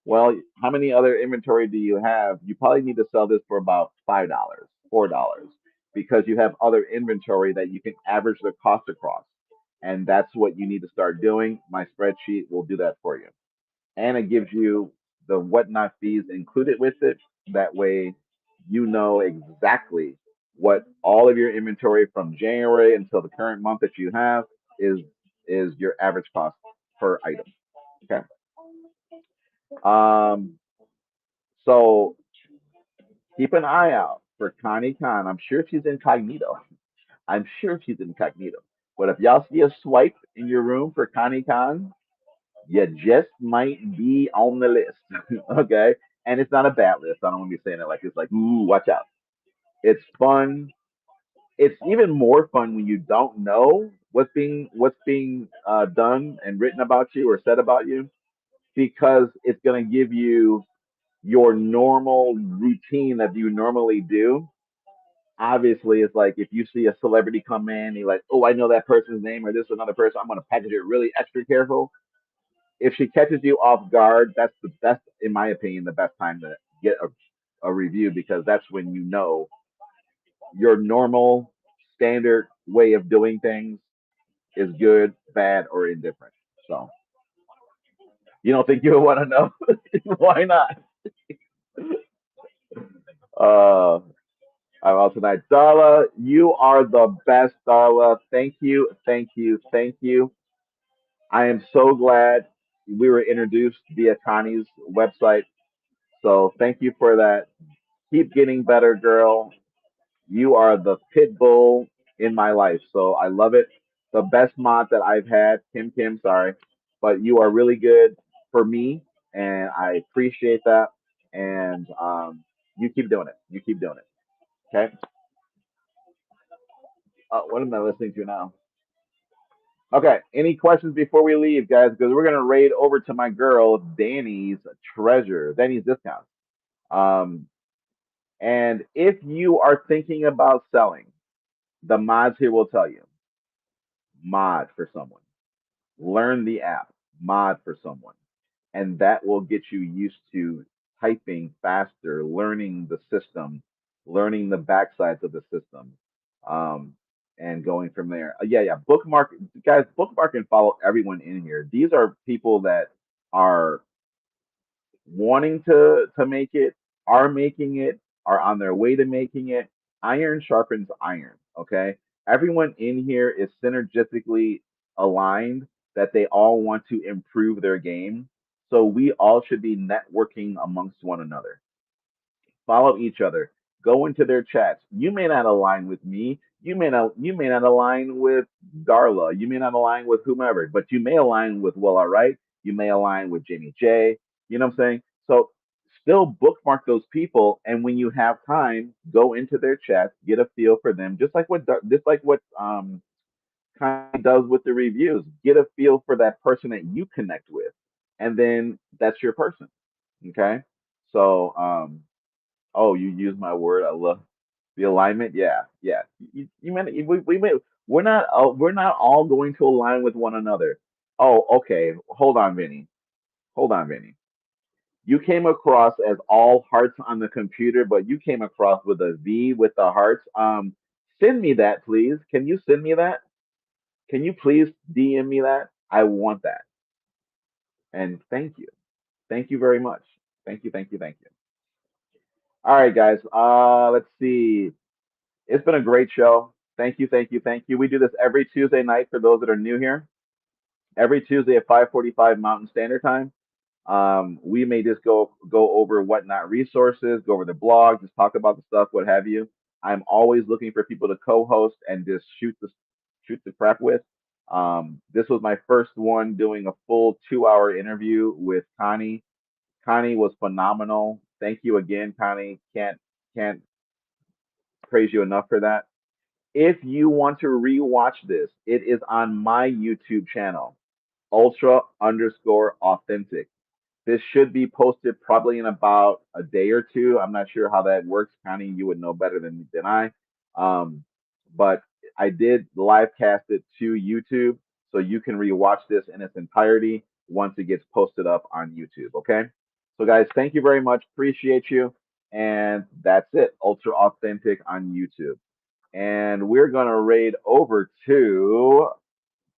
Well, how many other inventory do you have? You probably need to sell this for about $5, $4, because you have other inventory that you can average the cost across. And that's what you need to start doing. My spreadsheet will do that for you. And it gives you the whatnot fees included with it. That way you know exactly what all of your inventory from January until the current month that you have is your average cost per item. Okay. So keep an eye out for Connie Khan. I'm sure she's incognito. I'm sure she's incognito. But if y'all see a swipe in your room for Connie Khan, you just might be on the list. Okay. And it's not a bad list. I don't want to be saying it like it's like, ooh, watch out. It's fun. It's even more fun when you don't know what's being done and written about you or said about you, because it's going to give you your normal routine that you normally do. Obviously, it's like if you see a celebrity come in, you're like, oh, I know that person's name or this another person. I'm going to package it really extra careful. If she catches you off guard, that's the best, in my opinion, the best time to get a review, because that's when you know your normal standard way of doing things is good, bad, or indifferent. So you don't think you would want to know? Why not? Uh, I'm out tonight. Darla, you are the best, Darla. Thank you, thank you, thank you. I am so glad we were introduced via Connie's website. So thank you for that. Keep getting better, girl. You are the pit bull in my life. So I love it. The best mod that I've had, Kim, sorry. But you are really good for me, and I appreciate that. And you keep doing it. You keep doing it. Okay. What am I listening to now? Okay. Any questions before we leave, guys? Because we're gonna raid over to my girl Danny's treasure, Danny's discount. Um, and if you are thinking about selling, the mods here will tell you mod for someone, learn the app, mod for someone, and that will get you used to typing faster, learning the system, learning the backsides of the system, um, and going from there. Yeah, bookmark, guys, bookmark and follow everyone in here. These are people that are wanting to make it, are making it, are on their way to making it. Iron sharpens iron. Okay. Everyone in here is synergistically aligned that they all want to improve their game. So we all should be networking amongst one another. Follow each other. Go into their chats. You may not align with me. You may not align with Darla. You may not align with whomever, but you may align with Will All Right. You may align with Jamie J. You know what I'm saying? So still bookmark those people, and when you have time, go into their chats, get a feel for them, just like what kind of does with the reviews. Get a feel for that person that you connect with, and then that's your person. Okay, so Oh, you use my word. I love the alignment. Yeah, yeah. You meant we're not all going to align with one another. Oh, okay. Hold on, Vinny. Hold on, Vinny. You came across as all hearts on the computer, but you came across with a V with the hearts. Send me that, please. Can you send me that? Can you please DM me that? I want that. And thank you. Thank you very much. Thank you, thank you, thank you. All right, guys. Let's see. It's been a great show. Thank you, thank you, thank you. We do this every Tuesday night for those that are new here. Every Tuesday at 5:45 Mountain Standard Time. We may just go over whatnot resources, go over the blog, just talk about the stuff, what have you. I'm always looking for people to co-host and just shoot the crap with. This was my first one doing a full 2 hour interview with Connie. Connie was phenomenal. Thank you again, Connie. Can't praise you enough for that. If you want to rewatch this, it is on my YouTube channel, ultra_authentic. This should be posted probably in about a day or two. I'm not sure how that works. Connie, you would know better than I. But I did live cast it to YouTube, so you can rewatch this in its entirety once it gets posted up on YouTube. Okay. So, guys, thank you very much. Appreciate you. And that's it. Ultra Authentic on YouTube. And we're going to raid over to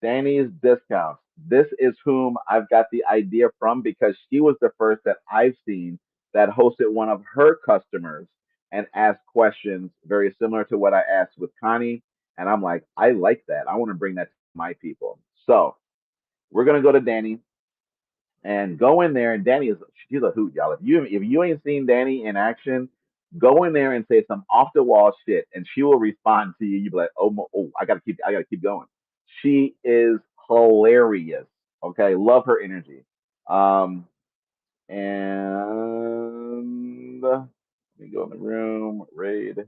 Danny's Discounts. This is whom I've got the idea from because she was the first that I've seen that hosted one of her customers and asked questions very similar to what I asked with Connie. And I'm like, I like that. I want to bring that to my people. So we're gonna go to Danny and go in there. And Danny she's a hoot, y'all. If you ain't seen Danny in action, go in there and say some off the wall shit, and she will respond to you. You be like, oh, I gotta keep going. She is hilarious. Okay, love her energy. And let me go in the room. Raid.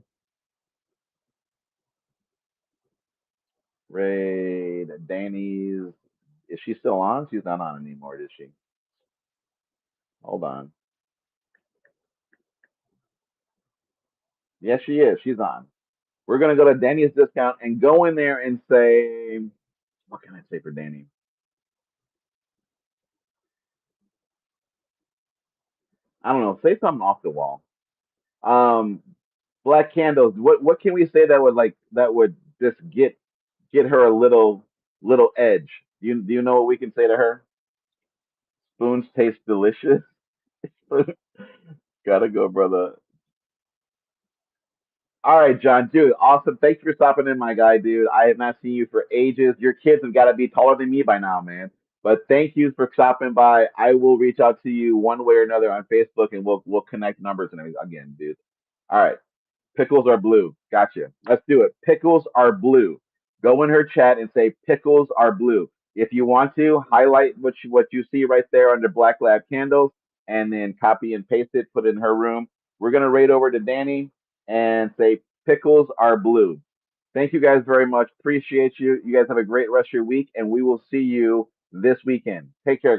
Danny's. Is she still on? She's not on anymore, is she? Hold on. Yes, she is. She's on. We're gonna go to Danny's Discount and go in there and say, what can I say for Danny? I don't know. Say something off the wall. Um, Black Candles. What can we say that would just get her a little edge? Do you know what we can say to her? Spoons taste delicious. Gotta go, brother. All right, John, dude, awesome. Thanks for stopping in, my guy, dude. I have not seen you for ages. Your kids have got to be taller than me by now, man. But thank you for stopping by. I will reach out to you one way or another on Facebook, and we'll connect numbers and everything again, dude. All right, pickles are blue. Gotcha. Let's do it. Pickles are blue. Go in her chat and say pickles are blue. If you want to highlight what you see right there under Black Lab Candles, and then copy and paste it, put it in her room. We're gonna raid over to Danny and say pickles are blue. Thank you guys very much. Appreciate you. You guys have a great rest of your week, and we will see you this weekend. Take care.